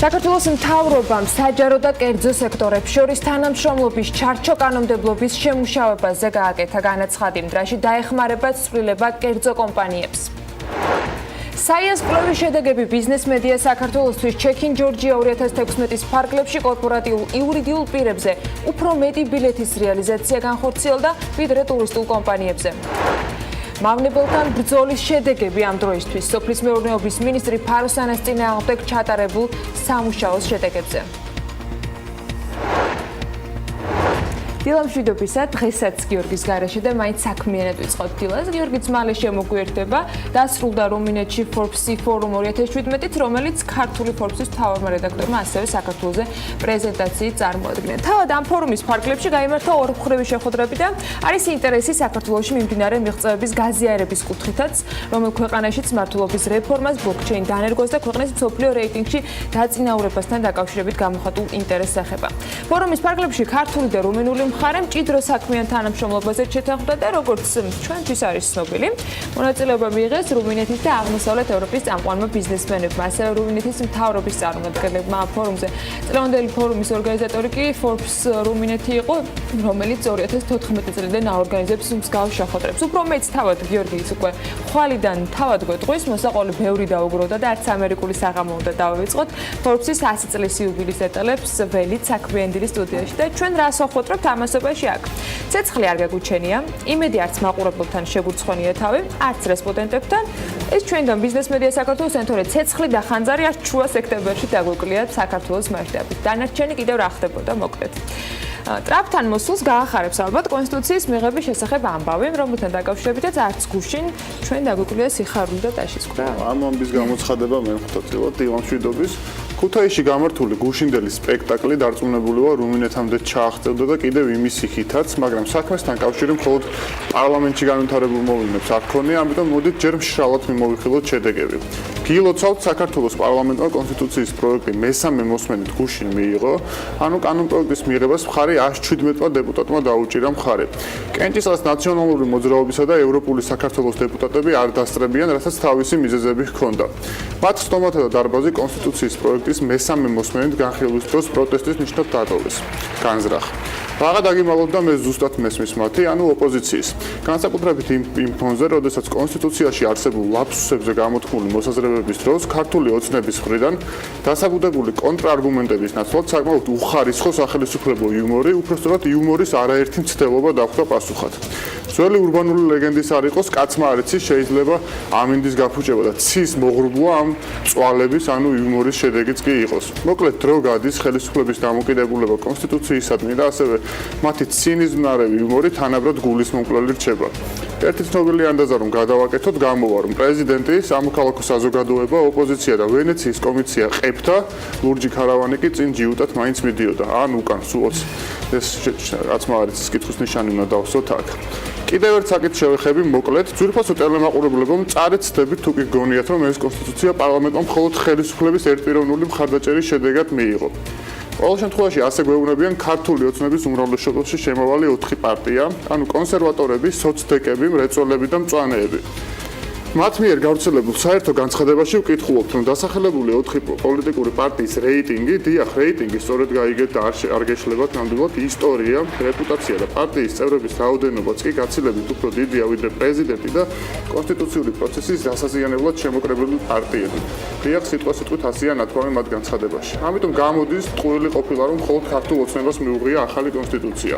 საქართველოს მთავრობამ საჯარო და კერძო სექტორებს შორის თანამშრომლობის ჩარჩო კანონმდებლობის შემუშავებაზე გააკეთა განაცხადი, მდრაში დაეხმარება ცვლილება კერძო კომპანიებს. საიას კვლევის შედეგები ბიზნეს მედია საქართველოსთვის ჩექინ ჯორჯია 2016-ის ფარგლებში კორპორატიულ იურიდიულ პირებზე უფრო მეტი ბილეთის რეალიზაცია განხორციელდა ვიდრე ტურისტულ კომპანიებზე. მავნებელთან ბრძოლის შედეგები ამ დროისთვის სოფლის მეურნეობის მინისტრი ფაროსანას წინააღმდეგ ჩატარებულ სამუშაოს შედეგებზე. დილა მშვიდობისა, დღესაც გიორგის გარეშე და მაინც საქმიანად ვიწყოთ დილას. გიორგიც მალე შემოგვიერთდება და სრულად რუმინეთში Forbes-ი ფორუმ 2017-ით, რომელიც ქართული Forbes-ის მთავარმა რედაქტორმა ასევე საქართველოზე პრეზენტაციით წარმოადგინა. თავად ამ ფორუმის ფარგლებში გაიმართა ორმხრივი შეხვედრები და არის ინტერესი საქართველოში მიმდინარე მიღწევების გაზიარების კუთხითაც, რომელ ქვეყანაშიც მმართველობის რეფორმას, ბლოკჩეინ დანერგვას და ქვეყნის მსოფლიო რეიტინგში დაწინაურებასთან დაკავშირებით გამოხატულ ინტერესს ეხება. ფორუმის ფარგლებში ქართული და რუმინული მხარე მჭიდრო საქმიან თანამშრომლობაზე შეთანხმდა და როგორც ჩვენთვის არის ცნობილი, მონაწილეობა მიიღეს რუმინეთის და აღმოსავლეთ ევროპის წამყვანმა ბიზნესმენებმა, ასევე რუმინეთის მთავრობის წარმომადგენლებმა ფორუმზე. წლევანდელი ფორუმის ორგანიზატორი კი Forbes რუმინეთი იყო, რომელიც 2014 წლიდან აორგანიზებს მსგავს შეხვედრებს. უფრო მეც თავად გიორგის უკვე ხვალიდან თავად გვეტყვის, მოსაყოლი ბევრი დაუგროვდა და არც ამერიკული საღამო უნდა დავივიწყოთ. Forbes-ის 100 წლის იუბილეს ეტალებს ველით საქმიანი სტუდიაში და ჩვენ რას ვახვედრებთ ამასობაში აქ. ცეცხლი არ გაგუჩენია, იმედი არც მაყურებელთან შეგურცხვენია თავი, არც რესპონდენტებთან. ეს ჩვენგან ბიზნეს მედია საქართველოს ენთორე ცეცხლი და ხანძარი არ შუა სექტემბერში დაგვიკვლიათ საქართველოს მასშტაბით. დანარჩენი კიდევ რა ხდებოდა მოკლედ. ტრაპთან მოსულს გაახარებს ალბათ კონსტიტუციის მიღების შესახებ ამბავი, რომელთან დაკავშირებითაც არც გუშინ ჩვენ დაგვიკვლია სიხარული და ტაშისკვრა. ამ ამბის გამოცხადება მე ვხვდები დილა მშვიდობის. ქუთაისში გამართული გუშინდელი სპექტაკლი დარწმუნებული ვარ რუმინეთამდე ჩააღწევდა და კიდევ იმის იქითაც, მაგრამ საქმესთან კავშირი მხოლოდ პარლამენტში განვითარებულ მოვლენებს არ ქონია, ამიტომ მოდით ჯერ მშრალად მიმოვიხილოთ შედეგები. გილოცავთ საქართველოს პარლამენტმა კონსტიტუციის პროექტი მესამე მოსმენით გუშინ მიიღო, ანუ კანონპროექტის მიღებას მხარი 117 დეპუტატმა დაუჭირა მხარი. კენჭისყრას ნაციონალური მოძრაობისა და ევროპული საქართველოს დეპუტატები არ დასწრებიან, რასაც თავისი მიზეზები ჰქონდა. მათ სტომათა და დარბაზი კონსტიტუციის პროექტის მესამე მოსმენით განხილვის დროს პროტესტის ნიშნად დატოვეს. განზრახ. რაღა დაგიმალოთ და მე ზუსტად მესმის მათი, ანუ ოპოზიციის. განსაკუთრებით იმ ფონზე, როდესაც კონსტიტუციაში არსებულ ლაფსუსებზე გამოთქმული მოსაზრებების დროს ქართული ოცნების მხრიდან დასაბუთებული კონტრარგუმენტების ნაცვლად საკმაოდ უხარისხო სახელისუფლებო იუმორი, უпростоრად იუმორის არაერთი მცდელობა დახვდა პასუხად. ძველი ურბანული ლეგენდის არ იყოს, კაცმა არ იცის შეიძლება ამინდის გაფუჭება და ცის მოღრუბლვა ამ წვალების, ანუ იუმორის შედეგიც კი იყოს. მოკლედ დრო გადის ხელისუფლების დამოკიდებულება კონსტიტუციისადმი და ასევე მათი ცინიზმნარევი იუმორი თანაბრად გულისმომკვლელი რჩება. ერთი ცნობილი ანდაზა რომ გადავაკეთოთ, გამოვა რომ პრეზიდენტი, სამოქალაქო საზოგადოება, ოპოზიცია და ვენეციის კომისია ყებდა, ლურჯი ქარავანი კი წინ ჯიუტად მაინც მიდიოდა. ან უკან სულაც ეს რაც მაარიცის კითხვის ნიშანი უნდა დავსვათ აქ. კიდევ ერთ საკითხს შევეხები მოკლედ, ძვირფასო ტელემაყურებლებო მწარედ ცდებით თუ კი გონიათ რომ ეს კონსტიტუცია პარლამენტმა მხოლოდ ხელისუფლების ერთპიროვნული მხარდაჭერის შედეგად მიიღო. ყოველ შემთხვევაში ასე გვეუბნებიან ქართული ოცნების უმრავლესობაში შემავალი 4 პარტია, ანუ კონსერვატორები, სოცდეკები, მრეწველები და მწვანეები. მათ მიერ გავრცელებულ საერთო განცხადებაში ვკითხულობთ, რომ დასახელებული 4 პოლიტიკური პარტიის რეიტინგი, დიახ, რეიტინგი სწორედ გაიგეთ და არ გეშლებათ ნამდვილად ისტორია, რეპუტაცია და პარტიის წევრების რაოდენობაც კი გაცილებით უფრო დიდია ვიდრე პრეზიდენტი და კონსტიტუციური პროცესის დასაზიანებლად შემოკრებილი პარტიები. დიახ, სიტყვასიტყვით ასეა ნათქვამი მათ განცხადებაში. ამიტომ გამოდის ტყუილი ყოფილა, რომ მხოლოდ ქართულ ოცნებას მიუღია ახალი კონსტიტუცია.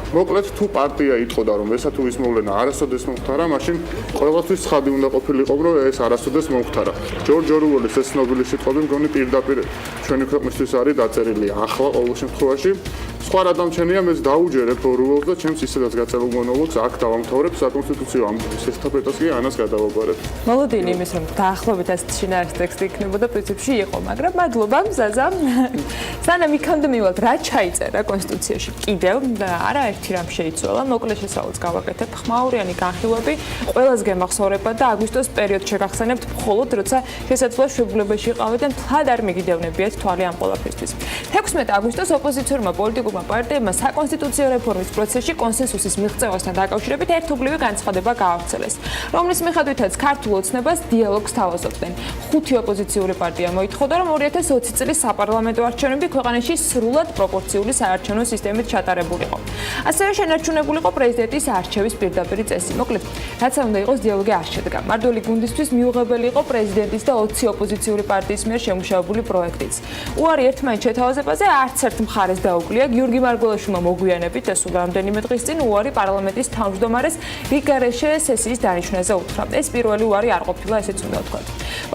მოკლედ, თუ პარტია იტყოდა, რომ ესა თუ ის მოვლენა არასოდეს მომხდარა, მაშინ ყველასთვის ცხადი უნდა ყოფილიყო, რომ ეს არასოდეს მომხდარა. ჯორჯ ორუელის ეს ცნობილი სიტყვები მგონი პირდაპირ ჩვენი ქვეყნისთვის არის დაწერილი ახლა ყოველ შემთხვევაში. სხვა რა დამჩენია, მეც დაუჯერებ ორუელს და ჩემს ისედაც გაწერილ მონოლოგს აქ დავამთავრებ საკონსტიტუციო ამბის ესტაფეტას კი ანას გადავაბარებ. მოლოდინი იმის რომ დაახლოებით ასეთ შინაარეს ტექსტი იქნებოდა პრინციპში იყო, მაგრამ მადლობა მზაზამ. სანამ იქამდე მივალთ, რა ჩაიწერა კონსტიტუციაში კიდევ და არაერთი რამ შეიცვალა, მოკლე შესავალს გავაკეთებ. ხმაურიანი განხილვები ყველას გემახსოვრება და აგვისტოს პერიოდში გახსენებთ მხოლოდ როცა შესაძლოა შვებულებაში იყავით და მთლად არ მიგიდევნებიათ თვალი ამ ყველაფერთვის. 16 აგვისტოს ოპოზიციურმა პოლიტიკურმა სამგურმა პარტიებმა საკონსტიტუციო რეფორმის პროცესში კონსენსუსის მიღწევასთან დაკავშირებით ერთობლივი განცხადება გაავრცელეს, რომლის მიხედვითაც ქართულ ოცნებას დიალოგს თავაზობდნენ. 5 ოპოზიციური პარტია მოითხოვდა, რომ 2020 წლის საპარლამენტო არჩევნები ქვეყანაში სრულად პროპორციული საარჩევნო სისტემით ჩატარებულიყო. ასევე შენარჩუნებული იყო პრეზიდენტის არჩევის პირდაპირი წესი. მოკლედ, რაც არ უნდა იყოს, დიალოგი არ შედგა. მარტივი გუნდისთვის მიუღებელი იყო პრეზიდენტის და 20 ოპოზიციური პარტიის მიერ შემუშავებული პროექტიც. უარი ერთმანეთს შეთავაზებაზე არც ერთ მხარეს დაუკლია. გიორგი მარგველაშვილმა მოგვიანებით და სულ რამდენიმე დღის წინ უარი პარლამენტის თავმჯდომარეს რიგარეშე სესიის დანიშვნაზე უთხრა. ეს პირველი უარი არ ყოფილა, ესეც უნდა ვთქვათ.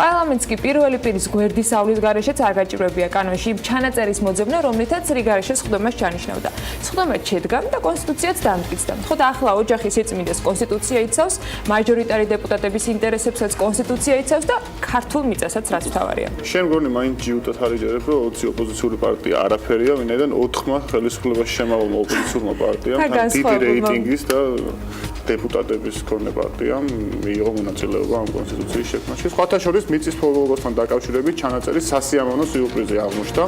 პარლამენტს კი პირველი პირის გვერდის ავლის გარეშეც არ გაჭირვებია კანონში იმ ჩანაწერის მოძებნა, რომლითაც რიგარეშე სხდომას ჩანიშნავდა. სხდომა შედგა და კონსტიტუციაც დამტკიცდა. ხო და ახლა ოჯახის სიწმინდეს კონსტიტუცია იცავს, მაჟორიტარი დეპუტატების ინტერესებსაც კონსტიტუცია იცავს და ქართულ მიწასაც რაც მთავარია. შემდგომი მაინც ჯიუტად არიჯერებ, რომ 20 ოპოზიციური პარტია არაფერია, ვინაიდან 4-მა ხელისუფლებას შემავალმა ოპოზიციურმა პარტიამ დიდი რეიტინგის და დეპუტატების მქონე პარტიამ მიიღო მონაწილეობა ამ კონსტიტუციის შექმნაში. სხვათა შორის მიწის ფოლოვებასთან დაკავშირებით ჩანაწერის სასიამოვნო სიურპრიზი აღმოჩნდა.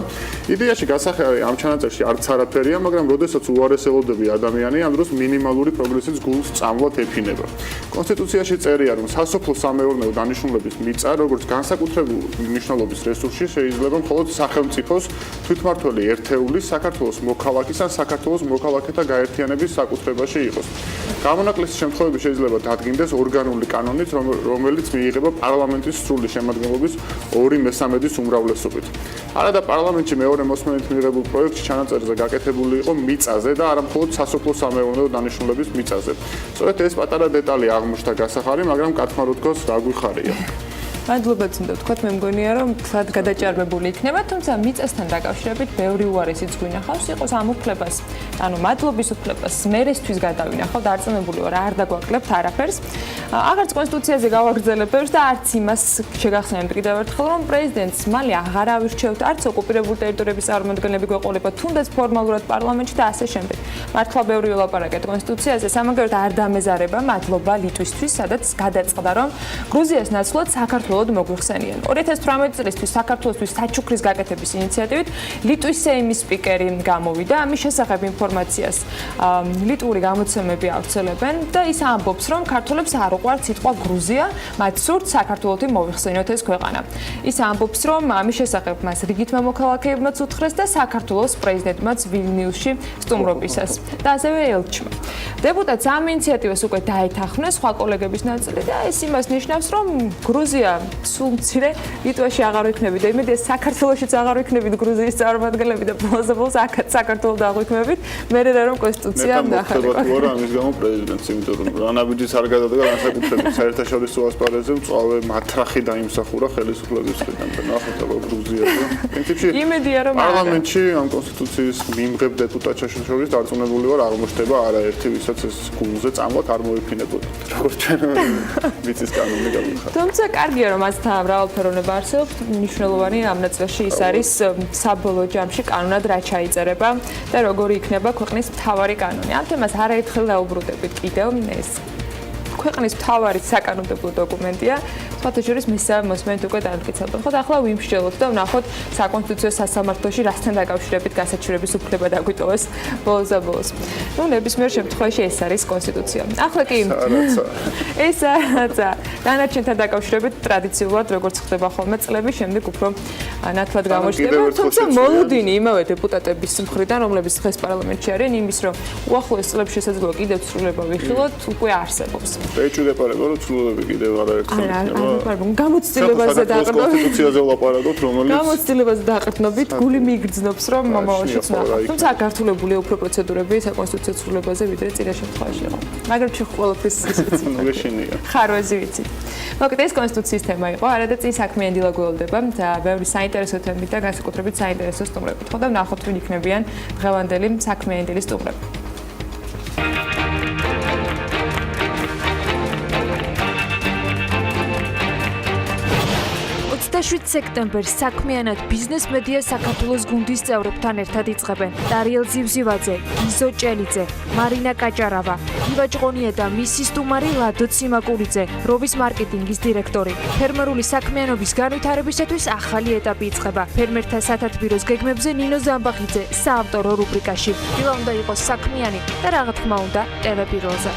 იდეაში გასახელე ამ ჩანაწერში არც არაფერია, მაგრამ როდესაც უარესელოდები ადამიანი, ამ დროს მინიმალური პროგრესის გულს წამვლად ეფინება. კონსტიტუციაში წერია, რომ სასოფლო-სამეურნეო დანიშნულების მიწა, როგორც განსაკუთრებული მნიშვნელობის რესურსი, შეიძლება მხოლოდ სახელმწიფოს თვითმმართველი ერთეულის, საქართველოს მოქალაქის ან საქართველოს მოქალაქეთა გაერთიანების საკუთრებაში იყოს. გამონაკლისის შემთხვევებში შეიძლება დადგინდეს ორგანული კანონით, რომელიც მიიღება პარლამენტის სრული შემადგენლობის 2/3 უმრავლესობით. არადა პარლამენტში მეორე მოსმენით მიღებულ პროექტში ჩანაწერზე გაკეთებული იყო მიწაზე და არა მხოლოდ სასოფლო-სამეურნეო დანიშნულების მიწაზე. სწორედ ეს პატარა დეტალი აღმოჩნდა გასახარი, მაგრამ კათმა რო თქოს რა გვიხარია. მადლობაც უნდა ვთქვათ, მე მგონია, რომ თქვათ გადაჭარბებული იქნება, თუმცა მიწასთან დაკავშირებით ბევრი უარესიც გვინახავს, იყოს ამ უფლებას, ანუ მადლობის უფლებას მერესთვის გადავინახავთ, დარწმუნებული ვარ, არ დაგვაკლებთ არაფერს. აღარც კონსტიტუციაზე გავაგრძელებთ და არც იმას შეგახსენებთ კიდევ ერთხელ, რომ პრეზიდენტს მალე აღარ ავირჩევთ, არც ოკუპირებული ტერიტორიების წარმომადგენლები გვეყოლება, თუნდაც ფორმალურად პარლამენტში და ასე შემდეგ. მართლა ბევრი ველაპარაკეთ კონსტიტუციაზე, სამაგერად არ დამეზარება მადლობა ლიტვისთვის, სადაც გადაწყდა, რომ გრუზიას ნაცვლად საქართველოს მოგვიხსენიან. 2018 წლისთვის საქართველოსთვის საჩუქრის გაკეთების ინიციატივით ლიტვის სეიმის სპიკერი გამოვიდა. ამის შესახებ ინფორმაციას ლიტვური გამოცემები ავრცელებენ და ის ამბობს, რომ ქართველებს არ უყვართ სიტყვა გრუზია, მათ სურთ საქართველოსი მოიხსენიოთ ეს ქვეყანა. ის ამბობს, რომ ამის შესახებ მას რიგითმა მოქალაქეებმაც უთხრეს და საქართველოს პრეზიდენტმაც ვილნიუსში სტუმრობისას და ასევე ელჩმა. დეპუტატს ამ ინიციატივას უკვე დაეთანხმეს სხვა კოლეგების ნაწილი და ეს იმას ნიშნავს, რომ გრუზია სულ მცირე ლიტვაში აღარ ვიქნებით და იმედია საქართველოშიც აღარ ვიქნებით გრუზიის წარმომადგენლები და ბოლოს აქაც საქართველოს დაგვიქმებით მე რომ კონსტიტუცია ნახალიყო. მე ვარ ამის გამო პრეზიდენტს, იმიტომ რომ რანაბიჯის არ გადადგა განსაკუთრებით საერთაშორისო ასპარეზზე მწვავე მათრახი დაიმსახურა ხელისუფლების მხრიდან და ნახოთ აბა გრუზიაზე. პრინციპში იმედია რომ პარლამენტში ამ კონსტიტუციის მიმღებ დეპუტატთა შორის დარწმუნებული ვარ აღმოჩნდება არაერთი, ვისაც ეს გულზე წამლად არ მოიფინებოდა. როგორც ჩვენ ვიცის კანონი გავიხარეთ. თუმცა კარგია რომ მასთან მრავალფეროვნება არსებობს, მნიშვნელოვანი ამ ნაწილში ის არის საბოლოო ჯამში კანონად რა ჩაიწერება და როგორი იქნება ქვეყნის მთავარი კანონი. ამ თემას არაერთხელ დაუბრუნდებით კიდევ ეს ქვეყნის მთავარი საკანონმდებლო დოკუმენტია. სხვათა შორის მისსავე მოსმენით უკვე დამტკიცებდა. ხო და ახლა ვიმსჯელოთ და ვნახოთ საკონსტიტუციო სასამართლოში რასთან დაკავშირებით გასაჩივრების უფლება დაგვიტოვეს ბოლოს და ბოლოს. ნუ ნებისმიერ შემთხვევაში ეს არის კონსტიტუცია. ახლა კი ეს არაცა დანარჩენთან დაკავშირებით ტრადიციულად როგორც ხდება ხოლმე წლების შემდეგ უფრო ნათლად გამოჩნდება, თუმცა მოლოდინი იმავე დეპუტატების მხრიდან, რომლებიც დღეს პარლამენტში არიან, იმის რომ უახლოეს წლებში შესაძლოა კიდევ ცვლილება ვიხილოთ, უკვე არსებობს. ეჭვდეპარება რომ ცვლილები კიდევ არაერთხელ იქნება. გამოცდილებაზე დაყრდნობით. კონსტიტუციაზე ვლაპარაკობთ, რომელიც გამოცდილებაზე დაყრდნობით, გული მიგრძნობს, რომ მომავალშიც ნახავთ. თუმცა გართულებულია უფრო პროცედურები საკონსტიტუციო ცვლილებაზე, ვიდრე წინა შემთხვევაში იყო. მაგრამ ჩვენ ყველაფერს გეშინია. ხარვეზი ვიცით. მოკლედ ეს კონსტიტუციის თემა იყო, არადა წინ საქმიანი დილა გველდება და ბევრი საინტერესო თემით და განსაკუთრებით საინტერესო სტუმრებით. ხო და ვნახოთ ვინ იქნებიან დღევანდელი საქმიანი დილის სტუმრები. 27 სექტემბერს საქმიანად ბიზნეს მედია საქართველოს გუნდის წევრებთან ერთად იწყებენ. დარიელ ზივზივაძე, იზო ჭელიძე, მარინა კაჭარავა, დილა ჭყონია და მისი სტუმარი ლადო ციმაკურიძე, როვის მარკეტინგის დირექტორი. ფერმერული საქმიანობის განვითარებისათვის ახალი ეტაპი იწყება. ფერმერთა სათათბიროს გეგმებზე ნინო ზამბახიძე საავტორო რუბრიკაში. დილა უნდა იყოს საქმიანი და რა თქმა უნდა ტელეპიროზე.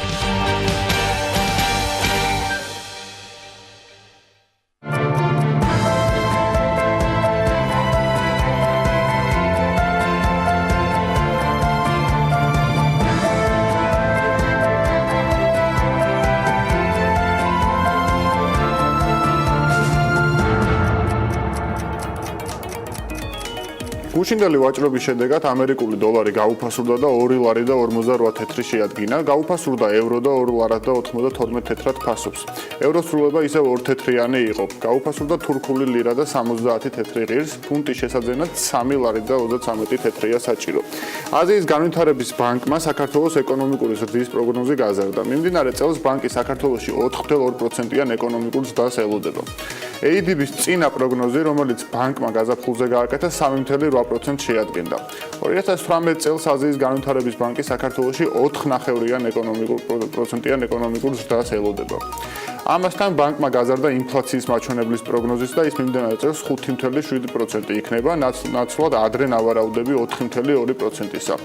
გუშინდელი ვაჭრობის შედეგად ამერიკული დოლარი გაუფასურდა და 2 ლარი და 48 თეთრი შეადგინა. გაუფასურდა ევრო და 2 ლარად და 92 თეთრად ფასობს. ევროს სრულება ისევ 2 თეთრიანი იყო. გაუფასურდა თურქული ლირა და 70 თეთრი ღირს. ფუნტის შესაძენად 3 ლარი და 33 თეთრია საჭირო. აზიის განვითარების ბანკმა საქართველოს ეკონომიკური ზრდის პროგნოზი გაზარდა. მიმდინარე წელს ბანკი საქართველოში 4.2%-იან ეკონომიკურ ზრდას ელოდება. ADB-ის წინა პროგნოზი, რომელიც ბანკმა გაზაფხულზე გააკეთა, 3.8% შეადგენდა. 2018 წელს აზიის განვითარების ბანკი საქართველოში 4.9%-იან ეკონომიკურ ზრდას ელოდება. ამასთან ბანკმა გაზარდა ინფლაციის მაჩვენებლის პროგნოზიც და ის მიმდინარე წელს 5.7% იქნება, ნაცვლად ადრე ნავარაუდები 4.2%-ისა.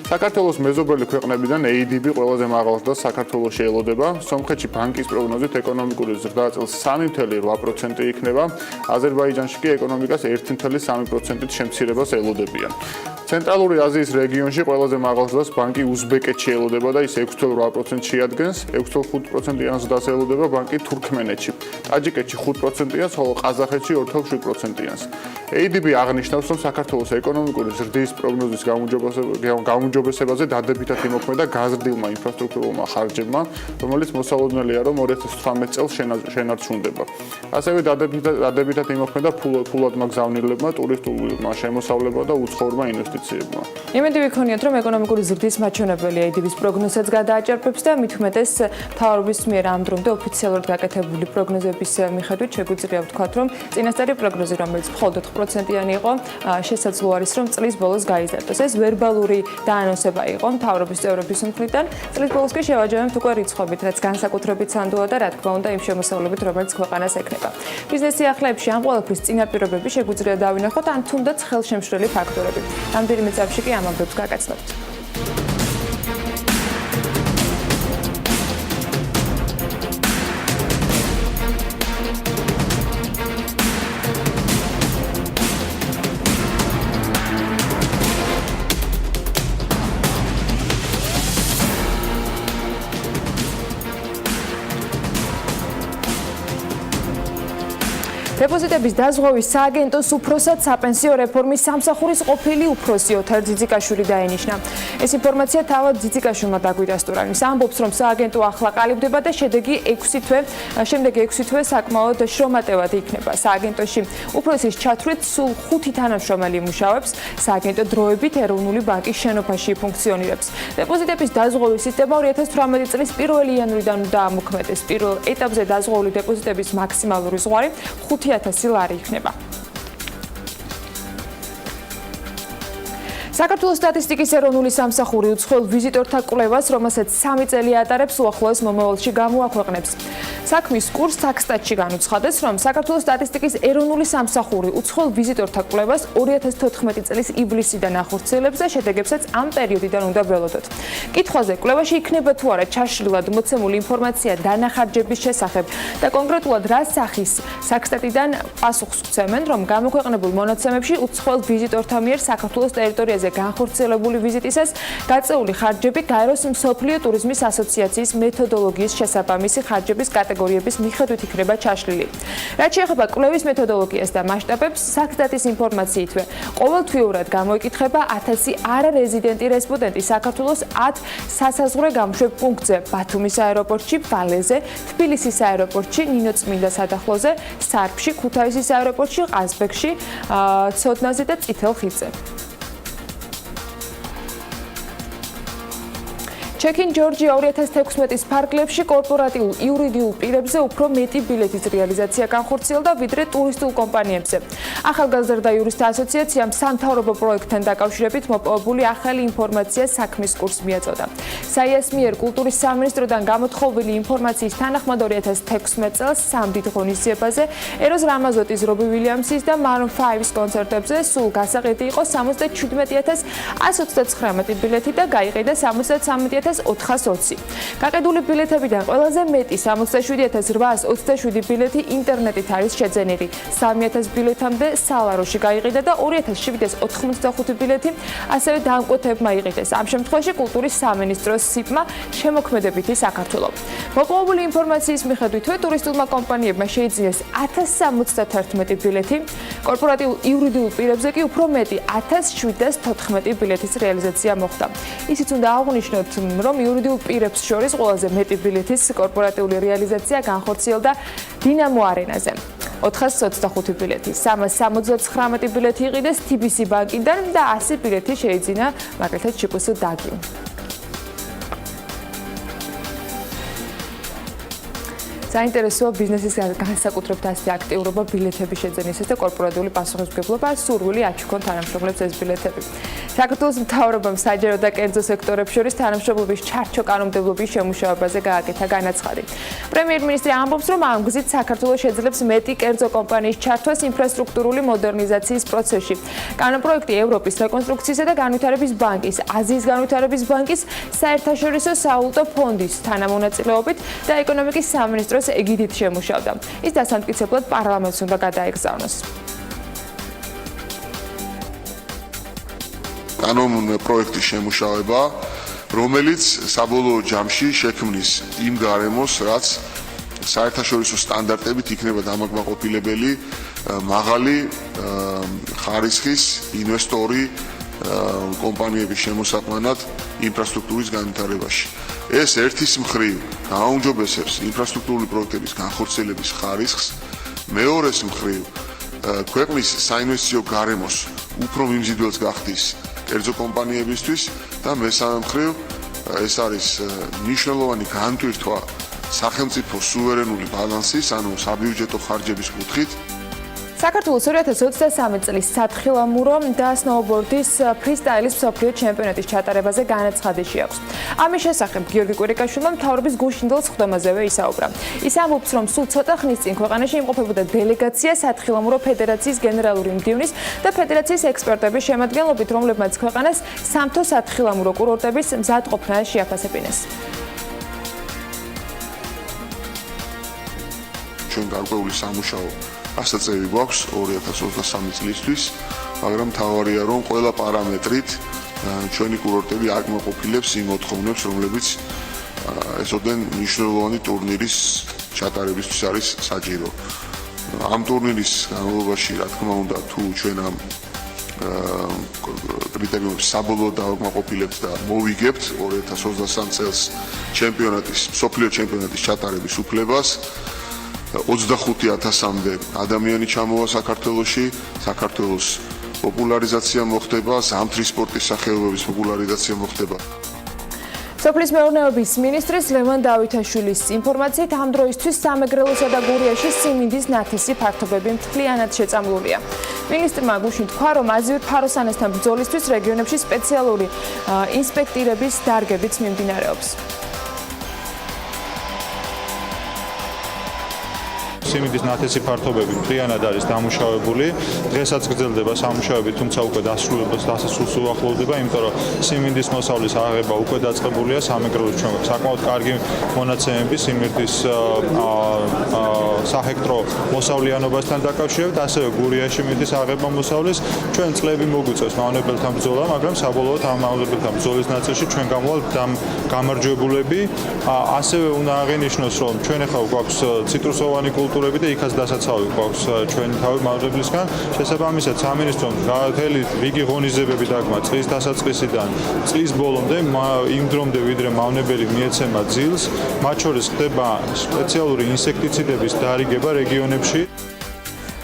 საქართველოს მეზობელი ქვეყნებიდან ADB ყველაზე მაღალ ზრდას საქართველოში ელოდება. სომხეთში ბანკის პროგნოზით ეკონომიკური ზრდა წელს 3.8% იქნება, აზერბაიჯანში კი ეკონომიკას 1.3%-ით შემცირებას ელოდებიან. ცენტრალური აზიის რეგიონში ყველაზე მაღალ ზრდას ბანკი უზბეკეთში ელოდება და ის 6.8% შეადგენს, 6.5%-იან ზრდას ელოდება ბანკი თურქმენეთში, ტაჯიკეთში 5%-იანს, ხოლო ყაზახეთში 2.7%-იანს. ADB აღნიშნავს, რომ საქართველოს ეკონომიკური ზრდის პროგნოზის გაუმჯობესებაზე დადებითად იმოქმედა გაზრდილმა ინფრასტრუქტურულმა ხარჯებმა, რომელიც მოსალოდნელია, რომ 2018 წელს შენარჩუნდება. ასევე დადებითად იმოქმედა ფულადმა გზავნილებმა, ტურისტულმა შემოსავლებმა და უცხოურმა ინვესტიციებმა. იმედი ვიქონიათ, რომ ეკონომიკური ზრდის მაჩვენებელი ADB-ის პროგნოზსაც გადააჭარბებს და მით უმეტეს მთავრობის მიერ ამ დრომდე ოფიციალურად გაკეთებული პროგნოზების მიხედვით შეგვიძლია ვთქვათ, რომ წინასწარი პროგნოზი, რომელიც მხოლოდ 4%-იანი იყო, შესაძლოა არის, რომ წლის ბოლოს გაიზარდოს. ეს ვერბალური დაანონსება იყო მთავრობის წევრების მხრიდან. წლის ბოლოს კი შევაჯამებთ უკვე რიცხვებით, რაც განსაკუთრებით სანდოა და რა თქმა უნდა იმ შემოსავლებით, რომელიც ქვეყანას ექნება. ბიზნესი ახლებში ამ ყველაფრის წინაპირობები შეგვიძლია დავინახოთ, ან თუნდაც ხელშემშლელი ფაქტორები. რამდენიმე წამში კი ამ ამბებს გაგაცნობთ. დეპოზიტების დაზღვევის სააგენტოს უფროსად საპენსიო რეფორმის სამსახურის ყოფილი უფროსი ოთარ ძიძიკაშვილი დაენიშნა. ეს ინფორმაცია თავად ძიძიკაშვილმა დაგვიდასტურა. ის ამბობს, რომ სააგენტო ახლა ყალიბდება და შემდეგი 6 თვე საკმაოდ შრომატევად იქნება. სააგენტოში უფროსის ჩათვლით სულ 5 თანამშრომელი იმუშავებს. სააგენტო დროებით ეროვნული ბანკის შენობაში ფუნქციონირებს. დეპოზიტების დაზღვევის სისტემა 2018 წლის 1 იანვრიდან უნდა ამოქმედდეს. პირველ ეტაპზე დაზღვეული დეპოზიტების მაქსიმალური ზღვარი 5.000 ლარი იქნება. საქართველოს სტატისტიკის ეროვნული სამსახური უცხოელ ვიზიტორთა კვლევას, რომელსაც 3 წელი ატარებს, უახლოეს მომავალში გამოაქვეყნებს. საქმის კურსს საქსტატში განუცხადეს, რომ საქართველოს სტატისტიკის ეროვნული სამსახური უცხოელ ვიზიტორთა კვლევას 2014 წლის ივლისიდან ახორციელებს და შედეგებსაც ამ პერიოდიდან უნდა ველოდოთ. კითხვაზე, კვლევაში იქნება თუ არა ჩაშლილად მოცემული ინფორმაცია დანახარჯების შესახებ და კონკრეტულად რა სახის საქსტატიდან პასუხს გვცემენ, რომ გამოქვეყნებულ მონაცემებში უცხოელ ვიზიტორთა მიერ საქართველოს ტერიტორიაზე განხორციელებული ვიზიტისას გაწეული ხარჯები გაეროს მსოფლიო ტურიზმის ასოციაციის მეთოდოლოგიის შესაბამისი ხარჯების კატეგორიების მიხედვით იქნება ჩაშლილი. რაც შეეხება კვლევის მეთოდოლოგიას და მასშტაბებს, საქსტატის ინფორმაციითვე ყოველთვიურად გამოიკითხება 1000 არარეზიდენტი რესპონდენტი საქართველოს 10 სასაზღვრო გამოშვებ პუნქტზე, ბათუმის აეროპორტში, ვალეზე, თბილისის აეროპორტში, ნინოწმინდა სადახლოზე, სარფში, ქუთაისის აეროპორტში, ყაზბეგში, ცოდნაზე და წითელ ხიდზე. ჩეკინ ჯორჯია 2016-ის ფარგლებში კორპორატიულ იურიდიულ პირებზე უფრო მეტი ბილეთის რეალიზაცია განხორციელდა ვიდრე ტურისტულ კომპანიებზე. ახალგაზრდა იურისტთა ასოციაციამ სამთავრობო პროექტთან დაკავშირებით მოპოვებული ახალი ინფორმაცია საქმის კურსს მიაწოდა. საიას მიერ კულტურის სამინისტროდან გამოთხოვილი ინფორმაციის თანახმად 2016 წელს სამდიდ ღონისძიებაზე ეროს რამაზოტის, რობი ვილიამსის და Maroon 5-ის კონცერტებზე სულ გასაყიდი იყო 77,129 ბილეთი და გაიყიდა 73,420. გაყიდული ბილეთებიდან ყველაზე მეტი 67,827 ბილეთი ინტერნეტით არის შეძენილი. 3,000 ბილეთამდე სალაროში გაიყიდა და 2,785 ბილეთი ასევე დამკვეთებმა იყიდეს. ამ შემთხვევაში კულტურის სამინისტროს სიპმა შემოქმედებითი საქართველო. მოპოვებული ინფორმაციის მიხედვითვე ტურისტულმა კომპანიებმა შეიძინეს 1071 ბილეთი, კორპორატიულ იურიდიულ პირებზე კი უფრო მეტი 1714 ბილეთის რეალიზაცია მოხდა. ისიც უნდა აღვნიშნოთ, რომ იურიდიულ პირებს შორის ყველაზე მეტი ბილეთის კორპორატიული რეალიზაცია განხორციელდა დინამო არენაზე. 425 ბილეთი, 379 ბილეთი იყიდეს TBC ბანკიდან და 100 ბილეთი შეიძინა მაგალითად ЧΠС დაგიმ. საინტერესოა ბიზნესის განსაკუთრებით ასეთი აქტიურობა ბილეთების შეძენისას და კორპორატიული პასუხისმგებლობა სურვილი აჩქონ თანამშრომლებს ეს ბილეთები. საქართველოს მთავრობამ საჯარო და კერძო სექტორებს შორის თანამშრომლობის ჩარჩო კანონმდებლობის შემუშავებაზე გააკეთა განაცხადი. პრემიერ-მინისტრი ამბობს, რომ ამ გზით საქართველოს შეძლებს მეტი კერძო კომპანიის ჩართვას ინფრასტრუქტურული მოდერნიზაციის პროცესში. კანონპროექტი ევროპის რეკონსტრუქციისა და განვითარების ბანკის, აზიის განვითარების ბანკის, საერთაშორისო სავალუტო ფონდის თანამონაწილეობით და ეკონომიკის სამინისტროს ეგიდით შემუშავდა. ის დასამტკიცებლად პარლამენტს უნდა გადაეგზავნოს. კანონპროექტის შემუშავება, რომელიც საბოლოო ჯამში შექმნის იმ გარემოს, რაც საერთაშორისო სტანდარტებით იქნება დამაკმაყოფილებელი მაღალი ხარისხის ინვესტორი კომპანიების შემოსაყვანად ინფრასტრუქტურის განვითარებაში. ეს ერთის მხრივ გააუმჯობესებს ინფრასტრუქტურული პროექტების განხორციელების ხარისხს, მეორეს მხრივ ქვეყნის საინვესტიციო გარემოს უფრო მიმზიდველს გახდის კერძო კომპანიებისთვის და მესამე მხრივ ეს არის მნიშვნელოვანი განტვირთვა სახელმწიფო სუვერენული ბალანსის, ანუ საბიუჯეტო ხარჯების კუთხით. საქართველოს 2023 წლის სათხილამურო და სნოუბორდის ფრისტაილის მსოფლიო ჩემპიონატის ჩატარებაზე განაცხადი შეაქვს. ამის შესახებ გიორგი კვირიკაშვილმა მთავრობის გუშინდელ სხდომაზევე ისაუბრა. ის ამბობს, რომ სულ ცოტა ხნის წინ ქვეყანაში იმყოფებოდა დელეგაცია სათხილამურო ფედერაციის გენერალური მდივნის და ფედერაციის ექსპერტების შემადგენლობით, რომლებმაც ქვეყანას სამთო სათხილამურო კურორტების მზადყოფნა შეაფასებინეს. ჩვენ გარკვეული სამუშაო ასაწევი გვაქვს 2023 წლისთვის, მაგრამ თავარია რომ ყველა პარამეტრით ჩვენი კურორტები აკმაყოფილებს იმ მოთხოვნებს, რომლებიც ესოდენ მნიშვნელოვანი ტურნირის ჩატარებისთვის არის საჭირო. ამ ტურნირის განმავლობაში, რა თქმა უნდა, თუ ჩვენ ამ კრიტერიუმებს საბოლოოდ დავაკმაყოფილებთ და მოვიგებთ 2023 წელს მსოფლიო ჩემპიონატის ჩატარების უფლებას, 25,000-მდე ადამიანი ჩამოვა საქართველოში, საქართველოს პოპულარიზაცია მოხდება, ზამთრის სპორტის სახეობების პოპულარიზაცია მოხდება. სოფლის მეურნეობის მინისტრის ლევან დავითაშვილის ინფორმაციით ამ დროისთვის სამეგრელოსა და გურიაში სიმინდის ნათესი ფართობები მთლიანად შეწამლულია. მინისტრმა გუშინ თქვა, რომ აზიურ ფაროსანასთან ბრძოლისთვის რეგიონებში სპეციალური ინსპექტირების დარგებიც მიმდინარეობს. სიმინდის ნათესი ფართობები მთლიანად არის დამუშავებული. დღესაც გრძელდება სამუშაოები, თუმცა უკვე დასასრულს უახლოვდება, იმიტომ რომ სიმინდის მოსავლის აღება უკვე დაწყებულია. სამეგრელოს ჩვენ საკმაოდ კარგი მონაცემები სიმინდის საჰექტრო მოსავლიანობასთან დაკავშირებით, ასევე გურიაში მიდის აღება მოსავლის. ჩვენ წლები მოგვიწევს მავნებელთან ბრძოლა, მაგრამ საბოლოოდ ამ მავნებელთან ბრძოლის ნაწილში ჩვენ გამოვართ გამარჯვებულები. ასევე უნდა აღინიშნოს, რომ ჩვენ ახლა გვაქვს ციტრუსოვანი კულტურები და იქაც დასაცავი გვაქვს ჩვენი თავი მავნებლისგან. შესაბამისად, სამინისტრომ მთელი რიგი ღონისძიებები დაგმა წლის დასაწყისიდან წლის ბოლომდე, იმ დრომდე ვიდრე მავნებელი მიეცემა ძილს, მათ შორის ხდება სპეციალური ინსექტიციდების დარიგება რეგიონებში.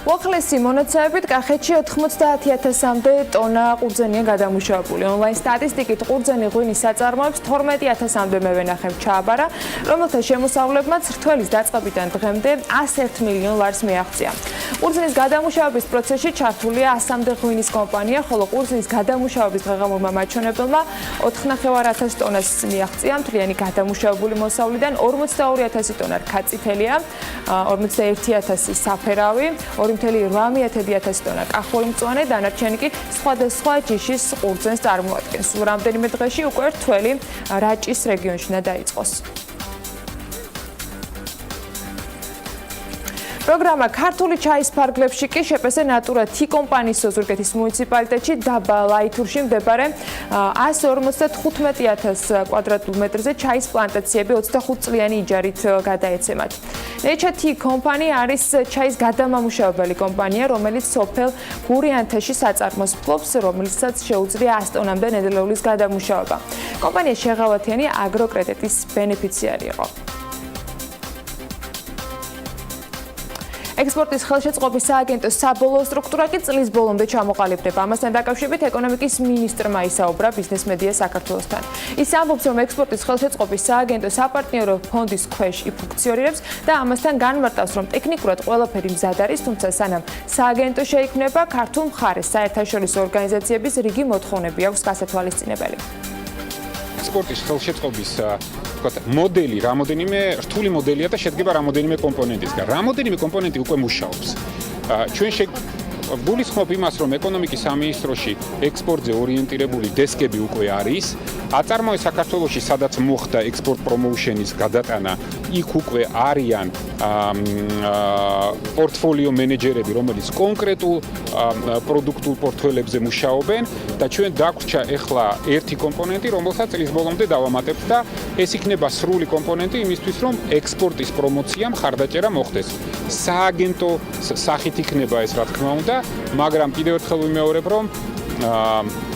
უახლესი მონაცემებით კახეთში 90,000-მდე ტონა ყურძენია გადამუშავებული. ონლაინ სტატისტიკით ყურძენი ღვინის საწარმოებს 12,000-მდე მევენახემ ჩააბარა, რომელთა შემოსავლებმაც რთველის დაწყებიდან დღემდე 101 მილიონ ლარს მიაღწია. ყურძენის გადამუშავების პროცესში ჩართულია 100-მდე ღვინის კომპანია, ხოლო ყურძენის გადამუშავების დღეღამურმა მაჩვენებელმა 4,500 ტონას მიაღწია. მთლიანი გადამუშავებული მოსავლიდან 42,000 ტონა რქაწითელია, 41,000 საფერავი, 2,8 ტონა კახური მწვანე, დანარჩენი კი სხვადასხვა ჯიშის ყურძენს წარმოადგენს. სულ რამდენიმე დღეში უკვე რთველი რაჭის რეგიონში დაიწყოს. პროგრამა ქართული ჩაის ფარგლებში კი შეპესე ნატურა T კომპანიის ოზურგეთის მუნიციპალიტეტში დაბა ლაითურში მდებარე 155,000 კვადრატულ მეტრზე ჩაის პლანტაციები 25 წლიანი იჯარით გადაეცემათ. ნეჩა T კომპანია არის ჩაის გადამამუშავებელი კომპანია, რომელიც სოფელ გურიანთაში საწარმოს ფლობს, რომელსაც შეუძლია 100 ტონამდე ნედლეულის გადამუშავება. კომპანია შეღავათიანი აგროკრედიტის ბენეფიციარი იყო. ექსპორტის ხელშეწყობის სააგენტოს საბოლოო სტრუქტურა კი წლის ბოლომდე ჩამოყალიბდება. ამასთან დაკავშირებით ეკონომიკის მინისტრმა ისაუბრა ბიზნეს მედია საქართველოსთან. ის ამბობს, რომ ექსპორტის ხელშეწყობის სააგენტო საპარტნიორო ფონდის ქვეშ იფუნქციონირებს და ამასთან განმარტავს, რომ ტექნიკურად ყველაფერი მზად არის, თუმცა სანამ სააგენტო შეიქმნება, ქართულ მხარეს საერთაშორისო ორგანიზაციების რიგი მოთხოვნები აქვს გასათვალისწინებელი. ექსპორტის ხელშეწყობის მოდელი რამოდენიმე რთული მოდელია და შედგება რამოდენიმე კომპონენტისგან. რამოდენიმე კომპონენტი უკვე მუშაობს. ჩვენ გულისხმობ იმას, რომ ეკონომიკის სამინისტროში ექსპორტზე ორიენტირებული დესკები უკვე არის. აწარმოე საქართველოში, სადაც მოხდა ექსპორტ პრომოუშენის გადატანა, იქ უკვე არიან პორტფოლიო მენეჯერები, რომელიც კონკრეტულ პროდუქტულ პორტფელიებზე მუშაობენ და ჩვენ დაგვრჩა ეხლა ერთი კომპონენტი, რომელსაც წლის ბოლომდე დავამატებთ და ეს იქნება სრული კომპონენტი იმისთვის, რომ ექსპორტის პრომოცია მხარდაჭერა მოხდეს. სააგენტო სახით იქნება ეს, რა თქმა უნდა, მაგრამ კიდევ ერთხელ ვიმეორებ, რომ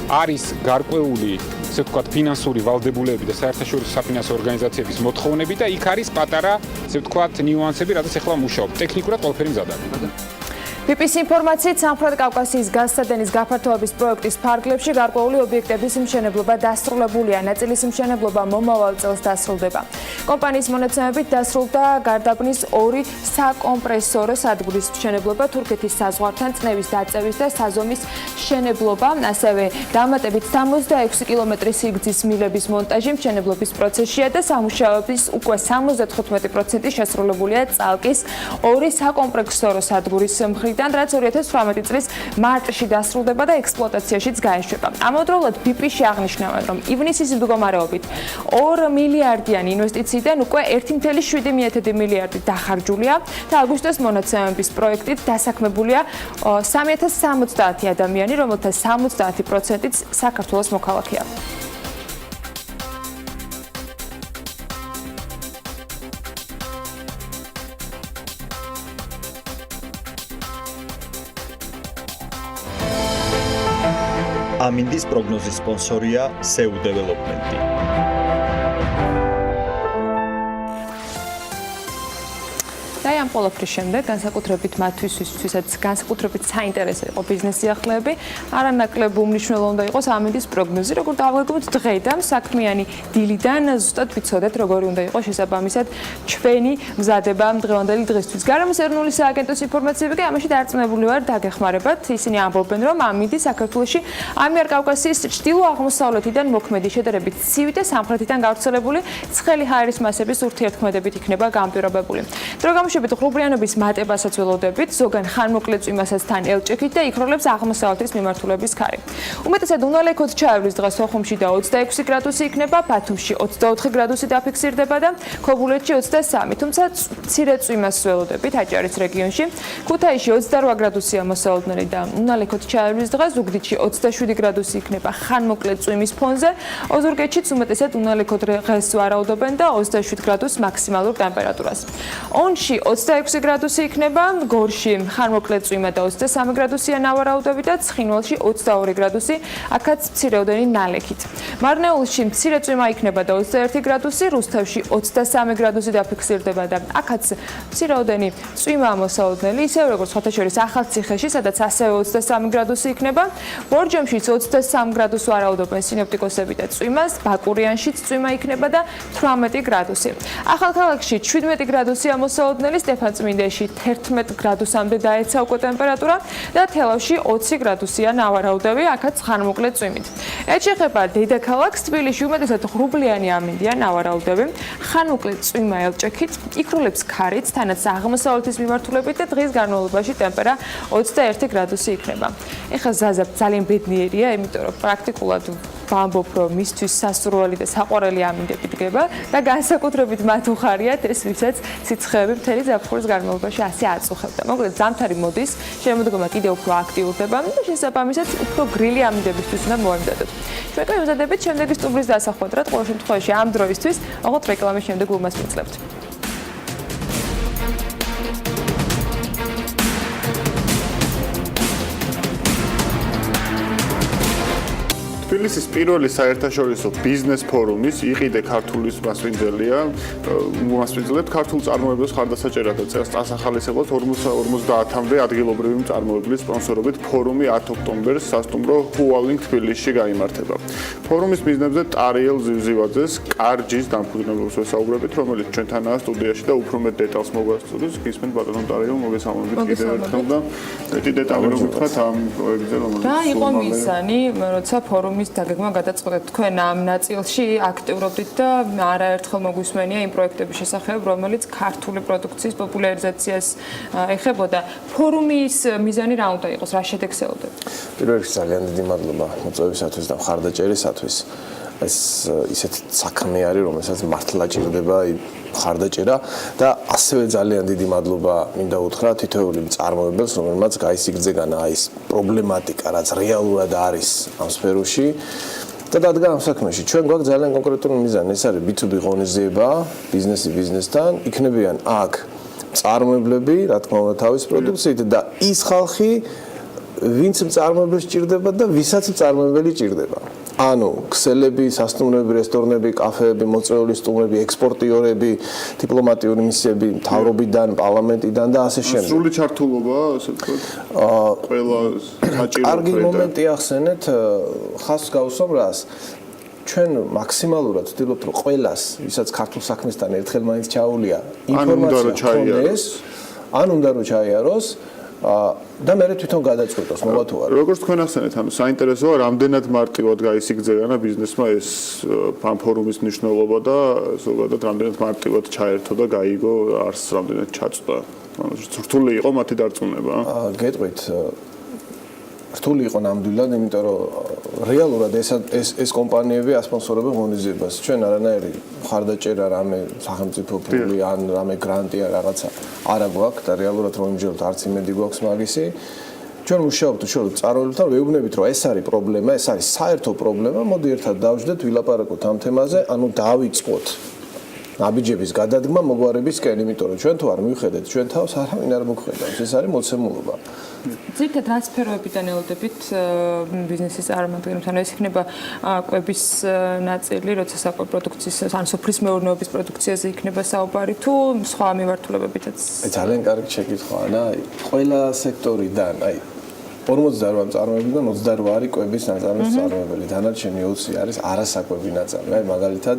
არის გარკვეული, ასე ვთქვათ, ფინანსური ვალდებულები და საერთაშორისო საფინანსო ორგანიზაციების მოთხოვნები და იქ არის პატარა, ასე ვთქვათ, ნიუანსები, რადგან ეხლა მუშაობ. ტექნიკურად ყველაფერი მზად არის. BBC ინფორმაციით სამხრეთ კავკასიის გაზსადენის გაფართოების პროექტის ფარგლებში გარკვეული ობიექტების მშენებლობა დასრულებულია. ნაწილის მშენებლობა მომავალ წელს დასრულდება. კომპანიის მონაცემებით დასრულდა გარდაბნის 2 საკომპრესორო სადგურის მშენებლობა, თურქეთის საზღვართან წნევის დაწევის და საზომის მშენებლობა, ასევე დამატებით 66 კილომეტრის სიგრძის მილების მონტაჟი მშენებლობის პროცესშია და სამუშაოების უკვე 75% შესრულებულია წალკის 2 საკომპრესორო სადგურის მხრიდან, რაც 2018 წლის მარტში დასრულდება და ექსპლუატაციაშიც გაეშვება. ამავდროულად BP-ში აღნიშნავენ, რომ ივნისის მდგომარეობით 2 მილიარდიანი ინვესტიციიდან უკვე 1,7 მილიარდი დახარჯულია და აგვისტოს მონაცემების პროექტით დასაქმებულია 3,070 ადამიანი, რომელთა 70%-იც საქართველოს მოქალაქეა. ამინდის პროგნოზის სპონსორია SEU Development. ამ ყველაფრის შემდეგ განსაკუთრებით მათთვის, ვისაც განსაკუთრებით საინტერესო იყო ბიზნეს სიახლეები, არანაკლებ უმნიშვნელო უნდა იყოს ამინდის პროგნოზი, როგორ დავაგვიგებთ დღეიდან საქმიანი დილიდან ზუსტად ვიცოდეთ, როგორი უნდა იყოს შესაბამისად ჩვენი მზადება დღევანდელი დღისთვის. გარემოს ეროვნული სააგენტოს ინფორმაციები კი ამაში დარწმუნებული ვარ, დაგეხმარებათ. ისინი ამბობენ, რომ ამინდი საქართველოში ამიერკავკასიის ჩრდილო-აღმოსავლეთიდან მოქმედი შედარებით ცივი და სამხრეთიდან გავრცელებული ცხელი ჰაერის მასების ურთიერთქმედებით იქნება განპირობებული. დროგამოშებით ღრუბლიანობის მატებასაც ველოდებით, ზოგან ხანმოკლე წვიმასაც თან ელჭექით და იქროლებს აღმოსავლეთის მიმართულების ქარი. უმეტესად უნალექოდ ჩაევრის დღეს სოხუმში და 26 გრადუსი იქნება, ბათუმში 24 გრადუსი დაფიქსირდება და ქობულეთში 23, თუმცა მცირე წვიმას ველოდებით აჭარის რეგიონში. ქუთაისში 28 გრადუსია მოსალოდნელი და უნალექოდ ჩაევრის დღეს, ზუგდიდში 27 გრადუსი იქნება ხანმოკლე წვიმის ფონზე, ოზურგეთშიც უმეტესად უნალექოდ დღეს ვარაუდობენ და 27 გრადუს მაქსიმალურ ტემპერატურას. ონში 26 გრადუსი იქნება, გორში ხანმოკლე წვიმა და 23 გრადუსია ნავარაუდები და ცხინვალში 22 გრადუსი, აქაც მცირეოდენი ნალექით. მარნეულში მცირე წვიმა იქნება და 21 გრადუსი, რუსთავში 23 გრადუსი დაფიქსირდება და აქაც მცირეოდენი წვიმა მოსალოდნელი, ისევ როგორც ხოთაშორის ახალციხეში, სადაც ასევე 23 გრადუსი იქნება. ბორჯომშიც 23 გრადუსს ვარაუდობენ სინოპტიკოსები და წვიმას, ბაკურიანშიც წვიმა იქნება და 18 გრადუსი. ახალქალაქში 17 გრადუსია მოსალოდნელი, სტეფანწმინდაში 11 გრადუსამდე დაეცა უკვე ტემპერატურა და თელავში 20 გრადუსია ნავარაუდები, აქაც ხანმოკლე წვიმით. ეს შეეხება დედაქალაქს, თბილისში უმეტესად ღრუბლიანი ამინდია ნავარაუდები, ხანმოკლე წვიმა ელჭექით, იქრულებს ქარით, თანაც აღმოსავლეთის მიმართულებით და დღის განმავლობაში ტემპერატურა 21 გრადუსი იქნება. ეხლა ზაზა ძალიან ბედნიერია, იმიტომ რომ პრაქტიკულად ვამბობ, რომ მისთვის სასურველი და საყვარელი ამინდები დგება და განსაკუთრებით მათ უხარიათ ეს, ვისაც სიცხეები მთელი ზაფხულის განმავლობაში ასე აწუხებდა. მოკლედ ზამთარი მოდის, შემოდგომა კიდევ უფრო აქტიურდება და შესაბამისად უფრო გრილი ამინდებისთვის უნდა მოემზადოთ. ჩვენ კი ვემზადებით შემდეგი სტუმრის დასახვედრად, ყოველ შემთხვევაში ამ დროისთვის, ოღონდ რეკლამის შემდეგ გულმას მივწლებთ. თბილისის პირველი საერთაშორისო ბიზნეს ფორუმის იყიდე ქართულის მასპინძელია. მასპინძლებთ ქართულ წარმოებებს ხარდასაჭერად და წელს წასახალისებლად 50-მდე ადგილობრივი მწარმოებლის სპონსორობით ფორუმი 10 ოქტომბერს სასტუმრო ჰუალინგ თბილისში გაიმართება. ფორუმის მიზნებზე ტარიელ ზივზივაძეს კარჯის დამფუძნებლებს ვესაუბრებით, რომელიც ჩვენთანაა სტუდიაში და უფრო მეტ დეტალს მოგვასწორებს. გისმენთ ბატონო ტარიელ, მოგესალმებით კიდევ ერთხელ და მეტი დეტალი რო გითხრათ ამ პროექტზე, რომელიც და იყო მიზანი, როცა ფორუმის დაგეგმა გადაწყვეტეთ, თქვენ ამ ნაწილში აქტიურობდით და არაერთხელ მოგვისმენია იმ პროექტების შესახებ, რომელიც ქართული პროდუქციის პოპულარიზაციას ეხებოდა. ფორუმის მიზანი რა უნდა იყოს, რა შედეგს ელოდება? პირველ რიგში ძალიან დიდი მადლობა მოწვევისათვის და მხარდაჭერისათვის. ეს ისეთი საქმე არის, რომელსაც მართლა ჭირდება მხარდაჭერა და ასევე ძალიან დიდი მადლობა მინდა უთხრა თითოეული მწარმოებელს, რომელმაც გაისიგრძეგანა ის პრობლემატიკა, რაც რეალურად არის ამ სფეროში და დადგა ამ საქმეში. ჩვენ გვაქვს ძალიან კონკრეტული მიზანი, ეს არის B2B ღონისძიება, ბიზნესი ბიზნესთან, იქნებიან აქ მწარმოებლები, რა თქმა უნდა, თავის პროდუქციით და ის ხალხი, ვინც მწარმოებელს ჭირდება და ვისაც მწარმოებელი ჭირდება. ანუ ქსელები, სასტუმროები, რესტორნები, კაფეები, მოწვეული სტუმრები, ექსპორტიორები, დიპლომატიური მისიები, მთავრობიდან, პარლამენტიდან და ასე შემდეგ. სრული ჩართულობა, ასე ვთქვათ, ყველა საჭირო კარგი მომენტი ახსენეთ, ხაზს გავუსვამ რას. ჩვენ მაქსიმალურად ვცდილობთ, რომ ყველას, ვისაც ქართულ საქმესთან ერთხელ მაინც ჩაუვლია, ინფორმაცია ჰქონდეს, ან უნდა რომ ჩაიაროს. და მე თვითონ გადაწყვეტოს მოვა თუ არა. როგორც თქვენ ახსენეთ, ანუ საინტერესოა, რამდენად მარტივად გაისიგრძეგანა ბიზნესმა ეს ამ ფორუმის მნიშვნელობა და ზოგადად რამდენად მარტივად ჩაერთო და გაიგო არს რამდენად ჩაწვდა. ანუ რთული იყო მათი დარწმუნება. გეტყვით რთული იყო ნამდვილად, იმიტომ რომ რეალურად ეს კომპანიები ასპონსორებენ ღონისძიებას. ჩვენ არანაირი მხარდაჭერა რამე სახელმწიფო ფული ან რამე გრანტი ან რაღაცა არა გვაქვს და რეალურად რომ იმჯეროთ არც იმედი გვაქვს მაგისი. ჩვენ მუშაობთ უშუალოდ მწარმოებლებთან, ვეუბნებით რომ ეს არის პრობლემა, ეს არის საერთო პრობლემა, მოდი ერთად დავждეთ, ვილაპარაკოთ ამ თემაზე, ანუ დავიწყოთ ნაბიჯების გადადგმა მოგვარებისკენ, იმიტომ რომ ჩვენ თუ არ მივხედეთ ჩვენ თავს, არავინ არ მოგხედავს. ეს არის მოცემულობა. ზოგადად ტრანსფეროებიდან ელოდებით ბიზნესის წარმომადგენლებს, ანუ ეს იქნება კვების ნაწილი, როცა საკვებ პროდუქციის ან სოფლის მეურნეობის პროდუქციაზე იქნება საუბარი თუ სხვა მიმართულებებითაც. ძალიან კარგი შეკითხვაა და ყველა სექტორიდან, 48 მწარმოებელიდან 28 არის კვების ნაწარმის მწარმოებელი, დანარჩენი 20 არის არასაკვები ნაწარმი. აი მაგალითად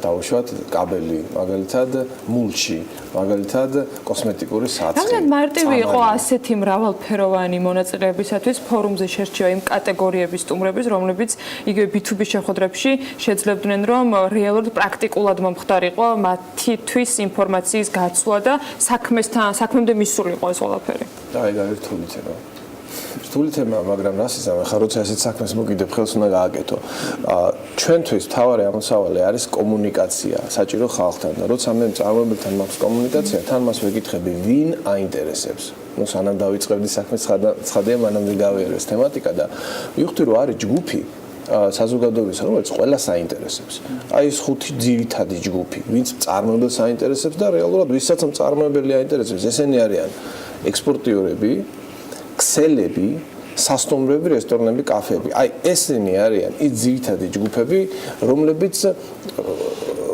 დავუშვათ კაბელი, მაგალითად მულჩი, მაგალითად კოსმეტიკური საწყი. რამდენად მარტივი იყო ასეთი მრავალფეროვანი მონაწილეებისათვის ფორუმზე შერჩევა იმ კატეგორიების სტუმრების, რომლებიც იგივე B2B შეხვედრებში შეძლებდნენ, რომ რეალურად პრაქტიკულად მომხდარიყო მათთვის ინფორმაციის გაცვლა და საქმემდე მისულიყო ეს ყველაფერი. და ეგ არის რთული თემა. რთული თემა, მაგრამ რას იზამე, ხა როცა ესეთ საქმეს მოგიდებ, ხელს უნდა გააკეთო. ჩვენთვის მთავარი ამოსავალი არის კომუნიკაცია საჭირო ხალხთან და როცა მე მწარმოებელთან მაქვს კომუნიკაცია, თან მას ვეკითხები, ვინ აინტერესებს. ნუ სანამ დავიწყებდი საქმეს, ცხადია მანამდე გავიარე ეს თემატიკა და მივხვდი, რომ არის ჯგუფი, საზოგადოების, რომელიც ყველას აინტერესებს. აი ეს ხუთი ძირითადი ჯგუფი, ვინც წარმოებელს აინტერესებს და რეალურად ვისაც წარმოებელი აინტერესებს, ესენი არიან ექსპორტიორები, ქსელები, სასტუმროები, რესტორნები, კაფეები. აი ესენი არიან ის ძირითადი ჯგუფები,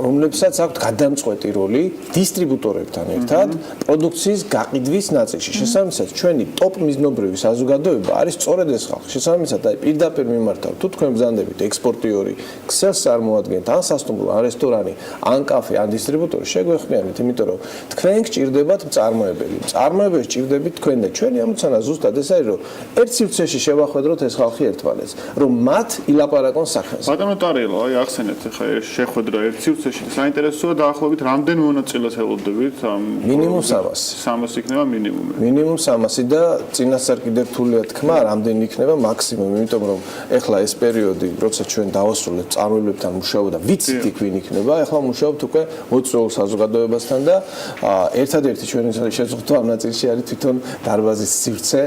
რომლებსაც აქვთ გადამწყვეტი როლი დისტრიბუტორებთან ერთად პროდუქციის გაყიდვის ნაწილში. შესაბამისად, ჩვენი ტოპ მიზნობრივი საზოგადოება არის სწორედ ეს ხალხი. შესაბამისად, აი პირდაპირ მიმართავ, თუ თქვენ ბრძანდებით ექსპორტიორი, ქსელს წარმოადგენთ, ან სასტუმრო, ან რესტორანი, ან კაფე, ან დისტრიბუტორი, შეგვეხმიანეთ, იმიტომ რომ თქვენ გჭირდებათ მწარმოებელი. მწარმოებელს გჭირდებით თქვენ და ჩვენი ამოცანა ზუსტად ეს არის, რომ ერთ სივრცეში შევახვედროთ ეს ხალხი ერთმანეთს, რომ მათ ილაპარაკონ საქმეს. ბატონო ტარიელო, აი ახსენეთ ხა ეს შეხვედრა ერთ სივრცეში საინტერესოა დაახლოებით რამდენ მონაწილეს ელოდებით ამ მინიმუმ 300. 300 იქნება მინიმუმი. მინიმუმ 300 და წინასწარ კიდევ რთულია თქმა, რამდენი იქნება მაქსიმუმი, იმიტომ რომ ეხლა ეს პერიოდი, როცა ჩვენ დავასრულებთ წარმოებლებთან მუშაობა და ვიცით იქ ვინ იქნება, ეხლა მუშაობთ უკვე მოწვეულ საზოგადოებასთან და ერთადერთი ჩვენი შეზღუდვა ამ ნაწილში არის თვითონ დარბაზის სივრცე,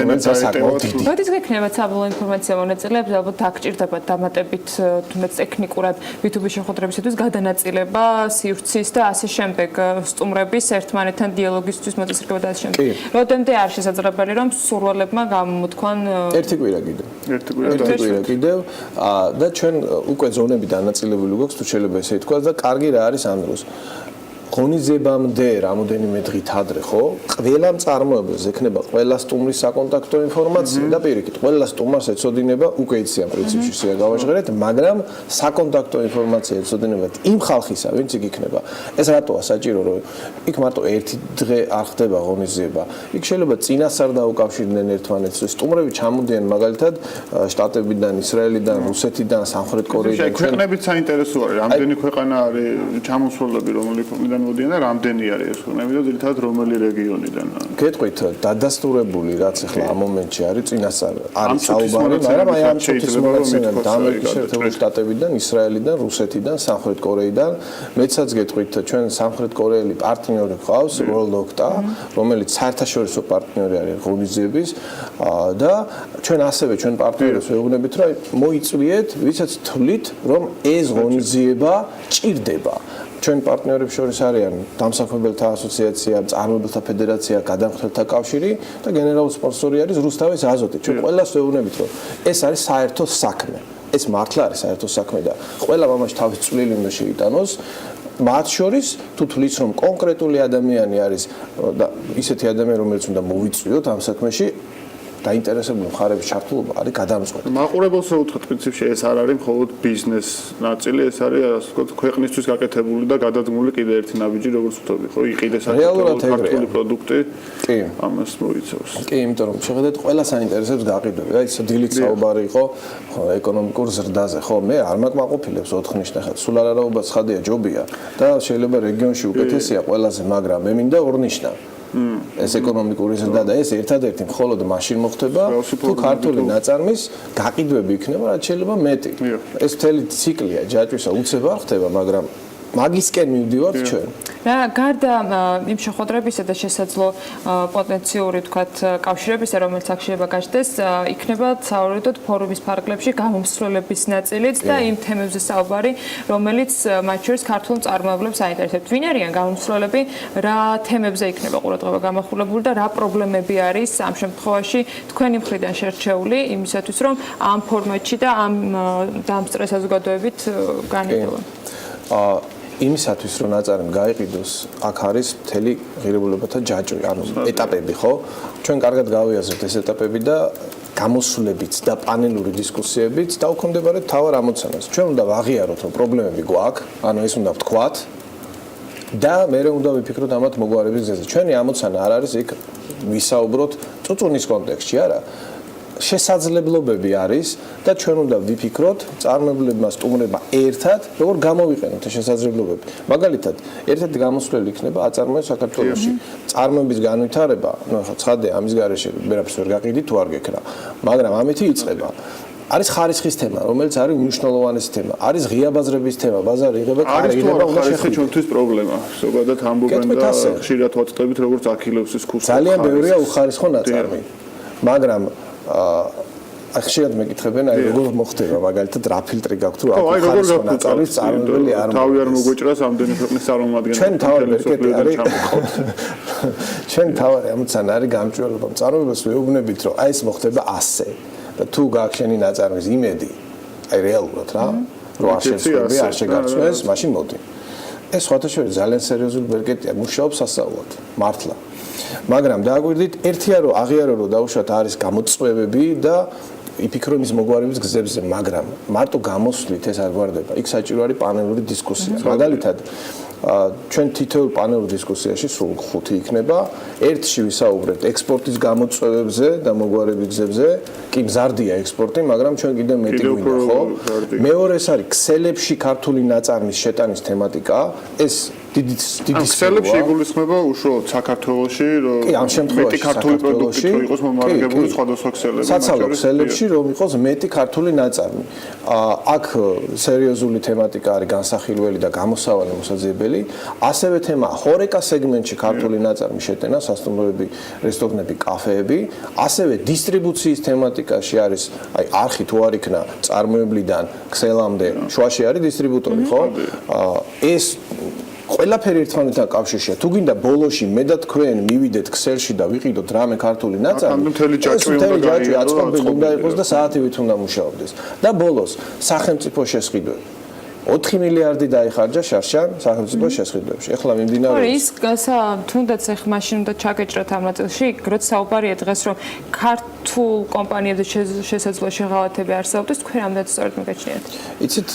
რომელიც საკმაოდ დიდი. როდის გექნება საბოლოო ინფორმაცია მონაწილეებს, ალბათ აქ დამატებით თუნდაც ტექნიკურად YouTube შეხვედრებისათვის გადანაწილება სივრცის და ასე შემდეგ სტუმრების ერთმანეთთან დიალოგისთვის მოწესრიგება და ასე შემდეგ. როდემდე არ შესაძლებელი რომ სურვალებმა გამოთქვან ერთი კვირა კიდევ და ჩვენ უკვე ზონები დანაწილებული გვაქვს, თუ შეიძლება ესე ითქვას და კარგი რა არის ამ დროს. ღონისძიებამდე რამოდენიმე დღით ადრე, ხო? ყველა მწარმოებელს ექნება ყველა სტუმრის საკონტაქტო ინფორმაცია და პირიქით, ყველა სტუმარს ეცოდინება, უკვე იციან პრინციპში სია გავაჟღერეთ, მაგრამ საკონტაქტო ინფორმაცია ეცოდინებათ იმ ხალხისა, ვინც იქ იქნება. ეს რატოა საჭირო, რომ იქ მარტო ერთი დღე არ ხდება ღონისძიება. იქ შეიძლება წინასწარ დაუკავშირდნენ ერთმანეთს. სტუმრები ჩამოდიან მაგალითად შტატებიდან, ისრაელიდან, რუსეთიდან, სამხრეთ კორეიდან. ქვეყნებით საინტერესო არის, რამდენი ქვეყანა არის ჩამოსვლები, რომელი ქვეყნიდან მოდიან და რამდენი არის ეს ქვეყნები და ძირითადად რომელი რეგიონიდან. გეტყვით, დადასტურებული რაც ახლა ამ მომენტში არის წინასწარ არის საუბარი, მაგრამ აი ამ ჩუთის მონაცემები ამერიკის შეერთებული შტატებიდან, ისრაელიდან, რუსეთიდან, სამხრეთ კორეიდან, მეცაც გეტყვით, ჩვენ სამხრეთ კორეელი პარტნიორი გვყავს, World Octa, რომელიც საერთაშორისო პარტნიორი არის ღონისძიების და ჩვენ ასევე ჩვენ პარტნიორებს ვეუბნებით, რომ მოიწვიეთ, ვისაც თვლით, რომ ეს ღონისძიება ჭირდება. ჩვენ პარტნიორებს შორის არიან დამსახურებელთა ასოციაცია, მწარმოებელთა ფედერაცია, გადამხდელთა კავშირი და გენერალური სპონსორი არის რუსთავის აზოტი. ჩვენ ყველას ვეუბნებით, რომ ეს არის საერთო საქმე. ეს მართლა არის საერთო საქმე და ყველა მამაში თავის წვლილი უნდა შეიტანოს. მათ შორის თუ თulis რომ კონკრეტული ადამიანი არის და ისეთი ადამიანი რომელიც უნდა მოვიწვიოთ ამ საქმეში დაინტერესებული მხარეების ჩართულობა არის გადამწყვეტი. მაყურებელს უთხრათ პრინციპში ეს არ არის მხოლოდ ბიზნეს ნაწილი, ეს არის ასე ვთქვათ ქვეყნისთვის გაკეთებული და გადადგმული კიდე ერთი ნაბიჯი, როგორც ვთქვი, ხო, იყიდეს ქართული პროდუქტი. კი, ამას მოიცავს. კი, იმიტომ რომ შეხედეთ ყველას აინტერესებს გაყიდვები. აი, დილით საუბარი იყო ეკონომიკურ ზრდაზე, ხო, მე არ მაკმაყოფილებს 4 ნიშნახად. სულ არაობა ცხადია, ჯობია და შეიძლება რეგიონში უკეთესია ყველაზე, მაგრამ მე მინდა 2 ნიშნა. ეს ეკონომიკური ზრდა და ეს ერთადერთი მხოლოდ მაშინ მოხდება თუ ქართული ნაწარმის გაყიდვები იქნება რაც შეიძლება მეტი. ეს მთელი ციკლია ჯაჭვისა უცებ არ ხდება, მაგრამ მაგისკენ მივდივართ ჩვენ. რა გარდა იმ შეხვედრებისა და შესაძლო პოტენციური თქვათ კავშირებისა, რომელიც აქ შეიძლება გაჩნდეს, იქნება საავადმყოფო ფორუმის ფარგლებში გამომსვლელების ნაწილიც და იმ თემებზე საუბარი, რომელიც მათ შორის ქართულ მწარმოებლებს აინტერესებს. ვინ არიან გამომსვლელები, რა თემებზე იქნება ყურადღება გამახვილებული და რა პრობლემები არის ამ შემთხვევაში თქვენი მხრიდან შერჩეული იმისათვის, რომ ამ ფორმატში და ამ დამსწრე საზოგადოებით განედოვა. იმისათვის რომ ნაწარმი გაიყიდოს, აქ არის მთელი ღირებულებათა ჯაჭვი, ანუ ეტაპები, ხო? ჩვენ კარგად გავიაზრეთ ეს ეტაპები და გამოსვლებიც და პანელური დისკუსიებიც დაუქვემდებარებთ თავარ ამოცანას. ჩვენ უნდა ვაღიაროთ, რომ პრობლემები გვაქვს, ანუ ეს უნდა ვთქვათ და მე უნდა ვიფიქროთ ამათ მოგვარების გზაზე. ჩვენი ამოცანა არ არის იქ ვისაუბროთ წუწუნის კონტექსტში, არა. შესაძლებლობები არის და ჩვენ უნდა ვიფიქროთ წარმოებლებმა სტუმრებმა ერთად როგორ გამოვიყენოთ ეს შესაძლებლობები. მაგალითად, ერთ-ერთი გამოსვლელი იქნება აწარმოეს საქართველოში. წარმოების განვითარება, ну ხა ცხადია ამის გარეშე ვერაფერს ვერ გაყიდი თუ არ გეკრა, მაგრამ ამეთი იწყება. არის ხარისხის თემა, რომელიც არის მნიშვნელოვანესი თემა. არის ღია ბაზრების თემა, ბაზარი იღება, კარი იღება, უნდა შეხი ჩვენთვის პრობლემა. ზოგადად ამბობენ და ხშირად ვაწტებით როგორც აქილევსის ქუსლი. ძალიან ბევრია უხარისხო ნაწარმი. მაგრამ ხშირად მეკითხებენ, აი როგორ მოხდება, მაგალითად რა ფილტრი გაქვთ, თუ აი აქ როგორ ხარისხო ნაწარმის წარმოებელი არ თავი არ მოგვეჭრას ამდენი ქვეყნის წარმომადგენლებს. ჩვენ თავი ბერკეტი არის. ჩვენ თავი ამოცანა არის გამჭვირვალობა. წარმოებელს ვეუბნებით, რომ აი ეს მოხდება ასე. და თუ გააჩენი ნაწარმის იმედი, აი რეალურად რა, რომ არ შეცვლები, არ შეგარწმეს, მაშინ მოდი. ეს სხვათა შორის ძალიან სერიოზული ბერკეტია, მუშაობს სასწაულად, მართლა. მაგრამ დააგვირდით, ერთია რომ აღიარო რომ დაუშვათ არის გამოწვევები და იფიქრო იმის მოგვარების გზებზე, მაგრამ მარტო გამოსვლით ეს არ გვარდება. იქ საჭირო არის პანელური დისკუსია. მაგალითად, ჩვენ თითოეულ პანელურ დისკუსიაში სულ 5 იქნება. ერთში ვისაუბრებთ ექსპორტის გამოწვევებზე და მოგვარების გზებზე. კი მზარდია ექსპორტი, მაგრამ ჩვენ კიდევ მეტი გვინდა, ხო? მეორე ეს არის ქსელებში ქართული ნაწარმის შეტანის თემატიკა. ეს დიდი ქსელებში იგულისხმება უშუალოდ საქართველოში, რომ ამ შემთხვევაში მეტი ქართული პროდუქტი რო იყოს მომარაგებული სხვადასხვა ქსელებში. საცალო ქსელებში რომ იყოს მეტი ქართული ნაწარმი. აქ სერიოზული თემატიკა არის განსახილველი და გამოსავალი მოსაძიებელი. ასევე თემა ჰორეკა სეგმენტში ქართული ნაწარმი შეტანა, სასტუმროები, რესტორნები, კაფეები. ასევე დისტრიბუციის თემატიკაში არის აი არხი თუ არ იქნა წარმოებლიდან ქსელამდე, შუაში არის დისტრიბუტორი, ხო? ეს ყველაფერი ერთმანეთთან კავშირშია. თუ გინდა ბოლოში მე და თქვენ მივიდეთ ქსელში და ვიყიდოთ რამე ქართული ნაწარმი, მთელი ჯაჭვი უნდა იყოს და საათივით უნდა მუშაობდეს. და ბოლოს სახელმწიფო შესყიდვები. 4 მილიარდი დაიხარჯა შარშან სახელმწიფო შესყიდვებში. ეხლა მიმდინარეობს. ის თუნდაც ეხ მაშინ უნდა ჩაგეჭრათ ამ ნაწილში, როცა საუბარია დღეს რომ ქართულ კომპანიებზე შესაძლოა შეღავათები არსებობდეს, თქვენ რამდენად სწორად მიგაჩნიათ? იცით,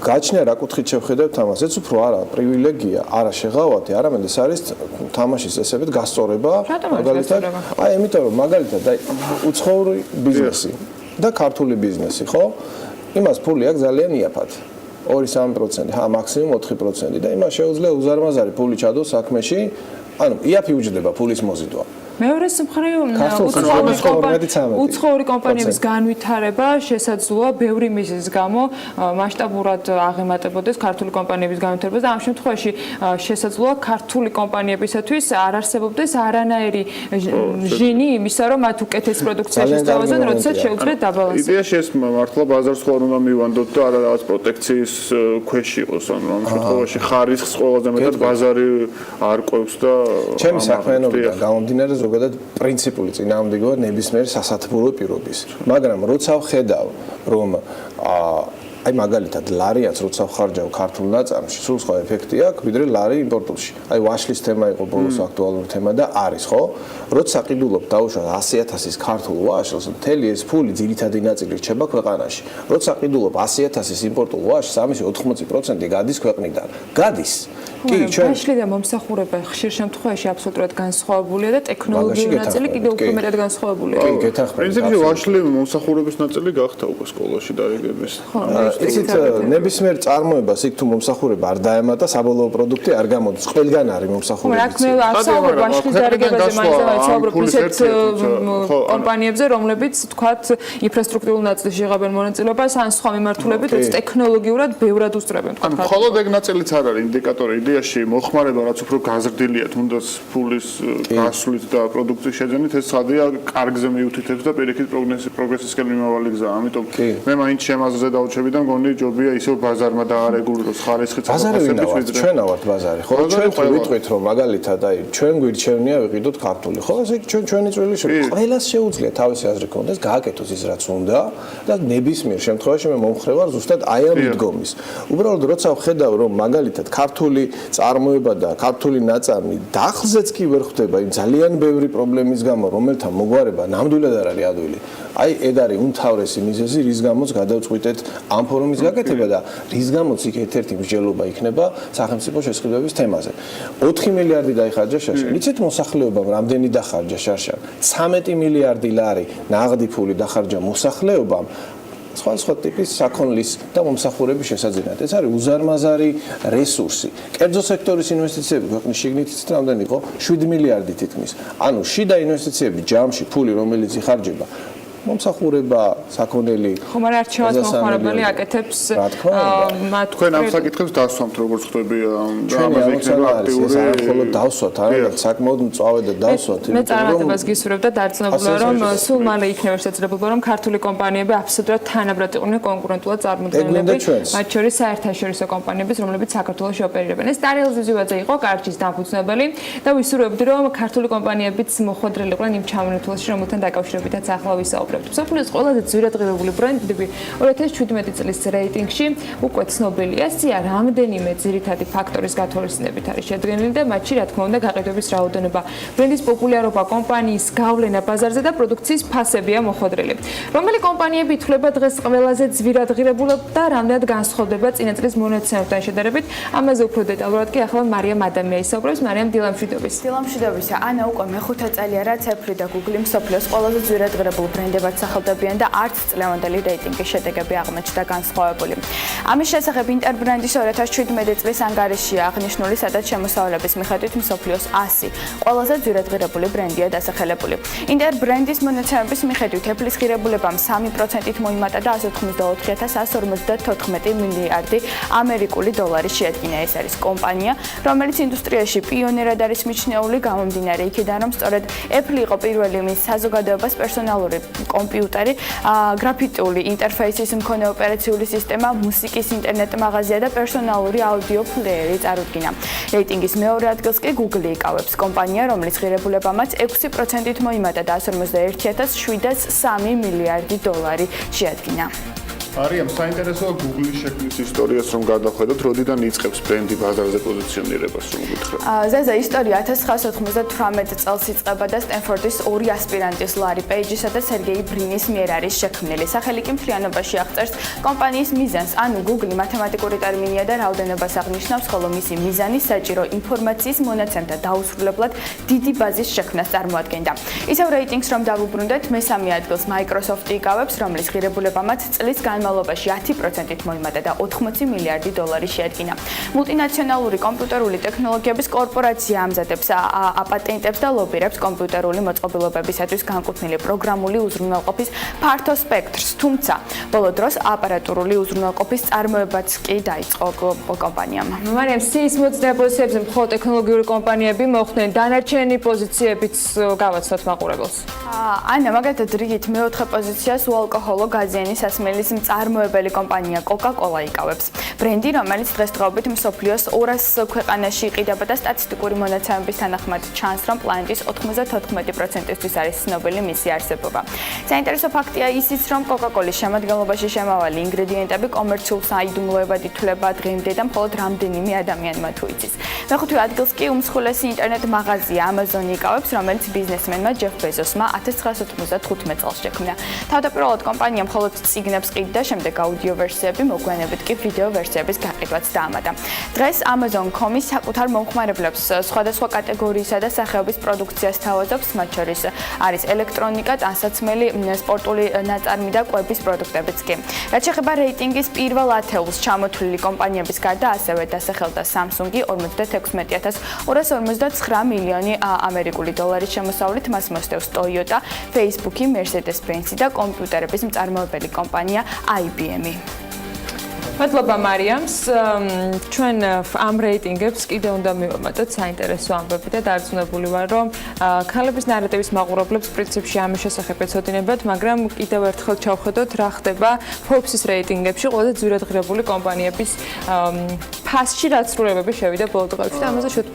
გაჩნია რა კუთხით შევხედებთ ამას, ეს უფრო არა პრივილეგია, არა შეღავათი, არამედ ეს არის თამაშის წესებით გასწორება, მაგალითად. აი, იმიტომ რომ მაგალითად აი უცხოური ბიზნესი და ქართული ბიზნესი, ხო? იმას ფული აქვს ძალიან იაფად. 2-3%, მაქსიმუმ 4% და იმას შეუძლია უზარმაზარი ფული ჩადოს საქმეში, ანუ იაფი უჯდება ფულის მოზიდვა. მეორე მხრივ უცხოური კომპანიების განვითარება შესაძლოა ბევრი მიზეზის გამო მასშტაბურად აღემატებოდეს ქართული კომპანიების განვითარებას და ამ შემთხვევაში შესაძლოა ქართული კომპანიებისათვის არ არსებობდეს არანაირი ჟინი იმისა, რომ მათ უკეთეს პროდუქცია შესთავაზონ, როდესაც შეუძლიათ დაბალანსება. იდეაში ეს მართლა ბაზარს ხوار უნდა მივანდოთ და არა რაღაც პროტექციის ქვეშ იყოს, ანუ ამ შემთხვევაში ხარისხს ყველაზე მეტად ბაზარი არკვევს და ჩემი საქმიანობიდან გამომდინარე ზოგადად პრინციპული წინააღმდეგობა ნებისმიერ სასათბურო პირობის. მაგრამ როცა ვხედავ, რომ აი მაგალითად ლარიაც როცა ვხარჯავ ქართულ ნაწარმში, სულ სხვა ეფექტი აქვს, ვიდრე ლარი იმპორტულში. აი ვაშლის თემა იყო ბოლოს აქტუალური თემა და არის, ხო? როცა ყიდულობ დაუშვათ 100.000-ის ქართულ ვაშლს, მთელი ეს ფული ძირითადი ნაწილი რჩება ქვეყანაში. როცა ყიდულობ 100.000-ის იმპორტულ ვაშლს, ამისი 80% გადის ქვეყნიდან. გადის. კი, ჩვენ ვაშლი და მომსახურება ხშირ შემთხვევაში აბსოლუტურად განსხვავებულია და ტექნოლოგიური ნაწილი კიდევ უფრო მეტად განსხვავებულია. კი, გეთანხმებით. პრინციპში ვაშლი მომსახურების ნაწილი გახდა უკვე სკოლაში დაიგების. ისიც ნებისმიერ წარმოებას იქ თუ მომსახურება არ დაემატა, საბოლოო პროდუქტი არ გამოდის. ყველგან არის მომსახურების. აქ მე ვასაუბრებ ვაშლის დარიგებაზე, მაინც ვასაუბრებ ისეთ კომპანიებზე, რომლებიც თქვათ ინფრასტრუქტურულ ნაწილში იღებენ მონაწილეობას, ან სხვა მიმართულებით, რაც ტექნოლოგიურად ბევრად უსწრებენ. ანუ მხოლოდ ეგ ნაწილიც არ არის ინდიკატორი. იდეაში მოხმარება რაც უფრო გაზრდილია, თუნდაც ფულის გასვლით და პროდუქტის შეძენით, ეს ხადია კარგზე მიუთითებს და პირიქით პროგრესისკენ მიმავალი გზაა. ამიტომ მე მაინც შემაზრზე დავუჩები და მგონი ჯობია ისევ ბაზარმა დაარეგულიროს ხარისხით საფასების ვიდრე. ჩვენა ვართ ბაზარი, ხო? ჩვენ თუ ვიტყვით რომ მაგალითად აი ჩვენ გვირჩევნია ვიყიდოთ ქართული, ხო? ასე ჩვენი წვილი ყველას შეუძლია თავისი აზრი ქონდეს, გააკეთოს ის რაც უნდა და ნებისმიერ შემთხვევაში მე მომხრევარ ზუსტად აი ამ მიდგომის. უბრალოდ როცა ვხედავ რომ მაგალითად ქართული წარმოება და ქართული ნაწარმი დახლზეც კი ვერ ხვდება იმ ძალიან ბევრი პრობლემის გამო, რომელთა მოგვარება ნამდვილად არ არის ადვილი. აი ეგ არის უმთავრესი მიზეზი, რის გამოც გადავწყვიტეთ ამ ფორუმის გაკეთება და რის გამოც იქ ერთ-ერთი მსჯელობა იქნება სახელმწიფო შესყიდვების თემაზე. 4 მილიარდი დაიხარჯა შარშან. იცით მოსახლეობამ რამდენი დახარჯა შარშან? 13 მილიარდი ლარი ნაღდი ფული დახარჯა მოსახლეობამ. სხვა ტიპის საქონლის და მომსახურების შესაძენად. ეს არის უზარმაზარი რესურსი. კერძო სექტორის ინვესტიციები ქვეყნის შიგნით რამდენი იყო? 7 მილიარდი თითქმის. ანუ შიდა ინვესტიციები ჯამში ფული რომელიც იხარჯება მომსახურება, საქონელი. ხომ არ არჩევას მომხმარებელი აკეთებს მათ თქვენ ამ საკითხებს დასვამთ როგორც ხდები და ჩვენი ამაზე იქნება ამოცანა არის ეს არ მხოლოდ დავსვათ, არამედ საკმაოდ მწვავე და დავსვათ. მე წარმატებას გისურვებ და დარწმუნებულია რომ სულ მალე იქნება შესაძლებლობა რომ ქართული კომპანიები აბსოლუტურად თანაბრად იყვნენ კონკურენტულად წარმოდგენილები, მათ შორის საერთაშორისო კომპანიების, რომლებიც საქართველოში ოპერირებენ. ეს დარიელ ზიზივაძე იყო კარჩის დამფუძნებელი და ვისურვებდი რომ ქართული კომპანიებიც მოხვედრილიყვნენ იმ ჩამონათვალში, რომელთან დაკავშირებითაც ახლა ვისაუბრებთ. მსოფლიოს ყველაზე ძვირადღირებული ბრენდები 2017 წლის რეიტინგში უკვე ცნობილია. სია რამდენიმე ძირითადი ფაქტორის გათვალისწინებით არის შედგენილი და მათში რა თქმა უნდა გაყიდვების რაოდენობა, ბრენდის პოპულარობა, კომპანიის გავლენა ბაზარზე და პროდუქციის ფასებია მოხვედრილი. რომელი კომპანიები ითვლება დღეს ყველაზე ძვირადღირებულად და რამდენად განსხვავდება წინა წლის მონაცემებთან შედარებით? ამაზე უფრო დეტალურად კი ახლა მარიამ ადამია ისაუბრებს. მარიამ, დილა მშვიდობის. დილა მშვიდობისა. ანა უკვე მეხუთე წელია რაც Apple და Google მსოფლიოს ყველაზე ძვირადღირებულ ბრენდებად სახელდებიან და არც წლევანდელი რეიტინგის შედეგები აღმოჩნდა განსხვავებული. ამის შესახებ ინტერბრენდის 2017 წლის ანგარიშია აღნიშნული, სადაც შემოსავლების მიხედვით მსოფლიოს 100 ყველაზე ძვირადღირებული ბრენდია დასახელებული. ინტერბრენდის მონაცემების მიხედვით Apple-ის ღირებულებამ 3%-ით მოიმატა და 184,154 მილიარდი ამერიკული დოლარი შეადგინა. ეს არის კომპანია, რომელიც ინდუსტრიაში პიონერად არის მიჩნეული, გამომდინარე იქიდან, რომ სწორედ Apple იყო პირველი, მის საზოგადოებას პერსონალური კომპიუტერი, გრაფიტული ინტერფეისის მქონე ოპერაციული სისტემა, მუსიკის ინტერნეტ მაღაზია და პერსონალური აუდიო პლეიერი წარუდგინა. რეიტინგის მეორე ადგილს კი Google იკავებს, კომპანია, რომლის ღირებულებამაც 6%-ით მოიმატა და 151,703 მილიარდი დოლარი შეადგინა. არიამ საინტერესოა Google-ის შექმნის ისტორიას რომ გადავხედოთ, როდიდან იწყებს ბრენდი ბაზარზე პოზიციონირებას, რომ გითხრათ. ზეზა ისტორია 1998 წელს იწყება და სტენფორდის ორი ასპირანტის ლარი პეიჯისა და სერგეი ბრინის მიერ არის შექმნილი. სახელი კი მთლიანობაში აღწერს კომპანიის მიზანს, ანუ Google მათემატიკური ტერმინია და რაოდენობას აღნიშნავს, ხოლო მისი მიზანი საჭირო ინფორმაციის მონაცემთა დაუსრულებლად დიდი ბაზის შექმნას წარმოადგენდა. ისევ რეიტინგს რომ დავუბრუნდეთ, მესამე ადგილს Microsoft იკავებს, რომლის ღირებულებამაც წლის განმავლობაში 10%-ით მოიმატა და 80 მილიარდი დოლარი შეადგინა. მულტინაციონალური კომპიუტერული ტექნოლოგიების კორპორაცია ამზადებს აპატენტებს და ლობირებს კომპიუტერული მოწყობილობებისათვის განკუთვნილი პროგრამული უზრუნველყოფის ფართო სპექტრს, თუმცა ბოლო დროს აპარატურული უზრუნველყოფის წარმოებაც კი დაიწყო კომპანიამ. მარიამ, სეისმოწნევა პოზიციებზე მხოლოდ ტექნოლოგიური კომპანიები მოხვდნენ, დანარჩენი პოზიციებიც გავაცნოთ მაყურებელს. ანა, მაგალითად, რიგით მეოთხე პოზიციას უალკოჰოლო გაზიანი სასმელის მწარმოებელი კომპანია Coca-Cola იკავებს. ბრენდი, რომელიც დღესდღეობით მსოფლიოს 200 ქვეყანაში იყიდება და სტატისტიკური მონაცემების თანახმად ჩანს, რომ პლანეტის 94%-ისთვის არის ცნობილი მისი არსებობა. საინტერესო ფაქტია ისიც, რომ Coca-Cola-ის შემადგენლობაში შემავალი ინგრედიენტები კომერციულ საიდუმლოებად ითვლება დღემდე და მხოლოდ რამდენიმე ადამიანმა თუ იცის. მეხუთე ადგილს კი უმსხვილესი ინტერნეტ მაღაზია Amazon იკავებს, რომელიც ბიზნესმენმა ჯეფ ბეზოსმა 1995 წელს შექმნა. თავდაპირველად კომპანია მხოლოდ წიგნებს ყიდდა, შემდეგ აუდიო ვერსიები, მოგვიანებით კი ვიდეო ვერსიების გაყიდვაც დაამატა. დღეს Amazon.com-ის საკუთარ მომხმარებლებს სხვადასხვა კატეგორიისა და სახეობის პროდუქციას თავაზობს, მათ შორის არის ელექტრონიკა, ტანსაცმელი, სპორტული ნაწარმი და კვების პროდუქტებიც კი. რაც შეეხება რეიტინგის პირველ ათეულს ჩამოთვლილი კომპანიების გარდა, ასევე დასახელდა Samsung-ი 46,259 მილიონი ამერიკული დოლარის შემოსავლით, მას მოსდევს Toyota, Facebook-ი, Mercedes-Benz-ი და კომპიუტერების მწარმოებელი კომპანია IBM-ი. მადლობა მარიამს. ჩვენ ამ რეიტინგებს კიდევ უნდა მივამატოთ საინტერესო ამბები და დარწმუნებული ვარ, რომ ქალების ნარატივის მაყურებლებს პრინციპში ამის შესახებ ეცოდინებათ, მაგრამ კიდევ ერთხელ ჩავხედოთ, რა ხდება Forbes-ის რეიტინგებში ყველაზე ძვირადღირებული კომპანიების ფასში, რაც სრულებები შევიდა ბოლო დღეებში და ამაზე შუთ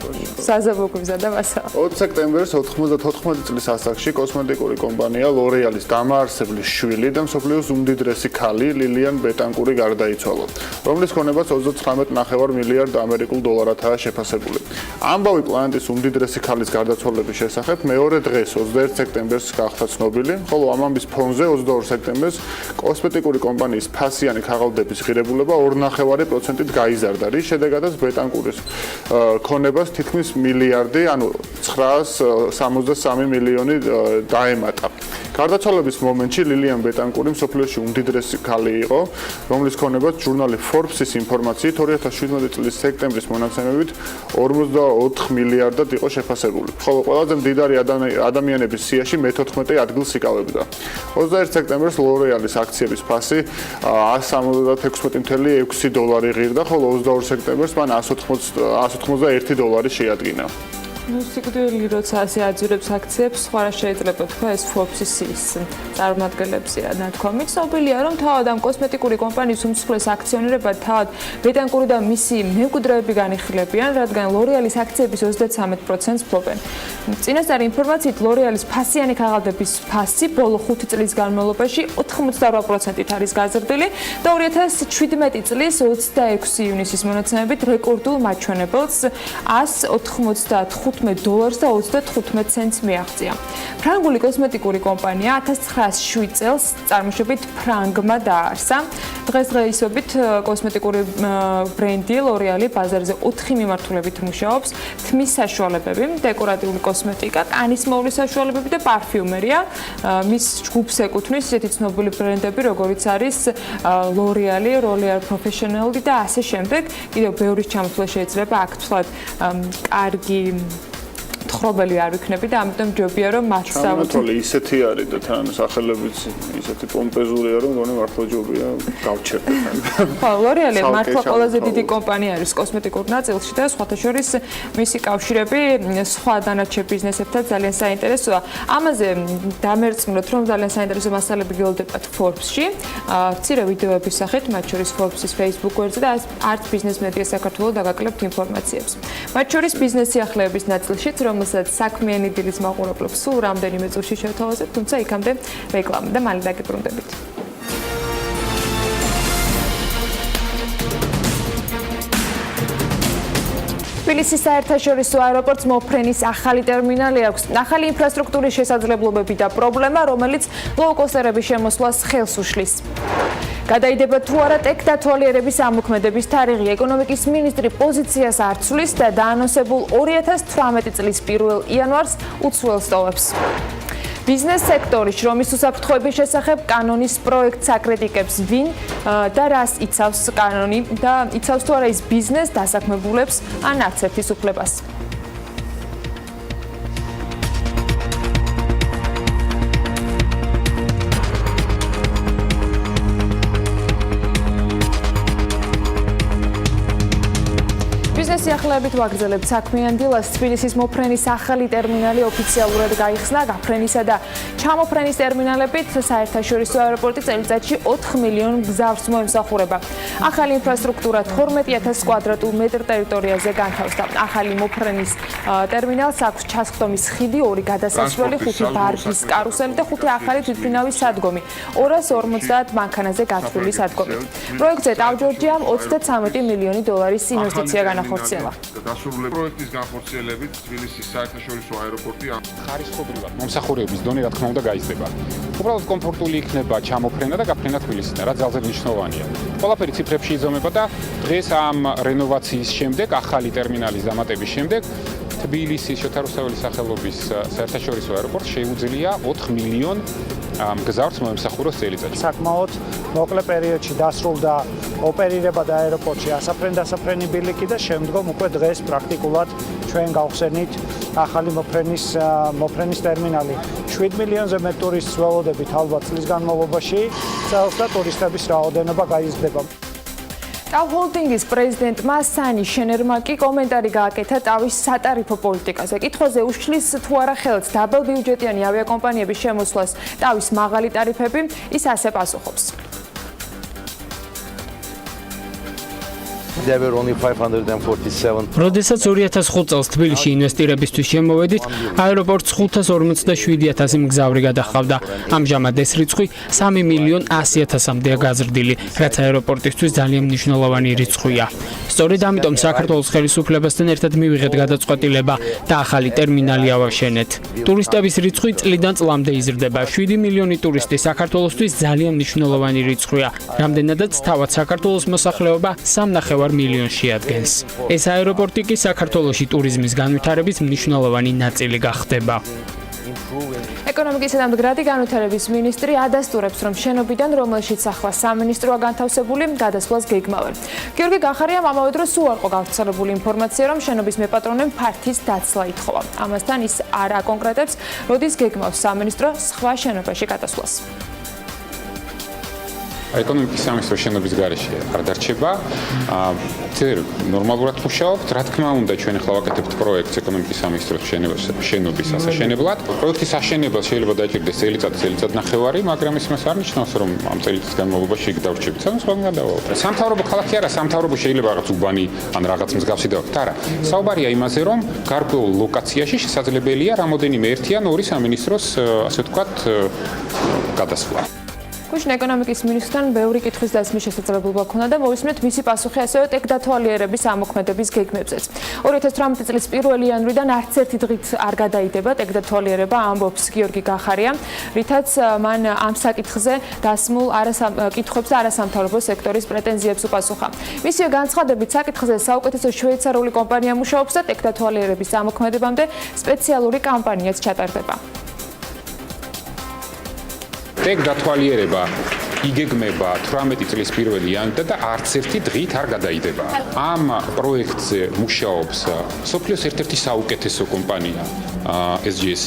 საზაბო გვიზარდა მასალა. 20 სექტემბერს 94 წლის ასაკში კოსმეტიკური კომპანია L'Oreal-ის დამაარსებლის შვილი და მსოფლიოს უმდიდრესი ქალი ლილიან ბეტანკური გარდაიცვალა, რომლის ქონებას 39.5 მილიარდ ამერიკულ დოლარათაა შეფასებული. ამბავი პლანეტის უმდიდრესი ქალის გარდაცვალების შესახებ მეორე დღეს 21 სექტემბერს გახდა ცნობილი, ხოლო ამ ამბის ფონზე 22 სექტემბერს კოსმეტიკური კომპანიის ფასიანი ქაღალდების ღირებულება 2.5%-ით გაიზარდა, რის შედეგადაც ბეტანკურის ქონებას თითქმის მილიარდი, ანუ 963 მილიონი დაემატა. გარდაცვალების მომენტში ლილიან ბეტანკური მსოფლიოში უმდიდრესი ქალი იყო, რომლის ქონებას ჟურნალი Forbes-ის ინფორმაციით 2017 წლის სექტემბრის მონაცემებით 44 მილიარდად იყო შეფასებული. ხოლო ყველაზე მდიდარი ადამიანების სიაში მე-14 ადგილს იკავებდა. 21 სექტემბერს ლორეალის აქციების ფასი $176.6 ღირდა, ხოლო 22 სექტემბერს მან $181 შეადგინა. სიკვდილი როცა ასე აძურებს აქციებს, სხვა რა შეიძლება თქვა ეს Forbes-ის წარმომადგენლებზეა ნათქვამი. ცნობილია, რომ თავად ამ კოსმეტიკური კომპანიის უმსხვილეს აქციონერებად თავად ბეტანკური და მისი მემკვიდრეები განიხილებიან, რადგან ლორეალის აქციების 33%-ს ფლობენ. წინასწარი ინფორმაციით, ლორეალის ფასიანი ქაღალდების ფასი ბოლო 5 წლის განმავლობაში 88%-ით არის გაზრდილი და 2017 წლის 26 ივნისის მონაცემებით რეკორდულ მაჩვენებელს $195 და 35 ცენტს მიაღწია. ფრანგული კოსმეტიკური კომპანია 1907 წელს წარმოშობით ფრანგმა დააარსა. დღესდღეობით კოსმეტიკური ბრენდი ლორეალი ბაზარზე 4 მიმართულებით მუშაობს: თმის საშუალებები, დეკორატიული კოსმეტიკა, კანის მოვლის საშუალებები და პარფიუმერია. მის ჯგუფს ეკუთვნის ისეთი ცნობილი ბრენდები, როგორიც არის ლორეალი, L'Oréal Professionnel და ასე შემდეგ. კიდევ ბევრი ჩამოსვლა შეიძლება აქ თქვათ კარგი თხრობელი არ ვიქნები და ამიტომ ჯობია რომ მათ სამთოლი ისეთი არის და თან სახელებიც ისეთი პომპეზურია რომ გონე მართლა ჯობია გავჩერდეთ. ხო, L'Oréal მართლა ყველაზე დიდი კომპანია არის კოსმეტიკურ ნაწილში და სხვათა შორის მისი კავშირები სხვა დანარჩენ ბიზნესებთან ძალიან საინტერესოა. ამაზე დამერწმუნოთ რომ ძალიან საინტერესო მასალები გელოდებათ Forbes-ში. მცირე ვიდეოების სახით, მათ შორის Forbes-ის Facebook გვერდზე და Art Business Media საქართველოს დაგაკლებთ ინფორმაციებს. მათ შორის ბიზნეს სიახლეების ნაწილშიც რომელსაც საქმიანი დილის მაყურებლებს სულ რამდენიმე წუთში შევთავაზებთ, თუმცა იქამდე რეკლამა და მალე დაგიბრუნდებით. თბილისის საერთაშორისო აეროპორტს მოფრენის ახალი ტერმინალი აქვს. ახალი ინფრასტრუქტურის შესაძლებლობები და პრობლემა, რომელიც ლოუკოსტერების შემოსვლას ხელს უშლის. გადაიდება თუ არა ტექ დათვალიერების ამოქმედების თარიღი. ეკონომიკის მინისტრი პოზიციას არ ცვლის და დაანონსებულ 2018 წლის 1 იანვარს უცვლელს ტოვებს. ბიზნეს სექტორი შრომის უსაფრთხოების შესახებ კანონის პროექტს აკრიტიკებს ვინ და რას იცავს კანონი და იცავს თუ არა ის ბიზნეს დასაქმებულებს ან არც ერთის უფლებას. სიახლეებით ვაგრძელებთ საქმიან დილას. თბილისის მოფრენის ახალი ტერმინალი ოფიციალურად გაიხსნა. გაფრენისა და ჩამოფრენის ტერმინალებით საერთაშორისო აეროპორტი წელიწადში 4 მილიონ გზავს მოემსახურება. ახალი ინფრასტრუქტურა 12000 კვადრატულ მეტრ ტერიტორიაზე განთავსდა. ახალი მოფრენის ტერმინალს აქვს ჩასხდომის ხიდი, 2 გადასასვლელი, 5 ბარგის კარუსელი და 5 ახალი თვითმფრინავის სადგომი, 250 მანქანაზე გათვლილი სადგომი. პროექტზე ტავჯორჯიამ $33 მილიონი ინვესტიცია განახორციელა. დასრულებული პროექტის განხორციელებით თბილისის საერთაშორისო აეროპორტი ხარისხობრივად მომსახურების დონე რა თქმა უნდა გაიზრდება. უბრალოდ კომფორტული იქნება ჩამოფრენა და გაფრენა თბილისიდან, რაც ძალზე მნიშვნელოვანია. ყველაფერი ციფრებში იზომება და დღეს ამ რენოვაციის შემდეგ, ახალი ტერმინალის დამატების შემდეგ თბილისის შოთა რუსთაველის სახელობის საერთაშორისო აეროპორტს შეუძლია 4 მილიონ გზავს მოემსახუროს წელიწადში. საკმაოდ მოკლე პერიოდში დასრულდა ოპერირება და აეროპორტში ასაფრენ-დასაფრენი ბილიკი და შემდგომ უკვე დღეს პრაქტიკულად ჩვენ გავხსენით ახალი მოფრენის ტერმინალი. 7 მილიონზე მეტ ტურისტს ველოდებით ალბათ წლის განმავლობაში, წელს და ტურისტების რაოდენობა გაიზრდება. TAV Holding-ის პრეზიდენტმა სანი შენერმა კი კომენტარი გააკეთა TAV-ის სატარიფო პოლიტიკაზე. კითხვაზე უშლის თუ არა ხელთ დაბალბიუჯეტიანი ავიაკომპანიების შემოსვლას TAV-ის მაღალი ტარიფები, ის ასე პასუხობს. როდესაც 2005 წელს თბილისში ინვესტირებისთვის შემოვედით, აეროპორტს 557,000 მგზავრი გადაჰყავდა. ამჟამად ეს რიცხვი 3,100,000-მდეა გაზრდილი, რაც აეროპორტისთვის ძალიან მნიშვნელოვანი რიცხვია. სწორედ ამიტომ საქართველოს ხელისუფლებასთან ერთად მივიღეთ გადაწყვეტილება და ახალი ტერმინალი ავაშენეთ. ტურისტების რიცხვი წლიდან წლამდე იზრდება. 7 მილიონი ტურისტი საქართველოსთვის ძალიან მნიშვნელოვანი რიცხვია. რამდენადაც თავად საქართველოს მოსახლეობა 3,5 მილიონს შეადგენს. ეს აეროპორტი კი საქართველოში ტურიზმის განვითარების მნიშვნელოვანი ნაწილი გახდება. ეკონომიკისა და მდგრადი განვითარების მინისტრი ადასტურებს, რომ შენობიდან, რომელშიც ახლა სამინისტროა განთავსებული, გადასვლას გეგმავენ. გიორგი გახარიამ ამავე დროს უარყო გავრცელებული ინფორმაცია, რომ შენობის მეპატრონემ ფართის დაცლა ითხოვა. ამასთან ის არ აკონკრეტებს, როდის გეგმავს სამინისტრო სხვა შენობაში გადასვლას. ეკონომიკის სამინისტროს შენობის გარეშე არ დარჩება. ძერ ნორმალურად მუშაობთ. რა თქმა უნდა, ჩვენ ახლა ვაკეთებთ პროექტს ეკონომიკის სამინისტროს შენობის ასაშენებლად. პროექტის აშენებელს შეიძლება დაჭირდეს წელიწად-ნახევარი, მაგრამ ის მას არ ნიშნავს, რომ ამ წელიწადის განმავლობაში იქ დავრჩებით. სანამ სხვაგან გადავალთ. სამთავრობო ქალაქი არა, სამთავრობო შეიძლება რაღაც უბანი ან რაღაც მსგავსი დავთ. არა. საუბარია იმაზე, რომ გარკვეულ ლოკაციაში შესაძლებელია რამოდენიმე ერთი ან ორი სამინისტროს, ასე ვთქვათ, გადასვლა. გუშინ ეკონომიკის მინისტრთან ბევრი კითხვის დასმის შესაძლებლობა ჰქონდა და მოვისმენთ მისი პასუხი ასევე ტექდათვალიერების ამოქმედების გეგმებზეც. 2018 წლის 1 იანვრიდან არც ერთი დღით არ გადაიდება ტექდათვალიერება, ამბობს გიორგი გახარია, რითაც მან ამ საკითხზე დასმულ კითხვებს და არასამთავრობო სექტორის პრეტენზიებს უპასუხა. მისივე განცხადებით, საკითხზე საუკეთესო შვეიცარიული კომპანია მუშაობს და ტექდათვალიერების ამოქმედებამდე სპეციალური კამპანიაც ჩატარდება. ტექდათვალიერება იგეგმება 18 წლის 1 იანვრიდან და არც ერთი დღით არ გადაიდება. ამ პროექტზე მუშაობს სოფლიოს ერთ-ერთი საუკეთესო კომპანია SGS,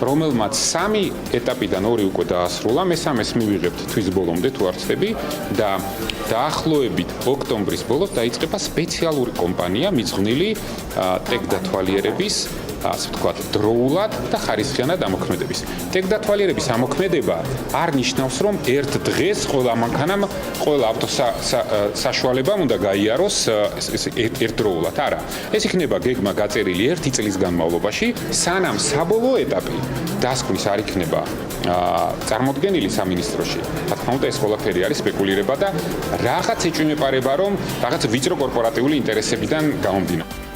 რომელმაც 3 ეტაპიდან 2 უკვე დაასრულა, მესამეს მივიღებთ თვის ბოლომდე თუ არ ვცდები და დაახლოებით ოქტომბრის ბოლოს დაიწყება სპეციალური კომპანია მიძღვნილი ტექდათვალიერების ასე ვთქვათ, დროულად და ხარისხიანად ამოქმედების. ტექდათვალიერების ამოქმედება არ ნიშნავს, რომ ერთ დღეს ყველა მანქანამ, ყველა ავტოსაშუალებამ უნდა გაიაროს ერთდროულად. არა. ეს იქნება გეგმა გაწერილი 1 წლის განმავლობაში, სანამ საბოლოო ეტაპი დასკვნის არ იქნება წარმოდგენილი სამინისტროში. რა თქმა უნდა, ეს ყველაფერი არის სპეკულირება და რაღაც ეჭვმეპარება, რომ რაღაც ვიწრო კორპორატიული ინტერესებიდან გამომდინარე.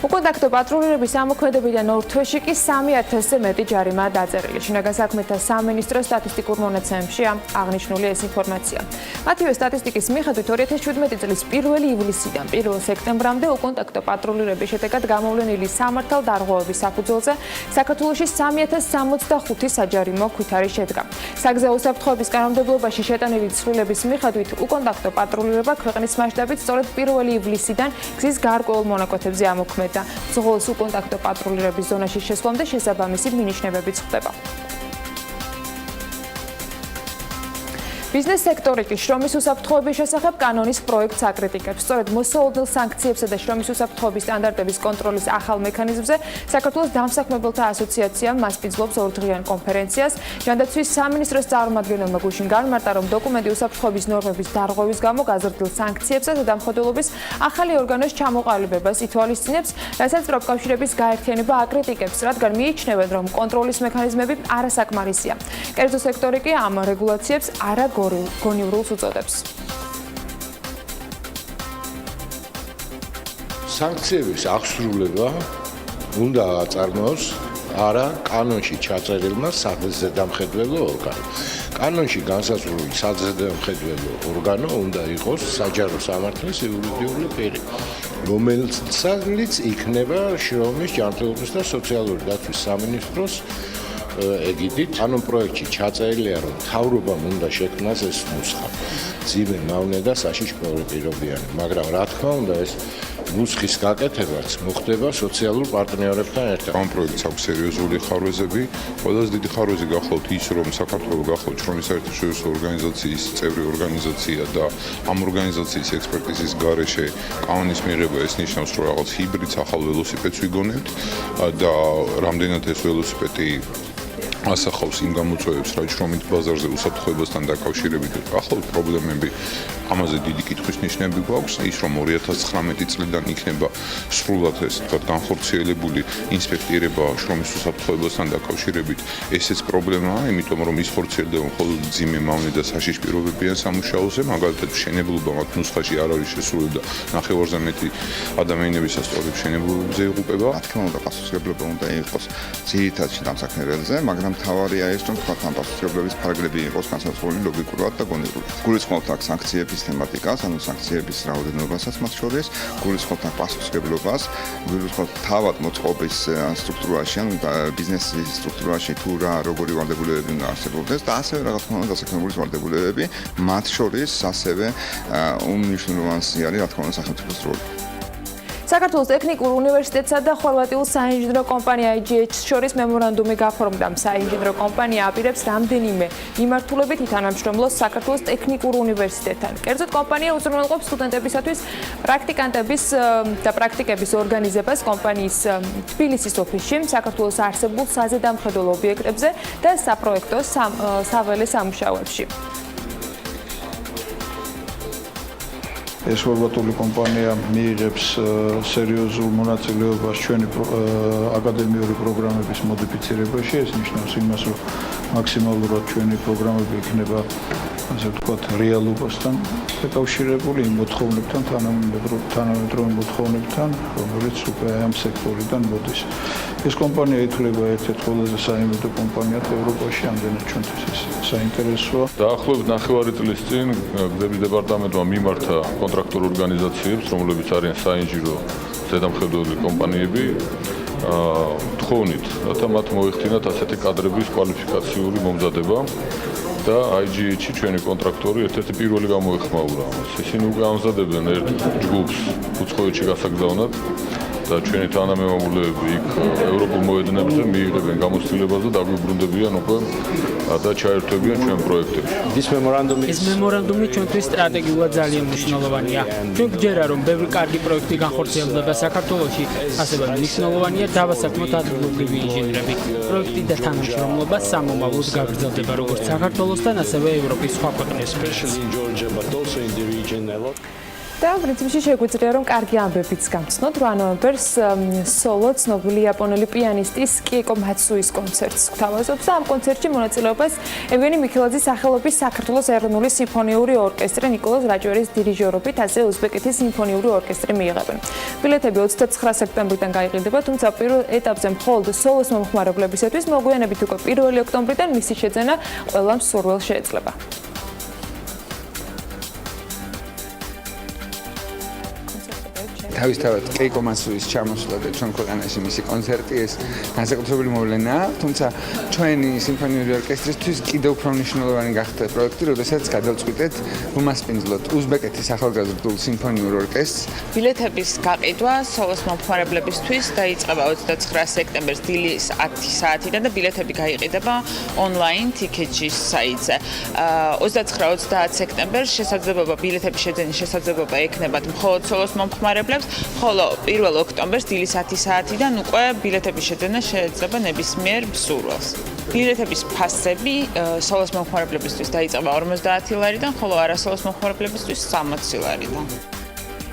უკონტაქტო პატრულირების ამოქმედებიდან 2 თვეში კი 3000-ზე მეტი ჯარიმაა დაწერილი. შინაგან საქმეთა სამინისტროს სტატისტიკურ მონაცემებში აღნიშნული ეს ინფორმაცია. მათივე სტატისტიკის მიხედვით 2017 წლის 1 ივლისიდან 1 სექტემბრამდე უკონტაქტო პატრულირების შედეგად გამოვლენილი სამართალდარღვევების საფუძველზე საქართველოში 3065 საჯარიმო ქვითარი შედგა. საგზაო უსაფრთხოების კანონმდებლობაში შეტანილი ცვლილების მიხედვით უკონტაქტო პატრულირება ქვეყნის მასშტაბით სწორედ 1 ივლისიდან გზის გარკვეულ მონაკვეთებზე ამოქმედა. ზღვის უკონტაქტო პატრულირების ზონაში შესვლამდე შესაბამისი მინიშნებებიც ხდება. ბიზნეს სექტორი კი შრომის უსაფრთხოების შესახებ კანონის პროექტს აკრიტიკებს. სწორედ მოსავალ საანქციებსა და შრომის უსაფრთხოების სტანდარტების კონტროლის ახალ მექანიზმზე საქართველოს დამსაქმებელთა ასოციაციამ მასპინძლობს 2დღიან კონფერენციას. ჯანდაცვის სამინისტროს წარმომადგენელმა გუშინ განმარტა, რომ დოკუმენტი უსაფრთხოების ნორმების დარღვევის გამო გაზრდილ საანქციებსა და დამხმარებლობის ახალი ორგანოს ჩამოყალიბებას ითვალისწინებს, რასაც პროფკავშირების გაერთიანება აკრიტიკებს, რადგან მიიჩნევენ, რომ კონტროლის მექანიზმები არასაკმარისია. კერძო სექტორი კი ამ რეგულაციებს გონიურულს უწოდებს. სანქციების აღსრულება უნდა აწარმოოს არა კანონში ჩაწერილმა საზედამხედველო ორგანო. კანონში განსაზღვრული საზედამხედველო ორგანო უნდა იყოს საჯარო სამართლის იურიდიული პირი, რომელსაც იქნება შრომის, ჯანმრთელობის და სოციალური დაცვის სამინისტროს ეგიდით. კანონ პროექტში ჩაწერილია, რომ მთავრობამ უნდა შექმნას ეს ნუსხა. ძიმე, მავნე და საშიშროებო პირობიანი, მაგრამ რა თქმა უნდა ეს ნუსხის გაკეთებაც მოხდება სოციალურ პარტნიორებთან ერთად. ამ პროექტს აქვს სერიოზული ხარვეზები. ყველაზე დიდი ხარვეზი გახლავთ ის, რომ საქართველოს გახლავთ შრომის საერთაშორისო ორგანიზაციის წევრი ორგანიზაცია და ამ ორგანიზაციის ექსპერტიზის გარეშე კანონის მიღება ეს ნიშნავს, რომ რაღაც ჰიბრიდს ახალ ველოსიპედს ვიგონებთ და რამდენად ეს ველოსიპედი ასახავს იმ გამოწვევებს, რაც შრომით ბაზარზე უსაფრთხოებასთან დაკავშირებით ახლავთ პრობლემები. ამაზე დიდი კითხვის ნიშნები გვაქვს, ის რომ 2019 წლიდან იქნება სრულად ეს განხორციელებული ინსპექტირება შრომის უსაფრთხოებასთან დაკავშირებით. ესეც პრობლემაა, იმიტომ რომ ის ხორციელდება მხოლოდ ძიმე, მავნე და საშიშ პირობებიან სამუშაოზე, მაგალითად მშენებლობა მათ ნუსხაში არ არის შესული და 9-ზე მეტი ადამიანების ასწავლებს მშენებლობებზე იღუპება. რა თქმა უნდა, პასუხისმგებლობა უნდა იყოს ძირითადში დამსაქმებელზე, მაგრამ მთავარია ეს, რომ თქვა ამ პასუხისმგებლობის ფარგლები იყოს განსაზღვრული ლოგიკურად და გონივრულად. გულისხმობთ აქ სანქციების თემატიკას, ანუ სანქციების რაოდენობასაც მათ შორის, გულისხმობთ აქ პასუხისმგებლობას, გულისხმობთ თავად მოწყობის სტრუქტურაში, ანუ ბიზნესის სტრუქტურაში თუ როგორი ვალდებულებები უნდა არსებობდეს და ასევე რა თქმა უნდა დასაქმებული ვალდებულებები, მათ შორის ასევე უმნიშვნელოვანესი არის რა თქმა უნდა სახელმწიფოს როლი. საქართველოს ტექნიკურ უნივერსიტეტსა და ხორვატიულ საინჟინრო კომპანია IGH შორის მემორანდუმი გაფორმდა. საინჟინრო კომპანია აპირებს რამდენიმე მიმართულებით ითანამშრომლოს საქართველოს ტექნიკურ უნივერსიტეტთან. კერძოდ კომპანია უზრუნველყოფს სტუდენტებისათვის პრაქტიკანტების და პრაქტიკების ორგანიზებას კომპანიის თბილისის ოფისში, საქართველოს არსებულ საზედამხედველო ობიექტებზე და საპროექტო საველე სამუშაოებში. ეს ხორვატული კომპანია მიიღებს სერიოზულ მონაწილეობას ჩვენი აკადემიური პროგრამების მოდიფიცირებაში. ეს ნიშნავს იმას, რომ მაქსიმალურად ჩვენი პროგრამები იქნება ასე ვთქვათ რეალობასთან დაკავშირებული იმ მოთხოვნებთან, თანამედროვე მოთხოვნებთან, რომელიც უკვე ამ სექტორიდან მოდის. ეს კომპანია ითვლება ერთ-ერთ ყველაზე საიმედო კომპანიად ევროპაში, ამდენად ჩვენთვის საინტერესოა. დაახლოებით 9 წლის წინ გზების დეპარტამენტმა მიმართა კონტრაქტორ ორგანიზაციებს, რომლებიც არიან საინჟინრო ზედამხედველობი კომპანიები, თხოვნით, რათა მათ მოეხდინათ ასეთი კადრების კვალიფიკაციური მომზადება და IGH-ში ჩვენი კონტრაქტორი ერთ-ერთი პირველი გამოეხმაურა. ისინი უკვე ამზადებენ ერთ ჯგუფს უცხოეთში გასაგზავნად და ჩვენი თანამემამულეები იქ ევროპულ მოედნებზე მიიღებენ გამოცდილებას და დაგვიბრუნდებიან უკვე და ჩაერთვებიან ჩვენ პროექტებში. ეს მემორანდუმი ჩვენთვის სტრატეგიულად ძალიან მნიშვნელოვანია. ჩვენ გვჯერა, რომ ბევრი კარგი პროექტი განხორციელდება საქართველოში, ასევე მნიშვნელოვანია დავასაქმოთ ადგილობრივი ინჟინრები. პროექტი და თანამშრომლობა სამომავლოდ გაგრძელდება როგორც საქართველოსთან, ასევე ევროპის სხვა ქვეყნებთან. და პრინციპში შეგვიძლია რომ კარგი ამბებიც გამცნოთ 8 ნოემბერს სოლო ცნობილი იაპონელი პიანისტის კიეკო მაცუის კონცერტს გვთავაზობს და ამ კონცერტში მონაწილეობას ევგენი მიქელაძის სახელობის საქართველოს ეროვნული სიმფონიური ორკესტრი ნიკოლოზ რაჭვერის დირიჟორობით ასევე უზბეკეთის სიმფონიური ორკესტრი მიიღებენ. ბილეთები 29 სექტემბრიდან გაიყიდება, თუმცა პირველ ეტაპზე მხოლოდ სოლოს მომხმარებლებისათვის მოგვიანებით უკვე 1 ოქტომბრიდან მისი შეძენა ყველა მსურველს შეეძლება. თავისთავად კეიკო მასუის ჩამოსვლა და ჩვენ ქვეყანაში მისი კონცერტი ეს განსაკუთრებული მოვლენაა, თუმცა ჩვენი სიმფონიური ორკესტრისთვის კიდევ უფრო მნიშვნელოვანი გახდა პროექტი, როდესაც გადავწყვიტეთ უმასპინძლოთ უზბეკეთის ახალგაზრდულ სიმფონიურ ორკესტრს. ბილეთების გაყიდვა სოლოს მომხმარებლებისთვის დაიწყება 29 სექტემბერს დილის 10 საათიდან და ბილეთები გაიყიდება ონლაინ თიკეტჯის საიტზე. 29-30 სექტემბერს შესაძლებლობა ბილეთების შეძენის შესაძლებლობა ექნებათ მხოლოდ სოლოს მომხმარებლებს, ხოლო 1 ოქტომბერს დილის 10 საათიდან უკვე ბილეთების შეძენა შეიძლება ნებისმიერ მსურველს. ბილეთების ფასები სოლოს მომხმარებლებისთვის დაიწყება 50 ლარიდან, ხოლო არასოლოს მომხმარებლებისთვის 60 ლარიდან.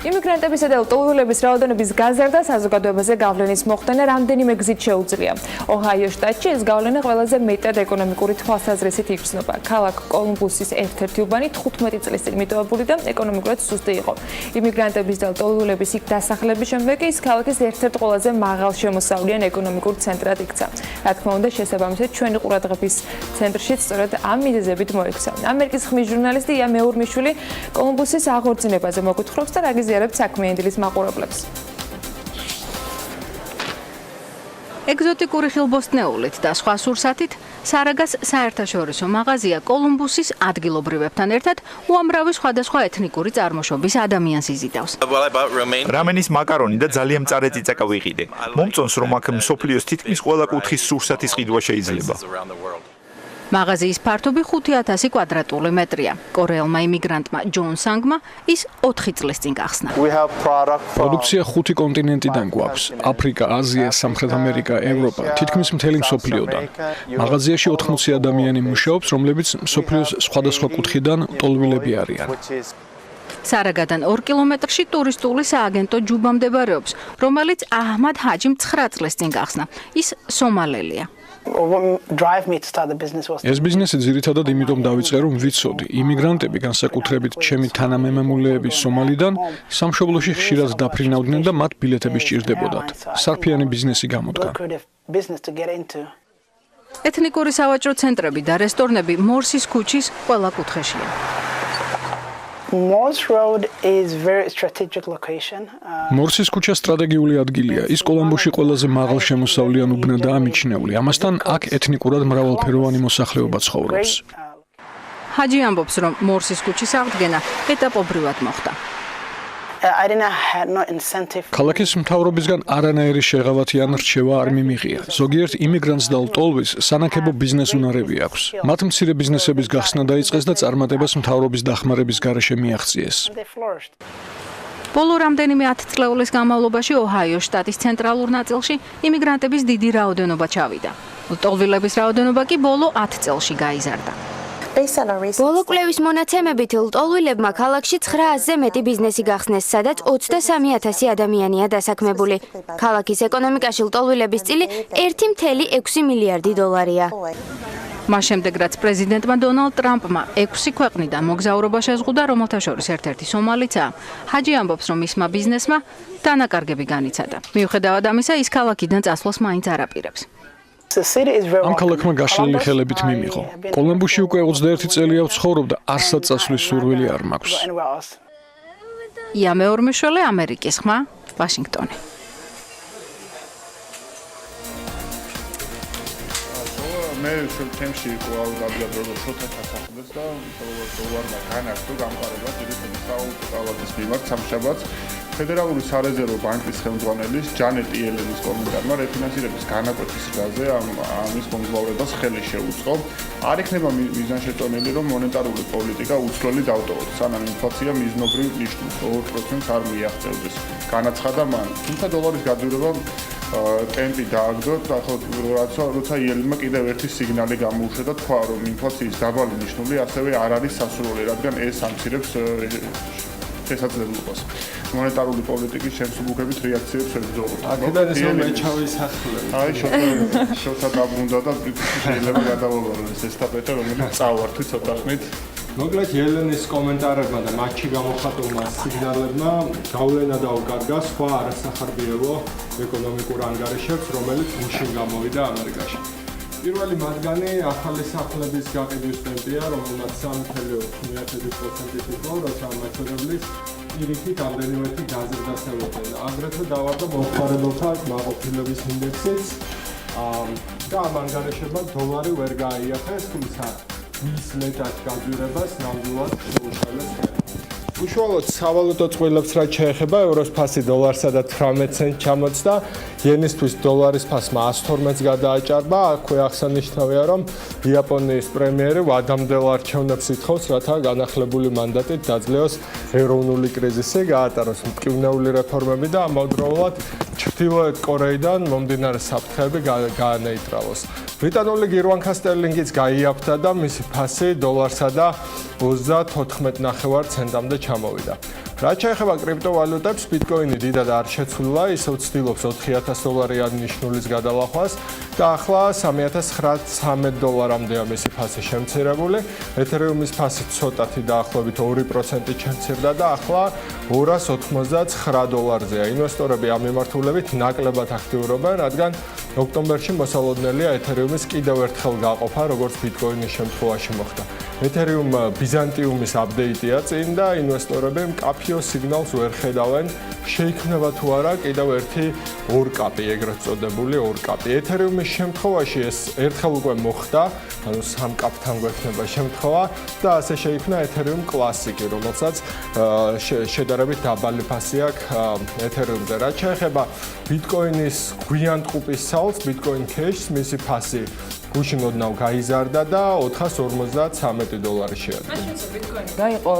იმიგრანტებისა და ლტოლვილების რაოდენობის გაზრდა საზოგადოებაზე გავლენის მოხდენა რამდენიმე გზით შეუძლია. ოჰაიოს შტატში ეს გავლენა ყველაზე მეტად ეკონომიკური თვალსაზრისით იგრძნობა. ქალაქ კოლუმბუსის ერთ-ერთი უბანი 15 წლის წინ მიტოვებული და ეკონომიკურად სუსტი იყო. იმიგრანტების და ლტოლვილების იქ დასახლების შემდეგ ის ქალაქის ერთ-ერთ ყველაზე მაღალშემოსავლიან ეკონომიკურ ცენტრად იქცა. რა თქმა უნდა, შესაბამისად ჩვენი ყურადღების ცენტრშიც სწორედ ამ მიზეზებით მოექცა. ამერიკის ხმის ჟურნალისტი ია მეურმიშვილი კოლუმბუსის აღორძინებაზე მოგვითხრობს და რა საქმიანი დილის მაყურებლებს. ეგზოტიკური ხილბოსტნეულით და სხვა სურსათით სარაგას საერთაშორისო მაღაზია კოლუმბუსის ადგილობრივებთან ერთად უამრავი სხვადასხვა ეთნიკური წარმოშობის ადამიანს იზიდავს. რამენის მაკარონი და ძალიან მწარე წიწაკა ვიყიდე. მომწონს რომ აქ მსოფლიოს თითქმის ყველა კუთხის სურსათის ყიდვა შეიძლება. მაღაზიის ფართობი 5000 კვადრატული მეტრია. კორეელმა იმიგრანტმა ჯონ სანგმა ის 4 წლის წინ გახსნა. პროდუქცია 5 კონტინენტიდან გვაქვს: აფრიკა, აზია, სამხრეთ ამერიკა, ევროპა, თითქმის მთელი მსოფლიოდან. მაღაზიაში 80 ადამიანი მუშაობს, რომლებიც მსოფლიოს სხვადასხვა კუთხიდან ლტოლვილები არიან. სარაგადან 2 კილომეტრში ტურისტული სააგენტო ჯუბა მდებარეობს, რომელიც აჰმად ჰაჯიმ 9 წლის წინ გახსნა. ის სომალელია. ეს ბიზნესი ძირითადად იმიტომ დავიწყე, რომ ვიცოდი, იმიგრანტები განსაკუთრებით ჩემი თანამემამულეები სომალიდან სამშობლოში ხშირად დაფრინავდნენ და მათ ბილეთები სჭირდებოდათ. სარფიანი ბიზნესი გამოდგა. ეთნიკური სავაჭრო ცენტრები და რესტორნები მორსის ქუჩის ყველა კუთხეშია. მორსის ქუჩა სტრატეგიული ადგილია. ის კოლომბოში ყველაზე მაღალ შემოსავლიან უბნადაა მიჩნეული. ამასთან აქ ეთნიკურად მრავალფეროვანი მოსახლეობა ცხოვრობს. ჰაჯი ამბობს, რომ მორსის ქუჩის აღდგენა ეტაპობრივად მოხდა. ქალაქის მთავრობისგან არანაირი შეღავათი ან რჩევა არ მიმიღია. ზოგიერთ იმიგრანტს და ლტოლვის სანაკებო ბიზნეს უნარები აქვს. მათ მცირე ბიზნესების გახსნა დაიწყეს და წარმატებას მთავრობის დახმარების გარეშე მიაღწიეს. ბოლო რამდენიმე ათწლეულის განმავლობაში ოჰაიოს შტატის ცენტრალურ ნაწილში იმიგრანტების დიდი რაოდენობა ჩავიდა. ლტოლვილების რაოდენობა კი ბოლო 10 წელში გაიზარდა. ბოლო კვლევის მონაცემებით ლტოლვილებმა ქალაქში 900-ზე მეტი ბიზნესი გახსნეს, სადაც 23,000 ადამიანია დასაქმებული. ქალაქის ეკონომიკაში ლტოლვილების წილი 1,6 მილიარდი დოლარია. მას შემდეგ, რაც პრეზიდენტმა დონალდ ტრამპმა 6 ქვეყნიდან მოგზაურობა შეზღუდა, რომელთა შორის ერთ-ერთი სომალიცაა, ჰაჯი ამბობს, რომ მისმა ბიზნესმა დანაკარგები განიცადა. მიუხედავად ამისა, ის ქალაქიდან წასვლას მაინც არ აპირებს. ამ ქალაქმა გაშლილი ხელებით მიმიღო. კოლომბოში უკვე 21 წელია ვცხოვრობ და არსად წასვლის სურვილი არ მაქვს. ია მეორმეშველი, ამერიკის ხმა, ვაშინგტონი. მე შემთხვევაში კვლავ გადავდრო შოთა სასახლეს და უარმა განაგრძო გამყარება ძირითადად საუბრის მიმართ სამშაბათს ფედერალური სარეზერვო ბანკის ხელმძღვანელის ჯანეტ იელენის კომენტარმა რეფინანსირების განაკვეთის გზაზე ამის მომძლავრებას ხელი შეუწყო. არ იქნება მიზანშეწონილი, რომ მონეტარული პოლიტიკა უცვლელი დავტოვოთ, სანამ ინფლაცია მიზნობრივ ნიშნის 2%-ს არ მიაღწევდეს. განაცხადა მან. თუმცა დოლარის გაძვირება ტემპი დააგდო, როცა იელენმა კიდევ ერთი სიგნალი გამოუშვა და თქვა, რომ ინფლაციის დაბალი ნიშნული ასევე არ არის სასურველი, რადგან ეს ამცირებს შესაძლებლობას. მონეტარული პოლიტიკის შემსუბუქებით რეაქციებს ებრძოლოთ. აქედან ისე მეჩავი სახლები. აი, შოთა დაბრუნდა და შეიძლება გადავაბარო ეს ესტაფეტა, რომელიც წავართი ცოტა ხნით. მოკლედ იელენის კომენტარებმა და მათში გამოხატულმა სიგნალებმა გავლენა დაუკარგა სხვა არასახარბიელო ეკონომიკურ ანგარიშებს, რომელიც უშინ გამოვიდა ამერიკაში. პირველი მათგანი ახალი სახლების გაყიდვის ტემპია, რომელმაც 3,9% იყო, როცა მაჩვენებლის პირიქით ამდენივეთი გაზრდასეულობენ. აგრეთვე დავარდა მომხმარებელთა კმაყოფილების ინდექსიც და ამ ანგარიშებმა დოლარი ვერ გააიახეს, თუმცა მის მეტად გაძვირებას ნამდვილად შეუშალეს. უშუალოდ სავალუტო წყვილებს რაც შეეხება, ევროს ფასი დოლარსა და 18 ცენტს ჩამოწდა, იენისთვის დოლარის ფასმა 112-ს გადააჭარბა. აქვე აღსანიშნავია, რომ იაპონიის პრემიერი ვადამდელ არჩევნებს ითხოვს, რათა განახლებული მანდატით დაძლევოს ეროვნული კრიზისი, გაატაროს მტკივნეული რეფორმები და ამავდროულად ჩრდილოეთ კორეიდან მომდინარე საფრთხეები გაანეიტრალოს. ბრიტანული გირვანქა სტერლინგიც გაიაფთა და მისი ფასი დოლარსა და 34.9 ცენტამდე ჩამოვიდა. რაც შეეხება კრიპტოვალუტებს, ბიტკოინი დიდად არ შეცვლილა, ისევ ცდილობს 4,000 დოლარიანი ნიშნულის გადალახვას და ახლა 3,913 დოლარამდეა მისი ფასი შემცირებული. ეთერიუმის ფასი ცოტათი დაახლოებით 2% შემცირდა და ახლა 289 დოლარზეა. ინვესტორები ამ მიმართულებით ნაკლებად აქტიურობენ, რადგან ოქტომბერში მოსალოდნელია ეთერიუმის კიდევ ერთხელ გაყოფა, როგორც ბიტკოინის შემთხვევაში მოხდა. ეთერიუმ ბიზანტიუმის აპდეიტია წინ და ინვესტორები მკაფიო სიგნალს ვერ ხედავენ, შეიქმნება თუ არა კიდევ ერთი ორკაპი, ეგრეთ წოდებული ორკაპი. ეთერიუმის შემთხვევაში ეს ერთხელ უკვე მოხდა, ანუ სამ კაპთან გვექნება შემთხვევა და ასე შეიქმნა ეთერიუმ კლასიკი, რომელსაც შედარებით დაბალი ფასი აქვს ეთერიუმზე. რაც შეეხება ბიტკოინის გვიან ტყუპის სალს, ბიტკოინ ქეშს, მისი ფასი გუშინ ოდნავ გაიზარდა და 453 დოლარი შეადგინა. გაიყო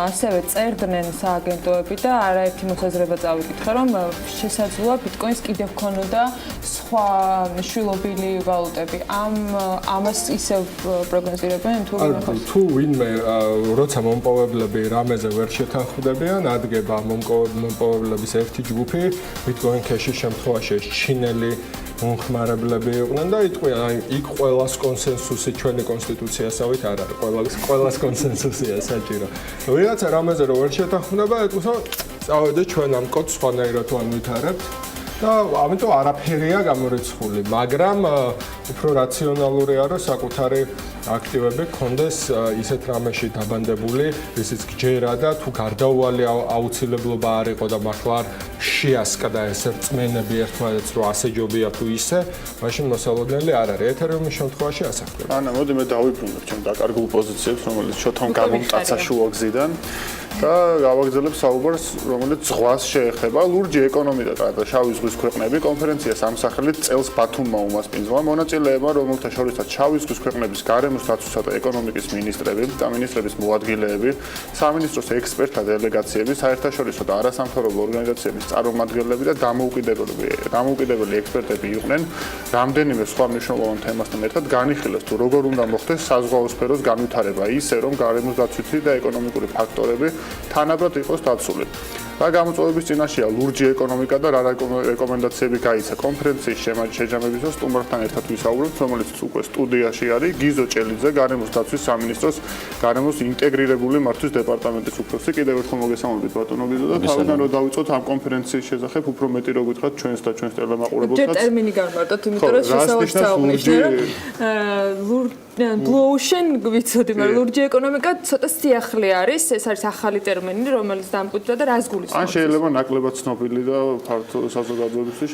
ასევე წერდნენ სააგენტოები და არაერთი მოსაზრება წავიკითხე, რომ შესაძლოა ბიტკოინს კიდევ ქონოდა სხვა შვილობილი ვალუტები. ამას ისევ პროგნოზირებენ თუ თუ ვინმე როცა მომპოვებლები რამეზე ვერ შეთანხმდებიან, ადგება მომპოვებლების ერთი ჯგუფი ბიტკოინ ქეშის შემთხვევაში ჩინელი მომხმარებლები იყვნენ და იტყვიან, აი იქ ყველას კონსენსუსი ჩვენი კონსტიტუციასავით არ არის, ყველას კონსენსუსია საჭირო. ვიღაცა რამეზე რო ვერ შეთანხმდება, ეტყვის, წავედე ჩვენ ამ კოდს სხვანაირად ვანვითარებთ და ამიტომ არაფერია გამორიცხული, მაგრამ უფრო რაციონალურია, რომ საკუთარი აქტივები გქონდეს ისეთ რამეში დაბანდებული, ისიც გჯერა და თუ გარდაუვალი აუცილებლობა არ იყო და მართლა არ შეასკდა ეს რწმენები ერთმანეთს, რომ ასე ჯობია თუ ისე, მაშინ მოსალოდნელი არ არის. ეთერეუმის შემთხვევაში ასახდება. ანა, მოდი მე დავიბრუნებ ჩვენ დაკარგულ პოზიციებს, რომელიც ჩოთომ გამომტაცა შუა გზიდან. და გავაგრძელებ საუბარს, რომელიც ზღვას შეეხება. ლურჯი ეკონომიკა და შავი ზღვის ქვეყნები კონფერენციას ამ სახელით წელს ბათუმმა უმასპინძლა. მონაწილეებმა, რომელთა შორისაც შავი ზღვის ქვეყნების გარემოს დაცვისა და ეკონომიკის მინისტრები და მინისტრების მოადგილეები, სამინისტროს ექსპერტთა დელეგაციები, საერთაშორისო და არასამთავრობო ორგანიზაციების წარმომადგენლები და დამოუკიდებელი ექსპერტები იყვნენ. რამდენიმე სხვა მნიშვნელოვან თემასთან ერთად განიხილეს, თუ როგორ უნდა მოხდეს საზღვაო სფეროს განვითარება ისე, რომ გარემოს დაცვითი და ეკონომიკური ფაქტორები თანაბრად იყოს დაცული. რა გამოწვევების წინაშეა ლურჯი ეკონომიკა და რა რეკომენდაციები გაიცა კონფერენციის შეჯამებისას სტუმართან ერთად ვისაუბრებთ, რომელიც უკვე სტუდიაში არის გიზო ჭელიძე, გარემოს დაცვის სამინისტროს გარემოს ინტეგრირებული მართვის დეპარტამენტის უფროსი. კიდევ ერთხელ მოგესალმებით ბატონო გიზო და თავიდან რომ დავიწყოთ ამ კონფერენციის შესახებ უფრო მეტი რო გითხრათ ჩვენს და ჩვენს ტელემაყურებელსაც. ჯერ ტერმინი გამარტოთ, იმიტომ რომ შესაძლოა საუბრობთ, რომ Blue Ocean ვიცოდი, მაგრამ ლურჯი ეკონომიკა ცოტა სიახლე არის, ეს არის ახალი ტერმინი, რომელიც დამკვიდრდა და რას გულისხმობს? ან შეიძლება ნაკლებად ცნობილი და ფართო საზოგადოებისთვის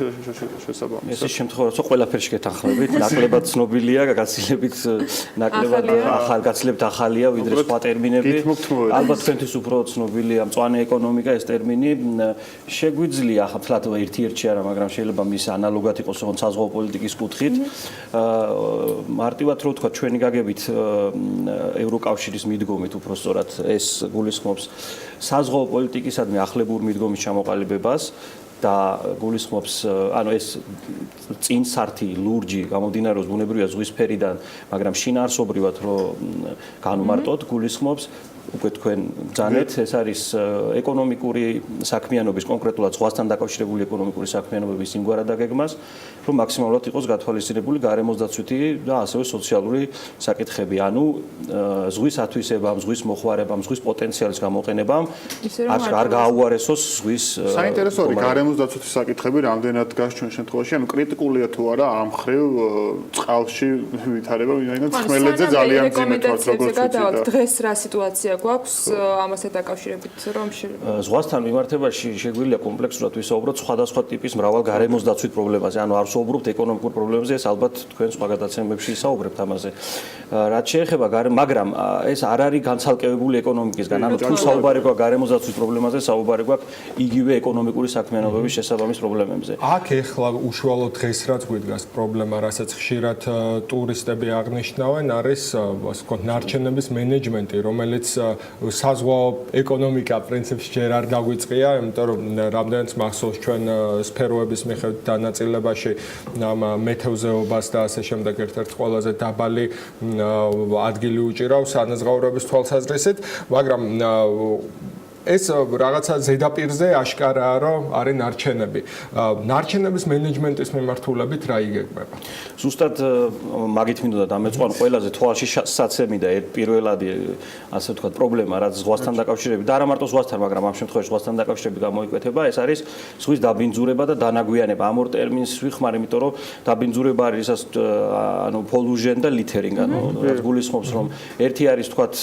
შესაბამისი. ეს შემთხვევაში ყველაფერში გეთანხმებით, ნაკლებად ცნობილია, გაცილებით ნაკლებად გაცილებით ახალია ვიდრე სხვა ტერმინები. ალბათ ჩვენთვის უფრო ცნობილია მწვანე ეკონომიკა ეს ტერმინი. შეგვიძლია ახლა ერთ-ერთი არა, მაგრამ შეიძლება მის ანალოგად იყოს ოღონდ საზღვაო პოლიტიკის კუთხით. მარტივად რო ვთქვა ჩვენი გაგებით ევროკავშირის მიდგომით უფრო სწორად ეს გულისხმობს საზღვაო პოლიტიკისადმი ახლებურ მიდგომის ჩამოყალიბებას და გულისხმობს ანუ ეს წინსართი ლურჯი გამომდინარეობს ბუნებრივია ზღვისფერიდან, მაგრამ შინაარსობრივად რო განუმარტოთ გულისხმობს უკვე თქვენ ბრძანეთ, ეს არის ეკონომიკური საქმიანობის, კონკრეტულად ზღვასთან დაკავშირებული ეკონომიკური საქმიანობების იმგვარად დაგეგმას, რომ მაქსიმალურად იყოს გათვალისწინებული გარემოს დაცვითი და ასევე სოციალური საკითხები, ანუ ზღვის ათვისებამ, ზღვის მოხმარებამ, ზღვის პოტენციალის გამოყენებამ, არ გააუარესოს ზღვის საინტერესო არის გარემოს დაცვითი საკითხები რამდენად დგას ჩვენ შემთხვევაში, ანუ კრიტიკულია თუ არა ამ ხრივ წყალში ვითარება, ვინაიდან ხმელეთზე ძალიან ძიმეთ ვართ როგორც ვიცით. დღეს რა სიტუაცია გვაქვს ამასთან დაკავშირებით რომ ზღვასთან მიმართებაში შეგვიძლია კომპლექსურად ვისაუბროთ სხვადასხვა ტიპის მრავალ გარემოს დაცვით პრობლემაზე. ანუ არ ვსაუბრობთ ეკონომიკურ პრობლემებზე, ეს ალბათ თქვენ სხვა გადაცემებში ისაუბრებთ ამაზე. რაც შეეხება მაგრამ ეს არ არის განცალკევებული ეკონომიკისგან. ანუ თუ საუბარი გვაქვს გარემოს დაცვის პრობლემაზე, საუბარი გვაქვს იგივე ეკონომიკური საქმიანობების შესაბამის პრობლემებზე. აქ ეხლა უშუალოდ დღეს რაც გვიდგას პრობლემა, რასაც ხშირად ტურისტები აღნიშნავენ, არის ასე ვთქვათ ნარჩენების მენეჯმენტი, რომელიც საზღვაო ეკონომიკა პრინციპში ჯერ არ დაგვიწყია, იმიტომ რომ რამდენიც მახსოვს ჩვენ სფეროების მიხედვით დანაწილებაში მეთევზეობას და ასე შემდეგ ერთ-ერთ ყველაზე დაბალი ადგილი უჭირავს ანაზღაურების თვალსაზრისით, მაგრამ ეს რაღაცა ზედაპირზე აშკარაა, რომ არის ნარჩენები. ნარჩენების მენეჯმენტის მიმართულებით რა იგეგმება? ზუსტად მაგით მინდოდა დამეწყვან ყველაზე თვალში საცემი და პირველადი ასე ვთქვათ პრობლემა, რაც ზღვასთან დაკავშირებით და არა მარტო ზღვასთან, მაგრამ ამ შემთხვევაში ზღვასთან დაკავშირებით გამოიკვეთება, ეს არის ზღვის დაბინძურება და დანაგვიანება. ამ ორ ტერმინს ვიხმარ, იმიტომ რომ დაბინძურება არის ისას ანუ pollution და littering, ანუ რაც გულისხმობს, რომ ერთი არის ვთქვათ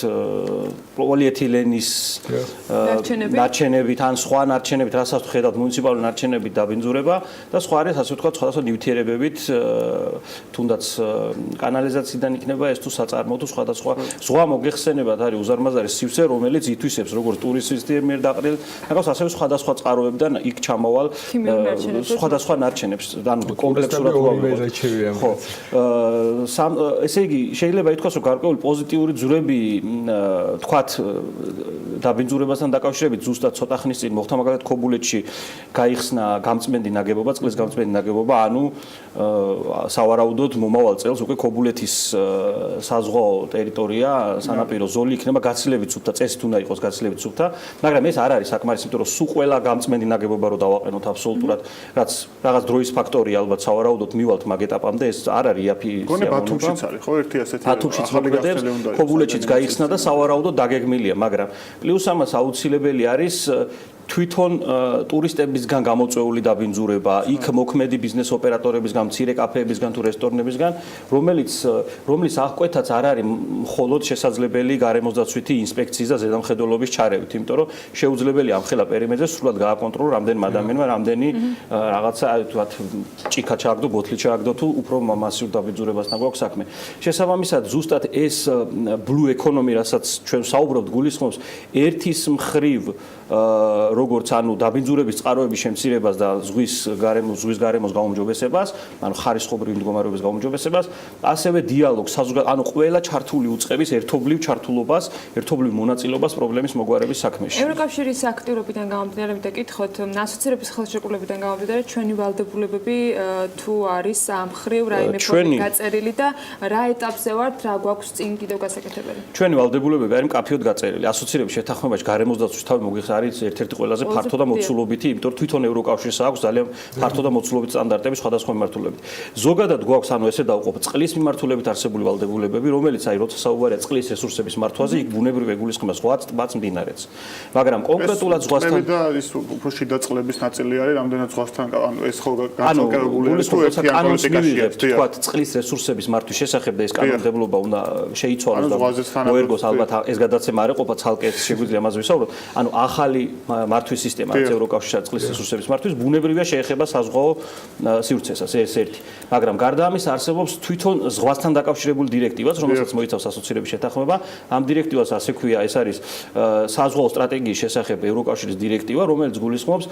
პოლიეთილენის ნარჩენებით ან სხვა ნარჩენებით, რასაც ხედავთ მუნიციპალური ნარჩენებით დაბინძურება და სხვა არის ასე ვთქვათ სხვადასხვა ნივთიერებებით, თუნდაც კანალიზაციიდან იქნება ეს თუ საწარმო თუ სხვადასხვა ზღვა მოგეხსენებათ არის უზარმაზარი სივსე, რომელიც ითვისებს როგორც ტურისტის მიერ დაყრილ, რაღაც ასევე სხვადასხვა წყაროებიდან იქ ჩამოვალ სხვადასხვა ნარჩენებს, ანუ კომპლექსურად ხო. ესე იგი შეიძლება ითქვას, რომ გარკვეული პოზიტიური ძვრები თქვათ დაბინძურებასთან დაკავშირებით ზუსტად ცოტა ხნის წინ მოხდა, მაგალითად ქობულეთში გაიხსნა გამწმენდი ნაგებობა, წყლის გამწმენდი ნაგებობა, ანუ სავარაუდოდ მომავალ წელს უკვე ქობულეთის საზღვაო ტერიტორია, სანაპირო ზოლი იქნება გაცილებით სუფთა, წესით უნდა იყოს გაცილებით სუფთა, მაგრამ ეს არ არის საკმარისი, იმიტომ რომ სულ ყველა გამწმენდი ნაგებობა რო დავაყენოთ აბსოლუტურად, რაც რაღაც დროის ფაქტორია ალბათ სავარაუდოდ მივალთ მაგ ეტაპამდე, ეს არ არის იაფი გონე ბათუმშიც არის, ხო, ერთი ასეთი ბათუმშიც მოქმედებს, ქობულეთშიც გაიხსნა და სავარაუდოდ დაგეგმილია, მაგრამ პლუს ამას აუცილებელი არის თვითონ ტურისტებისგან გამოწვეული დაბინძურება, იქ მოქმედი ბიზნეს ოპერატორებისგან, მცირე კაფეებისგან თუ რესტორნებისგან, რომლის აღკვეთაც არ არის მხოლოდ შესაძლებელი გარემოსდაცვითი ინსპექციის და ზედამხედველობის ჩარევით, იმიტომ რომ შეუძლებელია ამ ხელა პერიმეტრზე სრულად გააკონტროლოს რამდენმა ადამიანმა რამდენი რაღაცა თქვათ ჭიქა ჩააგდო, ბოთლი ჩააგდო თუ უფრო მასიურ დაბინძურებასთან გვაქვს საქმე. შესაბამისად, ზუსტად ეს blue economy, რასაც ჩვენ საუბრობთ, გულისხმობს ერთის მხრივ როგორც ანუ დაბინძურების წყაროების შემცირებას და ზღვის გარემოს გაუმჯობესებას, ანუ ხარისხობრივი მდგომარეობის გაუმჯობესებას, ასევე დიალოგს, ანუ ყველა ჩართული უწყების ერთობლივ ჩართულობას, ერთობლივ მონაწილეობას პრობლემის მოგვარების საქმეში. ევროკავშირის აქტიურობიდან გამომდინარე, მე დაკითხოთ, ასოცირების ხელშეკრულებიდან გამომდინარე, ჩვენი ვალდებულებები თუ არის ამ მხრივ რაიმე ფორმით გაწერილი და რა ეტაპზე ვართ, რა გვაქვს წინ კიდევ გასაკეთებელი? ჩვენი ვალდებულებები არის მკაფიოდ გაწერილი. ასოცირების შეთანხმებაში გარემოსდაცვის თავი მოგიხსნა არის ერთ-ერთი ყველაზე ფართო და მოცულობითი, იმიტომ რომ თვითონ ევროკავშირს აქვს ძალიან ფართო და მოცულობითი სტანდარტები სხვადასხვა მიმართულებით. ზოგადად გვაქვს ანუ ესე დავუყობ წყლის მიმართულებით არსებული ვალდებულებები, რომელიც აი როცა საუბარია წყლის რესურსების მართვაზე, იქ ბუნებრივ ეგულისხმება ზღვაც, ტბაც, მდინარეც. მაგრამ კონკრეტულად ზღვასთან და ის უფრო შიდა წყლების ნაწილი არის, რამდენად ზღვასთან ანუ ეს ხო განსაკუთრებული არის თუ ერთი პოლიტიკაშია, თქვათ წყლის რესურსების მართვის შესახებ და ეს კანონმდებლობა უნდა შეიცვალოს და მოერგოს ალბათ ეს გადაცემა არ ეყოფა ცალკე შეგვიძლია ამაზე ვისაუბროთ. ანუ ახალი მართვის სისტემა ევროკავშირის წყლის რესურსების მართვის ბუნებრივია შეეხება საზღვაო სივრცესას ეს ერთი. მაგრამ გარდა ამისა არსებობს თვითონ ზღვასთან დაკავშირებული დირექტივაც, რომელსაც მოიცავს ასოცირების შეთანხმება. ამ დირექტივას ასე ქვია, ეს არის საზღვაო სტრატეგიის შესახებ ევროკავშირის დირექტივა, რომელიც გულისხმობს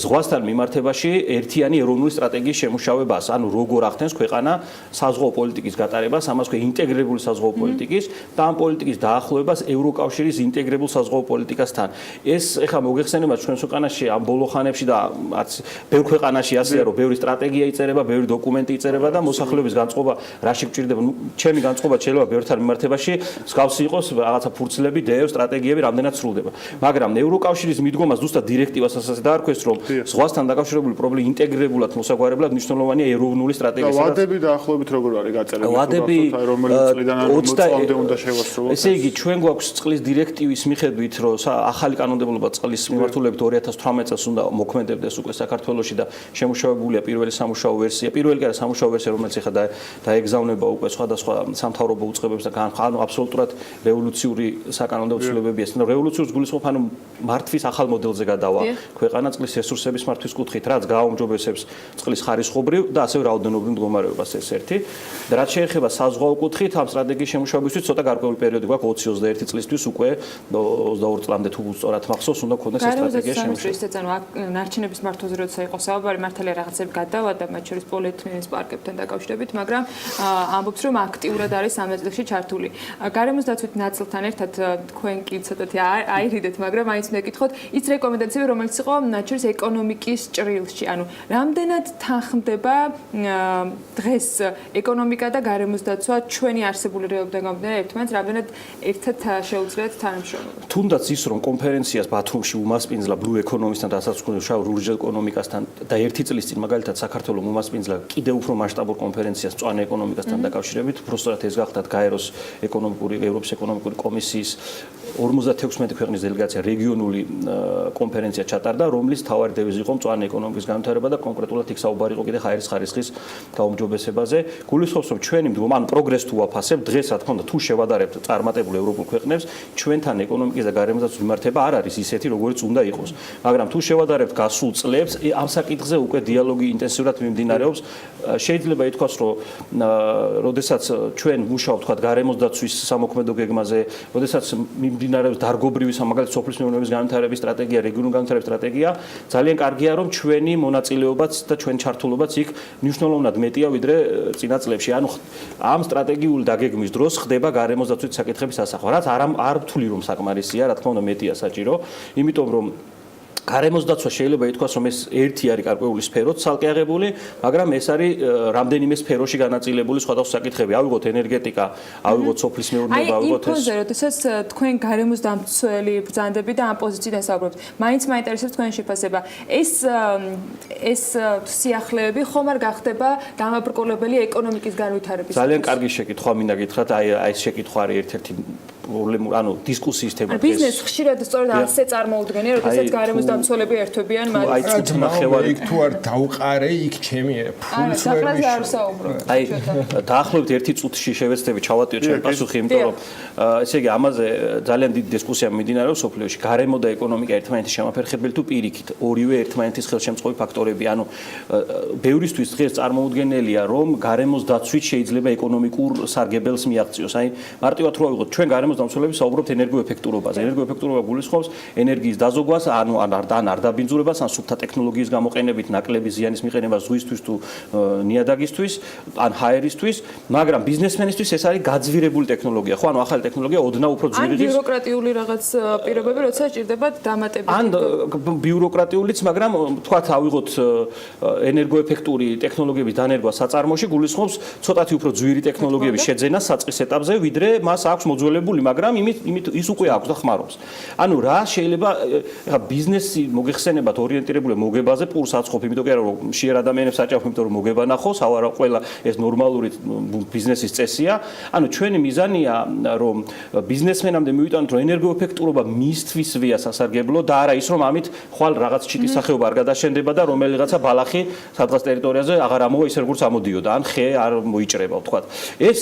ზღვასთან მიმართებაში ერთიანი ეროვნული სტრატეგიის შემუშავებას, ანუ როგორ ახდენს ქვეყანა საზღვაო პოლიტიკის გატარებას, ამას ქვია ინტეგრირებული საზღვაო პოლიტიკის და ამ პოლიტიკის დაახლოებას ევროკავშირის ინტეგრირებულ საზღვაო პოლიტიკასთან. ეს ეხლა მოგეხსენებათ ჩვენს ქვეყანაში ამ ბოლო ხანებში და არც ბევრ ქვეყანაში ასეა რომ ბევრი სტრატეგია იწერება, ბევრი დოკუმენტი იწერება და მოსახლეობის განწყობა რაში გჭირდება. ჩემი განწყობა შეიძლება ბევრთან მიმართებაში მსგავსი იყოს რაღაცა ფურცლები, დეევ სტრატეგიები რამდენად სრულდება. მაგრამ ევროკავშირის მიდგომას ზუსტად დირექტივას ასე დაარქვეს, რომ ზღვასთან დაკავშირებული პრობლემა ინტეგრირებულად მოსაგვარებლად მნიშვნელოვანია ეროვნული სტრატეგია. და ვადები დაახლოებით როგორ არის გაწერილი? ვადები რომელიც წლიდან არ მოწამდე უნდა შევასრულოთ. ესე იგი ჩვენ გვაქვს წყლის დირექტივის მიხედვით, რომ ახალი კანონმდებლობა წყლის მიმართულებით 2018 წელს უნდა მოქმედებდეს უკვე საქართველოში და შემუშავებულია პირველი სამუშაო ვერსია. პირველი კი არა სამუშაო ვერსია, რომელიც ეხლა დაეგზავნება უკვე სხვადასხვა სამთავრობო უწყებებს და ანუ აბსოლუტურად რევოლუციური საკანონმდებლო ცვლილებებია. რევოლუციურს გულისხმობ, ანუ მართვის ახალ მოდელზე გადავა ქვეყანა წყლის რესურსების მართვის კუთხით, რაც გააუმჯობესებს წყლის ხარისხობრივ და ასევე რაოდენობრივ მდგომარეობას ეს ერთი. და რაც შეეხება საზღვაო კუთხით, ამ სტრატეგიის შემუშავებისთვის ცოტა გარკვეული პერიოდი გვაქვს 20-21 წლისთვის უკვე 22 წლამდე თუ სწორად მახსოვს, უნდა გქონდეს ეს სტრატეგია შემუშავება. ანუ ნარჩენების მართვაზე როცა იყო საუბარი, მართალია რაღაცები გადავადა, მათ შორის პოლიეთნიკის პარკებთან დაკავშირებით, მაგრამ ამბობს რომ აქტიურად არის ამ წელში ჩართული. გარემოსდაცვით ნაწილთან ერთად თქვენ კი ცოტათი აირიდეთ, მაგრამ მაინც უნდა გითხოთ ის რეკომენდაციები, რომელიც იყო მათ შორის ეკონომიკის ჭრილში. ანუ რამდენად თანხმდება დღეს ეკონომიკა და გარემოსდაცვა ჩვენი არსებული რეალობიდან გამომდინარე ერთმანეთს, რამდენად ერთად შეუძლიათ თანამშრომლობა. თუნდაც ის რომ კონფერენციას ბათუმში უმასპინძლა blue economy-სთან და ასაც თქვენ შავ ლურჯ ეკონომიკასთან და ერთი წლის წინ მაგალითად საქართველოს უმასპინძლა კიდევ უფრო მასშტაბურ კონფერენციას მწვანე ეკონომიკასთან დაკავშირებით, უბრალოდ ეს გახდათ გაეროს ევროპის ეკონომიკური კომისიის 56 ქვეყნის დელეგაცია რეგიონული კონფერენცია ჩატარდა, რომლის მთავარი დევიზი იყო მწვანე ეკონომიკის განვითარება და კონკრეტულად იქ საუბარი იყო კიდე ჰაერის ხარისხის გაუმჯობესებაზე. გულისხმობს რომ ჩვენი მდგომა, ანუ პროგრესს თუ ვაფასებთ, დღეს რა თქმა უნდა თუ შევადარებთ წარმატებულ ევროპულ ქვეყნებს, ჩვენთან ეკონომიკის და გარემოსდაცვის მიმართება არ არის ისეთი, როგორც უნდა იყოს. მაგრამ თუ შევადარებთ გასულ წლებს, ამ საკითხზე უკვე დიალოგი ინტენსიურად მიმდინარეობს. შეიძლება ითქვას, რომ როდესაც ჩვენ ვმუშაობთ თქვა გარემოსდაცვის სამოქმედო გეგმაზე, როდესაც მიმდინარეობს დარგობრივი სამაგალითო სოფლის მეურნეობის განვითარების სტრატეგია, რეგიონული განვითარების სტრატეგია, ძალიან კარგია რომ ჩვენი მონაწილეობაც და ჩვენი ჩართულობაც იქ მნიშვნელოვნად მეტია ვიდრე წინა წლებში. ანუ ამ სტრატეგიული დაგეგმვის დროს ხდება გარემოსდაცვის საკითხების ასახვა, რაც არ ვთვლი რომ საკმარისია, რა თქმა უნდა მეტია საჭირო, იმიტომ რომ გარემოსდაცვა შეიძლება ითქვას, რომ ეს ერთი არის გარკვეული სფერო, ცალკე აღებული, მაგრამ ეს არის რამდენიმე სფეროში განაწილებული სხვადასხვა საკითხები. ავიღოთ ენერგეტიკა, ავიღოთ სოფლის მეურნეობა, ავიღოთ ეს. აი, როდესაც თქვენ გარემოსდამცველი ბრძანდები და ამ პოზიციიდან საუბრობთ, მაინც მაინტერესებს თქვენი შეფასება. ეს სიახლეები ხომ არ გახდება დამაბრკოლებელი ეკონომიკის განვითარების? ძალიან კარგი შეკითხვა მინდა გითხრათ, აი ეს შეკითხვა არის ერთ-ერთი ანუ დისკუსიის თემა. ბიზნესს ხშირად სწორედ ასე წარმოუდგენია, როდესაც გარემოს დამცველები ერთვებიან მათ. აი წუთნახევარი იქ თუ არ დაუყარე, იქ ჩემია. ფულს ვერ ვიშვა. აი დაახლოებით 1 წუთში შევეცდები ჩავატიო ჩემი პასუხი, იმიტომ რომ ესე იგი ამაზე ძალიან დიდი დისკუსია მიმდინარეობს სოფლიოში. გარემო და ეკონომიკა ერთმანეთის შემაფერხებელი თუ პირიქით, ორივე ერთმანეთის ხელშემწყობი ფაქტორები. ანუ ბევრისთვის დღეს წარმოუდგენელია, რომ გარემოს დაცვით შეიძლება ეკონომიკურ სარგებელს მიაღწიოს. აი მარტივად რო ავიღოთ, ჩვენ გარემოს დამცველები საუბრობთ ენერგოეფექტურობაზე. ენერგოეფექტურობა გულისხმობს ენერგიის დაზოგვას, ანუ ან არ დაბინძურებას, ან სუფთა ტექნოლოგიის გამოყენებით ნაკლები ზიანის მიყენებას ზღვისთვის თუ ნიადაგისთვის, ან ჰაერისთვის, მაგრამ ბიზნესმენისთვის ეს არის გაძვირებული ტექნოლოგია. ხო, ანუ ახალი ტექნოლოგია ოდნავ უფრო ძვირი ან ბიუროკრატიული რაღაც პირობები, როცა სჭირდება დამატებით. ან ბიუროკრატიულიც, მაგრამ თქვათ ავიღოთ ენერგოეფექტური ტექნოლოგიების დანერგვა საწარმოში გულისხმობს ცოტათი უფრო ძვირი ტექნოლოგიების შეძენა საწყის ეტაპზე, ვიდრე მას აქვს მოძველებული, მაგრამ იმით ის უკვე აქვს და ხმარობს. ანუ რა შეიძლება ეხა ბიზნესი მოგეხსენებათ ორიენტირებული მოგებაზე პურს აწყობ, იმიტომ რომ შეერ ადამიანებს აჭავ, იმიტომ რომ მოგება ნახოს, ავარა ყველა ეს ნორმალური ბიზნესის წესია. ანუ ჩვენი მიზანია რომ ბიზნესმენამდე მივიტანოთ რომ ენერგოეფექტურობა მისთვის ვია სასარგებლო და არა ის რომ ამით ხვალ რაღაც ჩიტის სახეობა არ გადაშენდება და რომელიღაცა ბალახი სადღაც ტერიტორიაზე აღარ ამოვა ისე როგორც ამოდიოდა ან ხე არ მოიჭრება ვთქვათ. ეს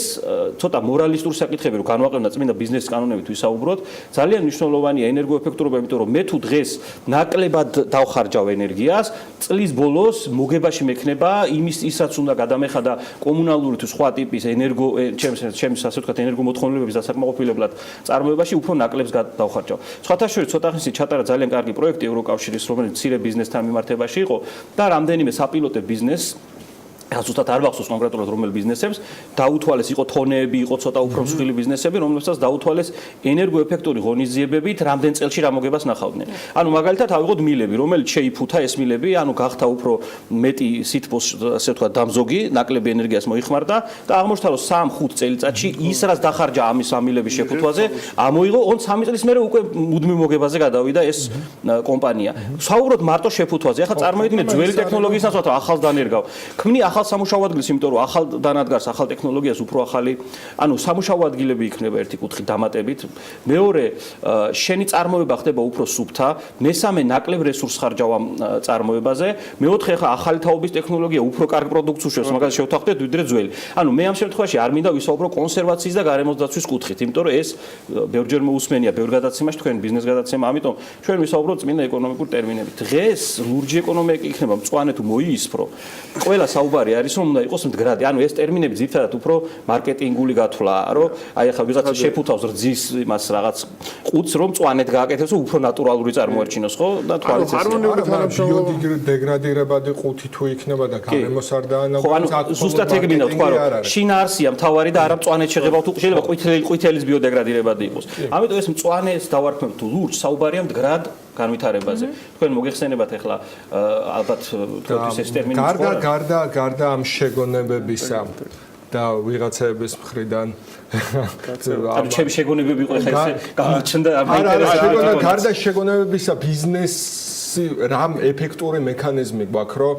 ცოტა მორალისტური საკითხები რომ განვაყენოთ წმინდა ბიზნესის კანონებით ვისაუბროთ, ძალიან მნიშვნელოვანია ენერგოეფექტურობა, იმიტომ რომ მე თუ დღეს ნაკლებად დავხარჯავ ენერგიას, წლის ბოლოს მოგებაში მექნება ისაც უნდა გადამეხადა კომუნალური თუ სხვა ტიპის ჩემს ასე ვთქვათ ენერგომოთხოვნილებების დასაკმაყოფილებლად წარმოებაში უფრო ნაკლებს დავხარჯავ. სხვათა შორის ცოტა ხნის ჩატარა ძალიან კარგი პროექტი ევროკავშირის, რომელიც მცირე ბიზნესთან მიმართებაში იყო და რამდენიმე საპილოტე ბიზნესს ზუსტად არ ვახსოვს კონკრეტულად რომელ ბიზნესებს დაუთვალეს, იყო თონეები, იყო ცოტა უფრო მსხვილი ბიზნესები, რომლებსაც დაუთვალეს ენერგოეფექტური ღონისძიებებით რამდენ წელში რა მოგებას ნახავდნენ. ანუ მაგალითად ავიღოთ მილები, რომელიც შეიფუთა ეს მილები, ანუ გახდა უფრო მეტი სითბოს, ასე ვთქვათ, დამზოგი, ნაკლები ენერგიას მოიხმარდა და აღმოჩნდა რომ 3-5 წელიწადში ის რაც დახარჯა ამის ამილების შეფუთვაზე, ამოიღო 3 წლის მერე უკვე მუდმივ მოგებაზე გადავიდა ეს კომპანია. საუბრობთ მარტო შეფუთვაზე. ახლა წარმოიდგინეთ ძველი ტექნოლოგიასაც ვთქვათ, ახალს დანერგავ. ქმნი ახალ სამუშაო ადგილს, იმიტომ რომ ახალ დანადგარს, ახალ ტექნოლოგიას უფრო ახალი, ანუ სამუშაო ადგილები იქნება ერთი კუთხით დამატებით. მეორე, შენი წარმოება ხდება უფრო სუფთა, მესამე ნაკლებ რესურსს ხარჯავ ამ წარმოებაზე, მეოთხე ხა ახალი თაობის ტექნოლოგია უფრო კარგ პროდუქტს უშვებს, მაგალითად შევთანხმდეთ ვიდრე ძველი. ანუ მე ამ შემთხვევაში არ მინდა ვისაუბრო კონსერვაციის და გარემოს დაცვის კუთხით, იმიტომ რომ ეს ბევრჯერ მოусმენია ბევრ გადაცემაში, თქვენ ბიზნეს გადაცემა, ამიტომ ჩვენ ვისაუბროთ წმინდა ეკონომიკურ ტერმინებით. დღეს ლურჯი ეკონომიკა იქნება მწვანე თუ მოიისფრო. ყველა საუბარი არის რომ უნდა იყოს მდგრადი. ანუ ეს ტერმინები ძირითადად უფრო მარკეტინგული გათვლა, რომ აი ახლა ვიღაცა შეფუთავს რძის იმას რაღაც ყუთს, რომ მწვანედ გააკეთებს, უფრო ნატურალური წარმოარჩინოს, ხო? და თვალიც ეს. ბიოდეგრადირებადი ყუთი თუ იქნება და გარემოს არ დაანადგურებს, ხო, ანუ ზუსტად ეგ მინდა ვთქვა, რომ შინაარსია მთავარი და არა მწვანედ შეღება თუ შეიძლება ყვითელის ბიოდეგრადირებადი იყოს. ამიტომ ეს მწვანეს დავარქმევთ თუ ლურჯ საუბარია მდგრად განვითარებაზე. თქვენ მოგეხსენებათ ახლა ალბათ თქვენთვის ეს ტერმინი გარდა ამ შეგონებებისა და ვიღაცების მხრიდან ამ ჩემი შეგონებები იყო ახლა ესე გამოჩნდა ამ ინტერესებში. გარდა შეგონებებისა ბიზნესი რამ ეფექტური მექანიზმი გვაქვს, რომ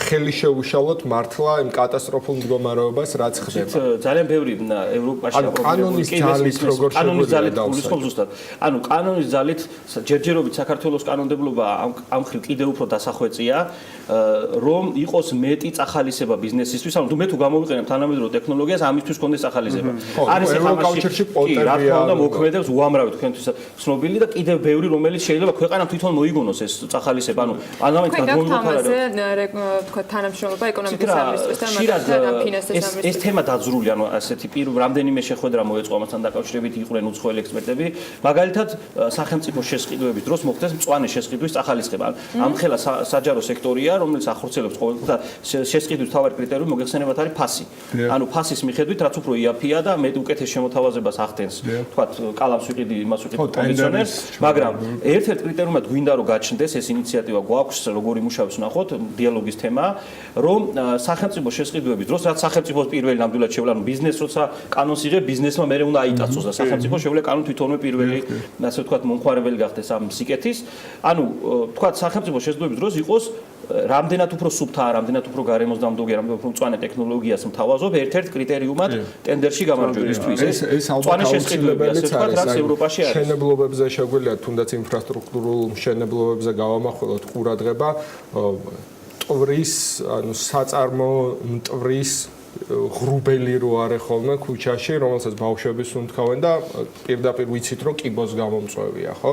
ხელი შეუშალოთ მართლა იმ კატასტროფულ მდგომარეობას, რაც ხდება. ძალიან ბევრი ევროპაში კანონის ძალით როგორ შეგვიძლია ზუსტად. ანუ კანონის ძალით ჯერჯერობით საქართველოს კანონმდებლობა ამ მხრივ კიდევ უფრო დასახვეწია, რომ იყოს მეტი წახალისება ბიზნესისთვის, ანუ მე თუ გამოვიყენებ თანამედროვე ტექნოლოგიას, ამისთვის კონდეს წახალისება. არის ევროკავშირში პოტერია. რა თქმა უნდა მოქმედებს უამრავი თქვენთვის ცნობილი და კიდევ ბევრი რომელიც შეიძლება ქვეყანამ თვითონ მოიგონოს ეს წახალისება. ანუ ამით გადმოვიდოთ თქვა თანამშრომლობა ეკონომიკის სამინისტროსთან, მაგრამ ფინანსების სამინისტროსთან. ეს თემა დაძრული, ანუ ასეთი რამდენიმე შეხვედრა მოეწყო ამასთან დაკავშირებით, იყვნენ უცხოელი ექსპერტები. მაგალითად, სახელმწიფო შესყიდვების დროს მოხდეს მწვანე შესყიდვის წახალისება. ამხელა საჯარო სექტორია, რომელიც ახორციელებს ყოველდღიურად შესყიდვის მთავარი კრიტერიუმი მოგეხსენებათ არის ფასი. ანუ ფასის მიხედვით რაც უფრო იაფია და მეტ უკეთეს შემოთავაზებას ახდენს, თქვათ, კალამს ვიყიდი, იმას ვიყიდი კონდიციონერს, მაგრამ ერთ-ერთ კრიტერიუმად გვინდა რომ გაჩნდეს ეს ინიციატივა გვაქვს, როგორი მუშაობს ნახოთ, დიალოგის თემა თემა, რომ სახელმწიფო შესყიდვების დროს, რაც სახელმწიფოს პირველი ნამდვილად შეუძლია, ანუ ბიზნეს როცა კანონს იღებს, ბიზნესმა მერე უნდა აიტაცოს და სახელმწიფო შეუძლია კანონ თვითონვე პირველი, ასე ვთქვათ, მომხმარებელი გახდეს ამ სიკეთის. ანუ ვთქვათ, სახელმწიფო შესყიდვების დროს იყოს რამდენად უფრო სუფთა, რამდენად უფრო გარემოსდამდოგი, რამდენად უფრო მწვანე ტექნოლოგიას მთავაზობ ერთ-ერთ კრიტერიუმად ტენდერში გამარჯვებისთვის. ეს ალბათ აუცილებელიც არის, რაც ევროპაში არის. მშენებლობებზე შეგვიძლია თუნდაც ინფრასტრუქტურულ მშენებლობებზე გავამახვილოთ ყურადღება, ტვრის, ანუ საწარმო მტვრის ღრუბელი რო არის ხოლმე ქუჩაში, რომელსაც ბავშვები სუნთქავენ და პირდაპირ ვიცით რომ კიბოს გამომწვევია, ხო?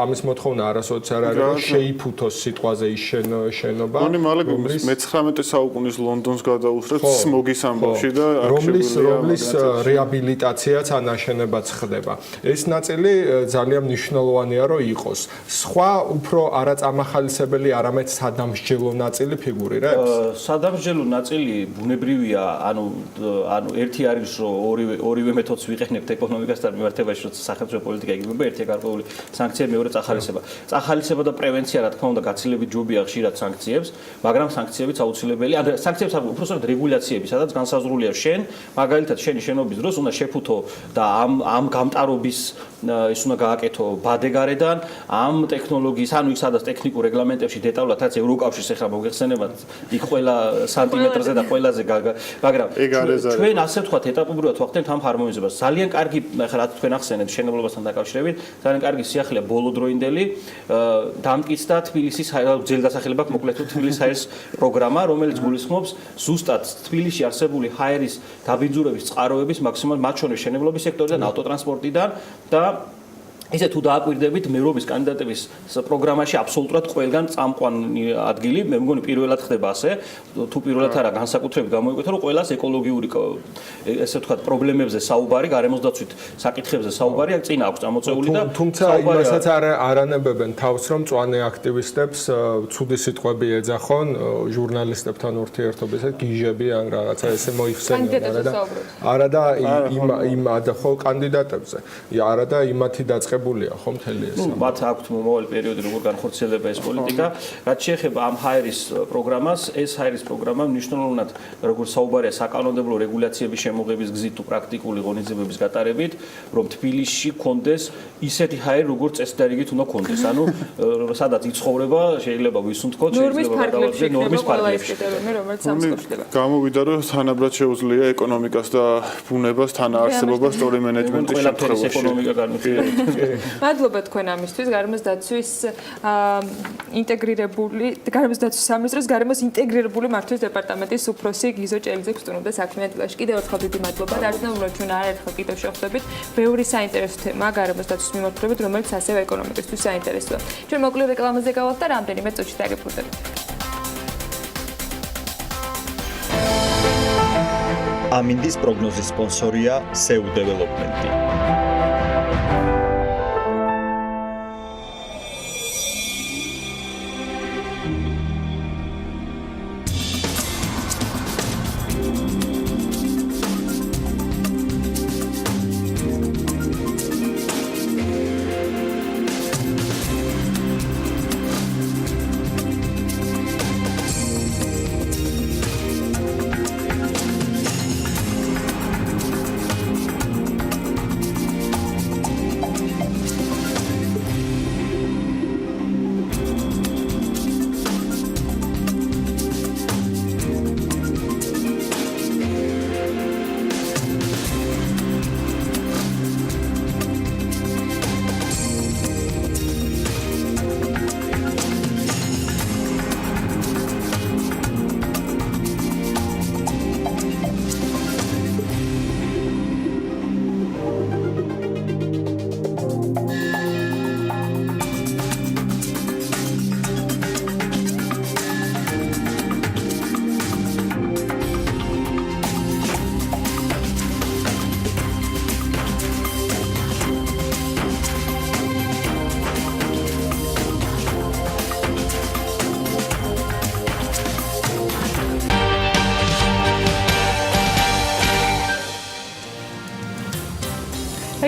ამის მოთხოვნა არასოდეს არ არის, რომ შეიფუთოს სიტყვაზე ის შენობა. მონი მალე მე-19 საუკუნის ლონდონს გადაუსწრებს სმოგის ამბავში და რომლის რეაბილიტაციაც ან აშენებაც ხდება. ეს ნაწილი ძალიან მნიშვნელოვანია რომ იყოს. სხვა უფრო არაწამახალისებელი, არამედ სადამსჯელო ნაწილი ფიგურირებს? სადამსჯელო ნაწილი ბუნებრივი ანუ ერთი არის რომ ორივე მეთოდს ვიყენებთ ეკონომიკასთან მიმართებაში, როცა სახელმწიფო პოლიტიკა იგებება, ერთი გარკვეული სანქცია, მეორე წახალისება. წახალისება და პრევენცია, რა თქმა უნდა, გაცილებით ჯობია ხშირად სანქციებს, მაგრამ სანქციებიც აუცილებელი. ან სანქციებს არ უბრალოდ რეგულაციები, სადაც განსაზღვრულია შენ, მაგალითად, შენი შენობის დროს უნდა შეფუთო და ამ გამტარობის ის უნდა გააკეთო ბადეგარედან, ამ ტექნოლოგიის, ანუ იქ სადაც ტექნიკურ რეგლამენტებში დეტალურად, რაც ევროკავშირს ეხლა მოგეხსენებათ, იქ ყველა სანტიმეტრზე და ყველაზე მაგრამ ჩვენ ასე ვთქვათ ეტაპობრივად ვახდენთ ამ ჰარმონიზებას. ძალიან კარგი, ახლა რაც თქვენ ახსენეთ შენებლობასთან დაკავშირებით, ძალიან კარგი სიახლეა ბოლოდროინდელი დამტკიცდა თბილისის ძელდასახელება აქვს მოკლედ თბილისის ჰაერის პროგრამა, რომელიც გულისხმობს ზუსტად თბილისში არსებული ჰაერის დაბინძურების წყაროების მაქსიმალურ მათ შორის შენებლობის სექტორიდან, ავტოტრანსპორტიდან და ისე თუ დააკვირდებით მეურობის კანდიდატების პროგრამაში აბსოლუტურად ყველგან წამყვან ადგილი, მე მგონი პირველად ხდება ასე, თუ პირველად არა განსაკუთრებით გამოიკვეთა, რომ ყველას ეკოლოგიური ესე ვთქვათ პრობლემებზე საუბარი, გარემოსდაცვით საკითხებზე საუბარი წინ აქვს წამოწეული და თუმცა იმასაც არანებებენ თავს, რომ მწვანე აქტივისტებს ცუდი სიტყვები ეძახონ ჟურნალისტებთან ურთიერთობისას, გიჟები ან რაღაცა ესე მოიხსენიონ, არა და იმ ხო კანდიდატებზე, არა და იმათი დაწყება ხო მთელი ეს. მათ აქვთ მომავალი პერიოდი როგორ განხორციელდება ეს პოლიტიკა. რაც შეეხება ამ ჰაერის პროგრამას, ეს ჰაერის პროგრამა მნიშვნელოვნად როგორც საუბარია საკანონმდებლო რეგულაციების შემოღების გზით თუ პრაქტიკული ღონისძიებების გატარებით, რომ თბილისში კონდეს ისეთი ჰაერი, როგორც წესდარიგით უნდა კონდეს. ანუ სადაც იცხოვრება, შეიძლება ვისუნთქოთ, შეიძლება გადავაწყდეთ ნორმის ფარგლებში. გამოვიდა რომ თანაბრად შეუძლია ეკონომიკას და ბუნებას თანაარსებობას სწორი მენეჯმენტის შემთხვევაში. ეკონომიკა განვითარდება. მადლობა თქვენ ამისთვის, გარემოს დაცვის ინტეგრირებული, გარემოს დაცვის სამინისტროს გარემოს ინტეგრირებული მართვის დეპარტამენტის უფროსი გიზო ჭელიძე გწუნობდა საქმიანი დილაში. კიდევ ერთხელ დიდი მადლობა. დარწმუნებული ჩვენ არაერთხელ კიდევ შევხვდებით. ბევრი საინტერესო თემა გარემოს დაცვის მიმართულებით, რომელიც ასევე ეკონომიკისთვის საინტერესოა. ჩვენ მოკლე რეკლამაზე გავალთ და რამდენიმე წუთში დაგებრუნდებით. ამინდის პროგნოზის სპონსორია SEU Development.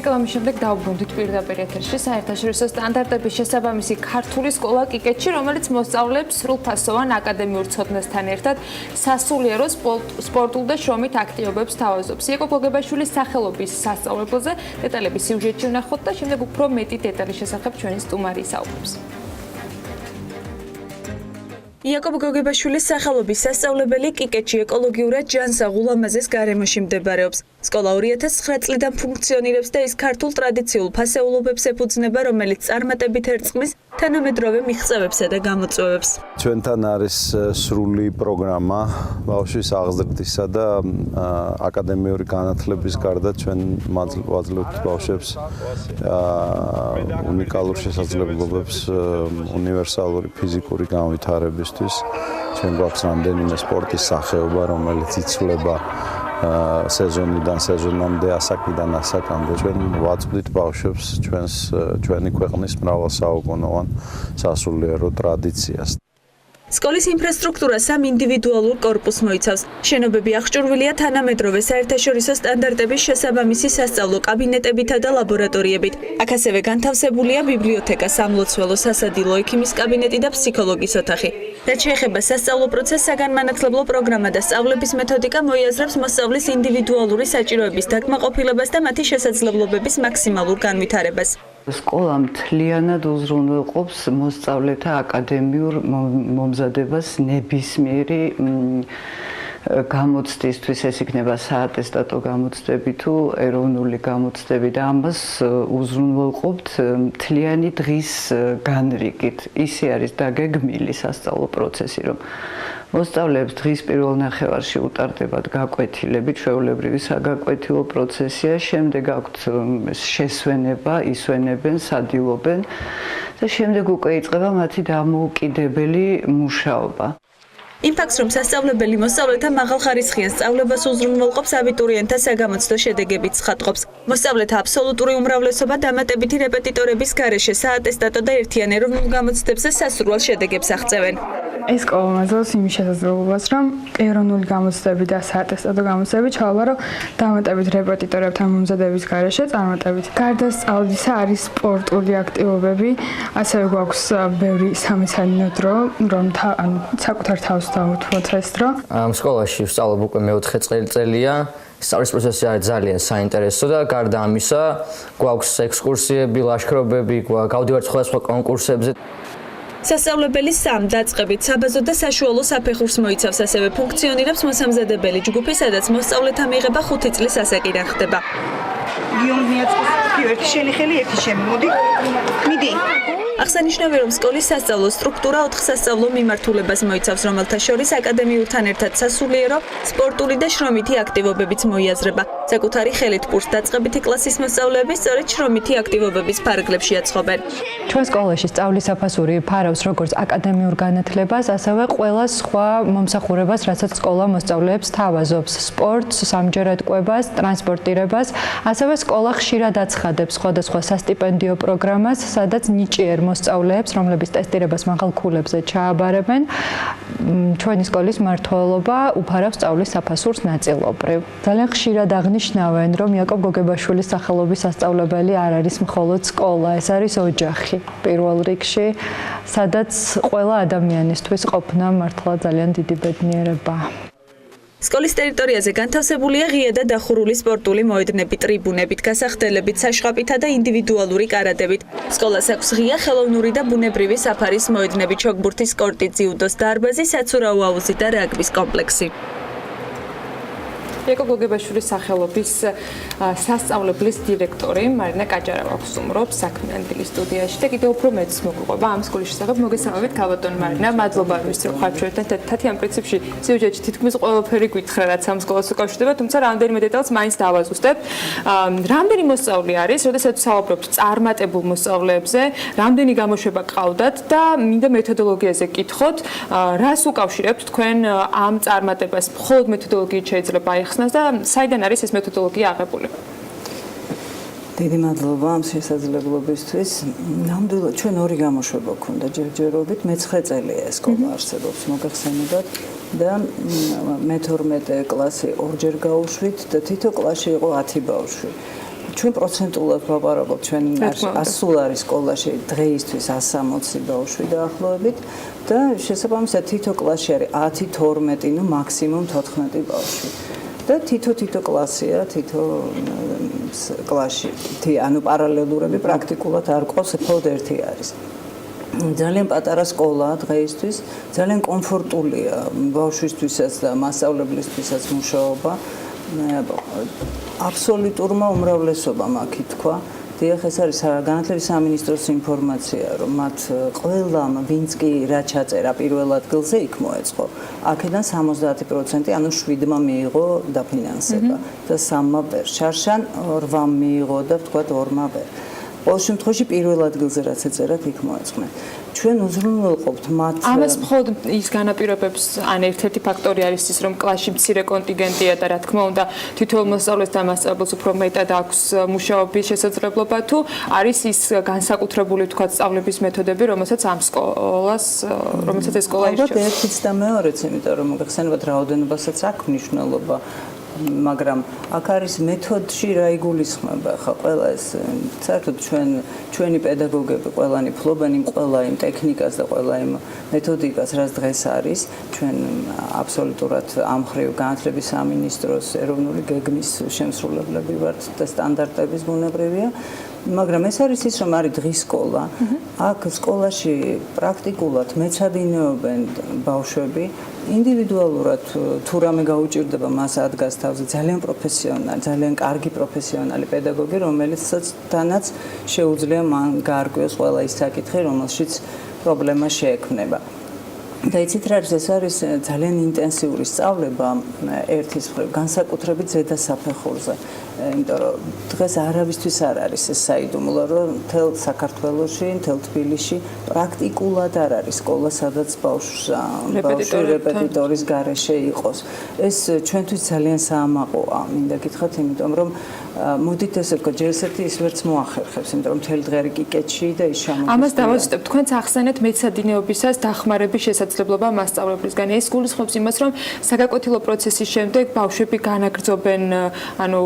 რეკლამის შემდეგ დავბრუნდით პირდაპირ ეთერში საერთაშორისო სტანდარტების შესაბამისი ქართული სკოლა კიკეთში, რომელიც მოსწავლეებს სრულფასოვან აკადემიურ ცოდნასთან ერთად სასულიერო სპორტულ და შრომით აქტივობებს თავაზობს. იაკობ გოგებაშვილის სახელობის სასწავლებელზე დეტალები სიუჟეტში ვნახოთ და შემდეგ უფრო მეტი დეტალის შესახებ ჩვენი სტუმარი ისაუბრებს. იაკობ გოგებაშვილის სახელობის სასწავლებელი კიკეთში ეკოლოგიურად ჯანსაღ ულამაზეს გარემოში მდებარეობს. სკოლა 2009 წლიდან ფუნქციონირებს და ის ქართულ ტრადიციულ ფასეულობებს ეფუძნება, რომელიც წარმატებით ერწყმის თანამედროვე მიღწევებსა და გამოწვევებს. ჩვენთან არის სრული პროგრამა ბავშვის აღზრდისა და აკადემიური განათლების გარდა ჩვენ ვაძლევთ ბავშვებს უნიკალურ შესაძლებლობებს უნივერსალური ფიზიკური განვითარებისთვის. ჩვენ გვაქვს რამდენიმე სპორტის სახეობა, რომელიც იცვლება სეზონიდან სეზონამდე, ასაკიდან ასაკამდე. ჩვენ ვაწვდით ბავშვებს ჩვენი ქვეყნის მრავალსაუკუნოვან სასულიერო ტრადიციას. სკოლის ინფრასტრუქტურა სამ ინდივიდუალურ კორპუსს მოიცავს. შენობები აღჭურვილია თანამედროვე საერთაშორისო სტანდარტების შესაბამისი სასწავლო კაბინეტებითა და ლაბორატორიებით. აქ ასევე განთავსებულია ბიბლიოთეკა, სამლოცველო, სასადილო, ექიმის კაბინეტი და ფსიქოლოგის ოთახი. რაც შეეხება სასწავლო პროცესს, საგანმანათლებლო პროგრამა და სწავლების მეთოდიკა მოიაზრებს მოსწავლის ინდივიდუალური საჭიროების დაკმაყოფილებას და მათი შესაძლებლობების მაქსიმალურ განვითარებას. სკოლა მთლიანად უზრუნველყოფს მოსწავლეთა აკადემიურ მომზადებას ნებისმიერი გამოცდისთვის, ეს იქნება საატესტატო გამოცდები თუ ეროვნული გამოცდები და ამას უზრუნველყოფთ მთლიანი დღის განრიგით. ისე არის დაგეგმილი სასწავლო პროცესი, რომ მოსწავლეებს დღის პირველ ნახევარში უტარდებათ გაკვეთილები, ჩვეულებრივი საგაკვეთილო პროცესია, შემდეგ აქვთ შესვენება, ისვენებენ, სადილობენ და შემდეგ უკვე იწყება მათი დამოუკიდებელი მუშაობა. იმ ფაქტს, რომ სასწავლებელი მოსწავლეთა მაღალხარისხიან სწავლებას უზრუნველყოფს, აბიტურიენტთა საგამოცდო შედეგებიც ხატყობს. მოსწავლეთა აბსოლუტური უმრავლესობა დამატებითი რეპეტიტორების გარეშე საატესტატო და ერთიან ეროვნულ გამოცდებზე სასურველ შედეგებს აღწევენ. ეს სკოლა მაძლევს იმის შესაძლებლობას, რომ ეროვნული გამოცდები და საატესტატო გამოცდები ჩავაბარო დამატებით რეპეტიტორებთან მომზადების გარეშე წარმატებით. გარდა სწავლისა არის სპორტული აქტივობები, ასევე გვაქვს ბევრი სამეცნიერო დრო, რომ საკუთარ თავს დავუთმოთ ეს დრო. ამ სკოლაში ვსწავლობ უკვე მეოთხე წელია. სწავლის პროცესი არის ძალიან საინტერესო და გარდა ამისა გვაქვს ექსკურსიები, ლაშქრობები, გავდივართ სხვადასხვა კონკურსებზე. სასწავლებელი სამ დაწყებით საბაზო და საშუალო საფეხურს მოიცავს, ასევე ფუნქციონირებს მოსამზადებელი ჯგუფი, სადაც მოსწავლეთა მიღება 5 წლის ასაკიდან ხდება. ერთი შენი ხელი, ერთი ჩემი. მიდი. აღსანიშნავია, რომ სკოლის სასწავლო სტრუქტურა 4 სასწავლო მიმართულებას მოიცავს, რომელთა შორის აკადემიურთან ერთად სასულიერო, სპორტული და შრომითი აქტივობებიც მოიაზრება. საკუთარი ხელით კურს დაწყებითი კლასის მოსწავლეები სწორედ შრომითი აქტივობების ფარგლებში აწყობენ. ჩვენ სკოლაში სწავლის საფასური ფარავს როგორც აკადემიურ განათლებას, ასევე ყველა სხვა მომსახურებას, რასაც სკოლა მოსწავლეებს თავაზობს: სპორტს, სამჯერად კვებას, ტრანსპორტირებას, ასევე სკოლა ხშირად აცხადებს სხვადასხვა სასტიპენდიო პროგრამას, სადაც ნიჭიერ მოსწავლეებს, რომლებიც ტესტირებას მაღალ ქულებზე ჩააბარებენ, ჩვენი სკოლის მმართველობა უფარავს სწავლის საფასურს ნაწილობრივ. ძალიან ხშირად აღნიშნავენ, რომ იაკობ გოგებაშვილის სახელობის სასწავლებელი არ არის მხოლოდ სკოლა, ეს არის ოჯახი პირველ რიგში, სადაც ყველა ადამიანისთვის ყოფნა მართლა ძალიან დიდი ბედნიერება. სკოლის ტერიტორიაზე განთავსებულია ღია და დახურული სპორტული მოედნები, ტრიბუნებით, გასახდელებით, საშხაპითა და ინდივიდუალური კარატებით. სკოლას აქვს ღია ხელოვნური და ბუნებრივი საფარის მოედნები, ჩოგბურთის კორტი, ძიუდოს დარბაზი, საცურაო აუზი და რაგბის კომპლექსი. იაკობ გოგებაშვილის სახელობის სასწავლებლის დირექტორი მარინა კაჭარავა გსუმრობს საქმიანი დილის სტუდიაში და კიდევ უფრო მეც მოგყვება ამ სკოლის შესახებ. მოგესალმებით ქალბატონ მარინა, მადლობა რომ ისე ხართ ჩვენთან. თათი ამ პრინციპში სიუჟეტში თითქმის ყველაფერი გითხრა, რაც ამ სკოლას უკავშირდება, თუმცა რამდენიმე დეტალს მაინც დავაზუსტებ. რამდენი მოსწავლე არის, როდესაც ვსაუბრობთ წარმატებულ მოსწავლეებზე, რამდენი გამოშვება ყავდათ და მინდა მეთოდოლოგიაზე გკითხოთ, რას უკავშირებთ თქვენ ამ წარმატებას? მხოლოდ მეთოდოლოგიით შეიძლება და საიდან არის ეს მეთოდოლოგია აღებული? დიდი მადლობა ამ შესაძლებლობისთვის. ნამდვილად ჩვენ ორი გამოშვება გვქონდა ჯერჯერობით, მე-9 წელია ეს სკოლა არსებობს, მოგახსენებათ და მე-12 კლასი ორჯერ გავუშვით და თითო კლასში იყო 10 ბავშვი. ჩვენ პროცენტულად ვაპარაკობთ ჩვენ სულ არის სკოლაში დღეისთვის 160 ბავშვი დაახლოებით და შესაბამისად თითო კლასში არის 10-12, ნუ მაქსიმუმ 14 ბავშვი. და თითო კლასია, თითო კლასში. ანუ პარალელურები პრაქტიკულად არ ყავს, მხოლოდ ერთი არის. ძალიან პატარა სკოლაა დღეისთვის, ძალიან კომფორტულია ბავშვისთვისაც და მასწავლებლისთვისაც მუშაობა. აბსოლუტურმა უმრავლესობამ აქ ითქვა. დიახ, ეს არის განათლების სამინისტროს ინფორმაცია, რომ მათ ყველამ, ვინც კი რა ჩაწერა პირველ ადგილზე, იქ მოეწყო. აქედან 70%, ანუ 7-მა მიიღო დაფინანსება და 3-მა ვერ. შარშან 8-მა მიიღო და ვთქვათ 2-მა ვერ. ყოველ შემთხვევაში პირველ ადგილზე რაც ეწერათ, იქ მოეწყნენ. ჩვენ უზრუნველყოფთ მათ. ამას მხოლოდ ის განაპირობებს, ან ერთ-ერთი ფაქტორი არის ის, რომ კლასში მცირე კონტინგენტია და რა თქმა უნდა, თითოეულ მოსწავლეს და მასწავლებელს უფრო მეტად აქვს მუშაობის შესაძლებლობა, თუ არის ის განსაკუთრებული, ვთქვათ, სწავლების მეთოდები, რომელსაც ეს სკოლა იშოვს. ალბათ ერთიც და მეორეც, იმიტომ რომ მოგეხსენებათ რაოდენობასაც აქვს მნიშვნელობა. მაგრამ აქ არის მეთოდში რა იგულისხმება ხა ყველა ეს საერთოდ ჩვენი პედაგოგები ყველანი ფლობენ იმ ყველა იმ ტექნიკას და ყველა იმ მეთოდიკას რაც დღეს არის ჩვენ აბსოლუტურად ამ ხრივ განათლების სამინისტროს ეროვნული გეგმის შემსრულებლები ვართ და სტანდარტების ბუნებრივია მაგრამ ეს არის ის რომ არის დღის სკოლა აქ სკოლაში პრაქტიკულად მეცადინეობენ ბავშვები ინდივიდუალურად თუ რამე გაუჭირდება მას ადგას თავზე ძალიან პროფესიონალი, ძალიან კარგი პროფესიონალი პედაგოგი, რომელიცაც შეუძლია მან გაარკვიოს ყველა ის საკითხი, რომელშიც პრობლემა შეექმნება. და იცით რა ეს არის ძალიან ინტენსიური სწავლება ერთის მხრივ, განსაკუთრებით ზედა საფეხურზე. იმიტომ რომ დღეს არავისთვის არ არის ეს საიდუმლო, რომ მთელ საქართველოში, მთელ თბილისში პრაქტიკულად არ არის სკოლა, სადაც ბავშვი რეპეტიტორის გარეშე იყოს. ეს ჩვენთვის ძალიან საამაყოა, მინდა გითხრათ, იმიტომ რომ მოდით ესე ვქო, ჯერ ესეთი ის ვერც მოახერხებს, იმიტომ რომ მთელი დღე კიკეტში და ის შემოგვიწყდება. ამას დავაჯდებ, თქვენც ახსენეთ მეცადინეობისას დახმარების შესაძლებლობა მასწავლებლისგან. ეს გულისხმობს იმას, რომ საგაკვეთილო პროცესის შემდეგ ბავშვები განაგრძობენ, ანუ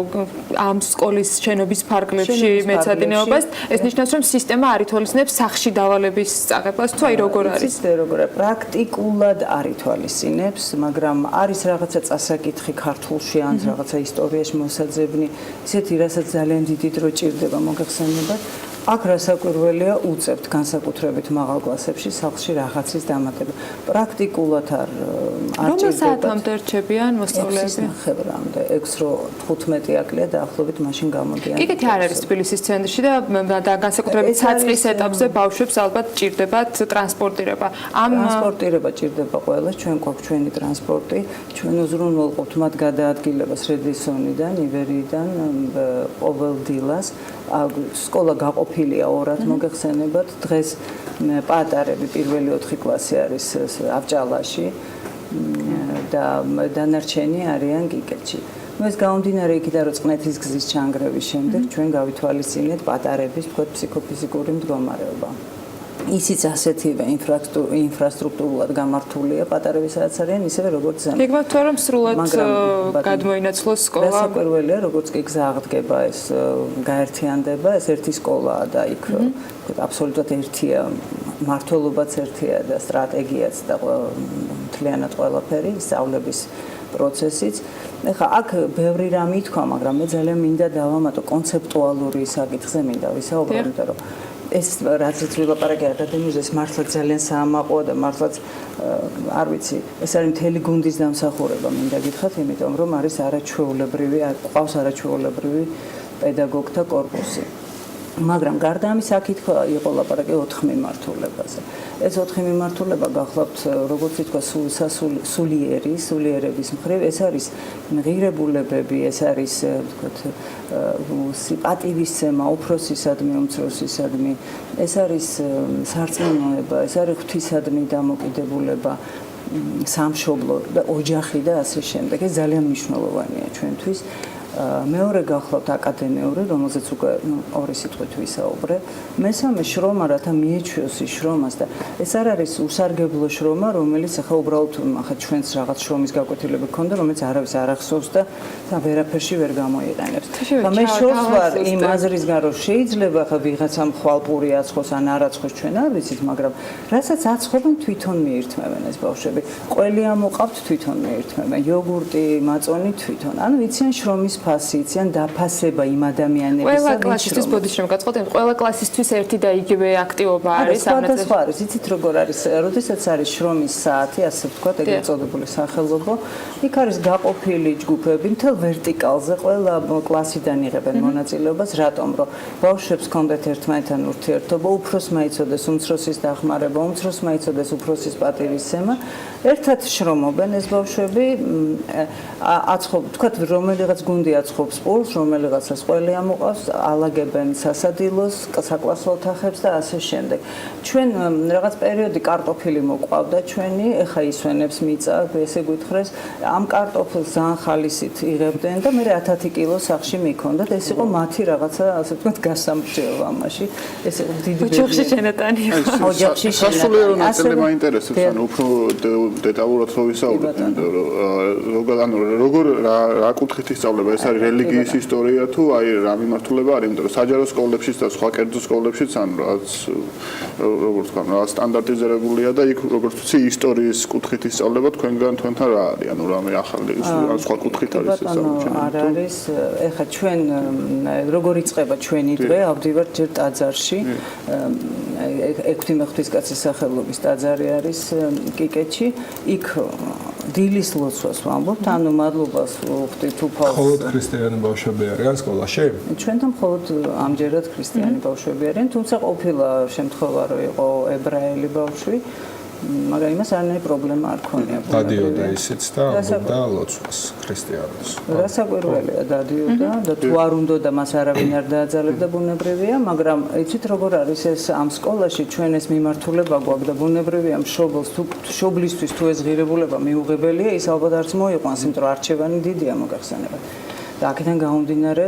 ამ სკოლის შენობის ფარგლებში მეცადინეობას, ეს ნიშნავს, რომ სისტემა არ ითვალისწინებს სახში დავალების წაღებას, თუ აი როგორ არის? როგორ პრაქტიკულად არ ითვალისწინებს, მაგრამ არის რაღაცა წასაკითხი ქართულში ან რაღაცა ისტორიაში მოსაძებნი, ისეთი, რასაც ძალიან დიდი დრო ჭირდება, მოგეხსენებათ. აქ რასაკვირველია უწევთ განსაკუთრებით მაღალ კლასებში სახლში რაღაცის დამატება. პრაქტიკულად არ ჭირდება. რომელ საათამდე რჩებიან მოსწავლეები? 6-მდე, 6-15 აკლია დაახლოებით მაშინ გამოდიან. კიკეთი არ არის თბილისის ცენტრში და განსაკუთრებით საწყის ეტაპზე ბავშვებს ალბათ ჭირდებათ ტრანსპორტირება. ტრანსპორტირება ჭირდება ყველას, ჩვენ გვაქვს ჩვენი ტრანსპორტი, ჩვენ უზრუნველყოფთ მათ გადაადგილებას რედისონიდან, ივერიიდან, ყოველ დილას. სკოლა გაყოფილია ორად მოგეხსენებათ დღეს პატარები პირველი 4 კლასი არის ავჭალაში და დანარჩენი არიან კიკეთში. ეს გამომდინარე იქიდან რომ წყნეთის გზის ჩანგრევის შემდეგ ჩვენ გავითვალისწინეთ პატარების ფსიქოფიზიკური მდგომარეობა. ისიც ასეთივე ინფრასტრუქტურულად გამართულია პატარები სადაც არიან ისევე როგორც ზემო. გიგმართ რომ სრულად გადმოინაცვლოს სკოლა. რასაკვირველია როგორც კი გზა აღდგება ეს გაერთიანდება ეს ერთი სკოლაა და იქ აბსოლუტურად ერთია მართლობაც ერთია და სტრატეგიაც და მთლიანად ყველაფერი სწავლების პროცესიც. ეხლა აქ ბევრი რამე ითქვა, მაგრამ მე ძალიან მინდა დავამატო კონცეპტუალური საკითხზე მინდა ვისაუბრო, იმიტომ რომ ეს რაც ვილაპარაკე აკადემიაზე ეს მართლა ძალიან საამაყოა და მართლაც არ ვიცი ეს არის მთელი გუნდის დამსახურება მინდა გითხრათ იმიტომ რომ არის არაჩვეულებრივი ყავს არაჩვეულებრივი პედაგოგთა კორპუსი მაგრამ გარდა ამის აქ იყო ლაპარაკი 4 მიმართულებაზე ეს 4 მიმართულება გახლავთ როგორც ითქვა სულიერების მხრივ ეს არის ღირებულებები ეს არის ვთქვათ სიპატივისცემა უფროსისადმი უმცროსისადმი ეს არის სარწმუნოება ეს არის ღვთისადმი დამოკიდებულება სამშობლო და ოჯახი და ასე შემდეგ ეს ძალიან მნიშვნელოვანია ჩვენთვის მეორე გახლავთ აკადემიური, რომელზეც უკვე ორი სიტყვით ვისაუბრე. მესამე შრომა, რათა მიეჩვიოს ის შრომას და ეს არ არის უსარგებლო შრომა, რომელიც ახლა უბრალოდ ახლა ჩვენს რაღაც შრომის გაკვეთილები გქონდა, რომელიც არავის არ ახსოვს და ვერაფერში ვერ გამოიყენებს. და მე შორს ვარ იმ აზრისგან, რომ შეიძლება ახლა ვიღაცამ ხვალპური აცხოს ან არ აცხოს, ჩვენ არ ვიცით, მაგრამ რასაც აცხობენ თვითონ მიირთმევენ ეს ბავშვები. ყველი ამოყავთ თვითონ მიირთმევენ, იოგურტი, მაწონი თვითონ. ანუ იციან შრომის ფასი, იციან დაფასება იმ ადამიანებისა, ყველა კლასისთვის ბოდიშრომ გაწყოთ, ყველა კლასისთვის ერთი და იგივე აქტივობა არის ამ წელს. სხვა არის, იცით როგორ არის, როდესაც არის შრომის საათი, ასე ვთქვათ, ეგრეთ წოდებული სახელობო, იქ არის გაყოფილი ჯგუფები, მთელ ვერტიკალზე ყველა კლასიდან იღებენ მონაწილეობას, რატომ რომ ბავშვებს ჰქონდეთ ერთმანეთთან ურთიერთობა, უფროსმა იცოდეს უმცროსის დახმარება, უმცროსმა იცოდეს უფროსის პატივისცემა, ერთად შრომობენ ეს ბავშვები, ვთქვათ, რომელიღაც გუნდი აცხობს პულს, რომელიღაცას ყველი ამოყავს, ალაგებენ სასადილოს, საკლასო ოთახებს და ასე შემდეგ. ჩვენ რაღაც პერიოდი კარტოფილი მოყვავდა ჩვენი, ეხა ისვენებს მიწა, ესე გვითხრეს, ამ კარტოფილს ძალიან ხალისით იღებდნენ და მე 10 კილო სახში მიქონდათ, ეს იყო მათი რაღაცა, ასე ვთქვათ, გასამრჯელო ამაში. ეს იყო დიდი ოჯახში შენატანი. ოჯახში სასულიერო ნაწილი მაინტერესებს, ანუ უფრო დეტალურად რო ვისაუბროთ, როგორ რა კუთხით ისწავლება, ეს არის რელიგიის ისტორია თუ აი რა მიმართულება არის, იმიტომ რომ საჯარო სკოლებშიც და სხვა კერძო სკოლებშიც ან რაც როგორც თქვა, რა სტანდარტიზებულია და იქ როგორც ვთქვი, ისტორიის კუთხით ისწავლება თქვენთან რა არის, ანუ რამე ახალი სხვა კუთხით არის ეს საბჭოთა. არ არის, ეხლა ჩვენ როგორ იწყება ჩვენი დღე, ავდივართ ჯერ ტაძარში. 6 მეხუთისკაცის სახელობის ტაძარი არის კიკეთში. იქ დილის ლოცვას ვამბობთ, ანუ მადლობას ვუხდით უფალს. მხოლოდ ქრისტიანი ბავშვები არიან სკოლაში? ჩვენთან მხოლოდ ამჯერად ქრისტიანი ბავშვები არიან, თუმცა ყოფილა შემთხვევა, რომ იყო ებრაელი ბავშვი, მაგრამ იმას არანაირი პრობლემა არ ქონია. დადიოდა ისიც და ამბობდა ლოცვას ქრისტიანულს. რასაკვირველია, დადიოდა და თუ არ უნდა და მას არავინ არ დააძალებდა, ბუნებრივია, მაგრამ იცით როგორ არის ეს ამ სკოლაში ჩვენ ეს მიმართულება გვაქვს და ბუნებრივია მშობელს თუ მშობლისთვის თუ ეს ღირებულება მიუღებელია, ის ალბათ არც მოიყვანს, იმიტომ რომ არჩევანი დიდია მოგახსენებათ. და აქედან გამომდინარე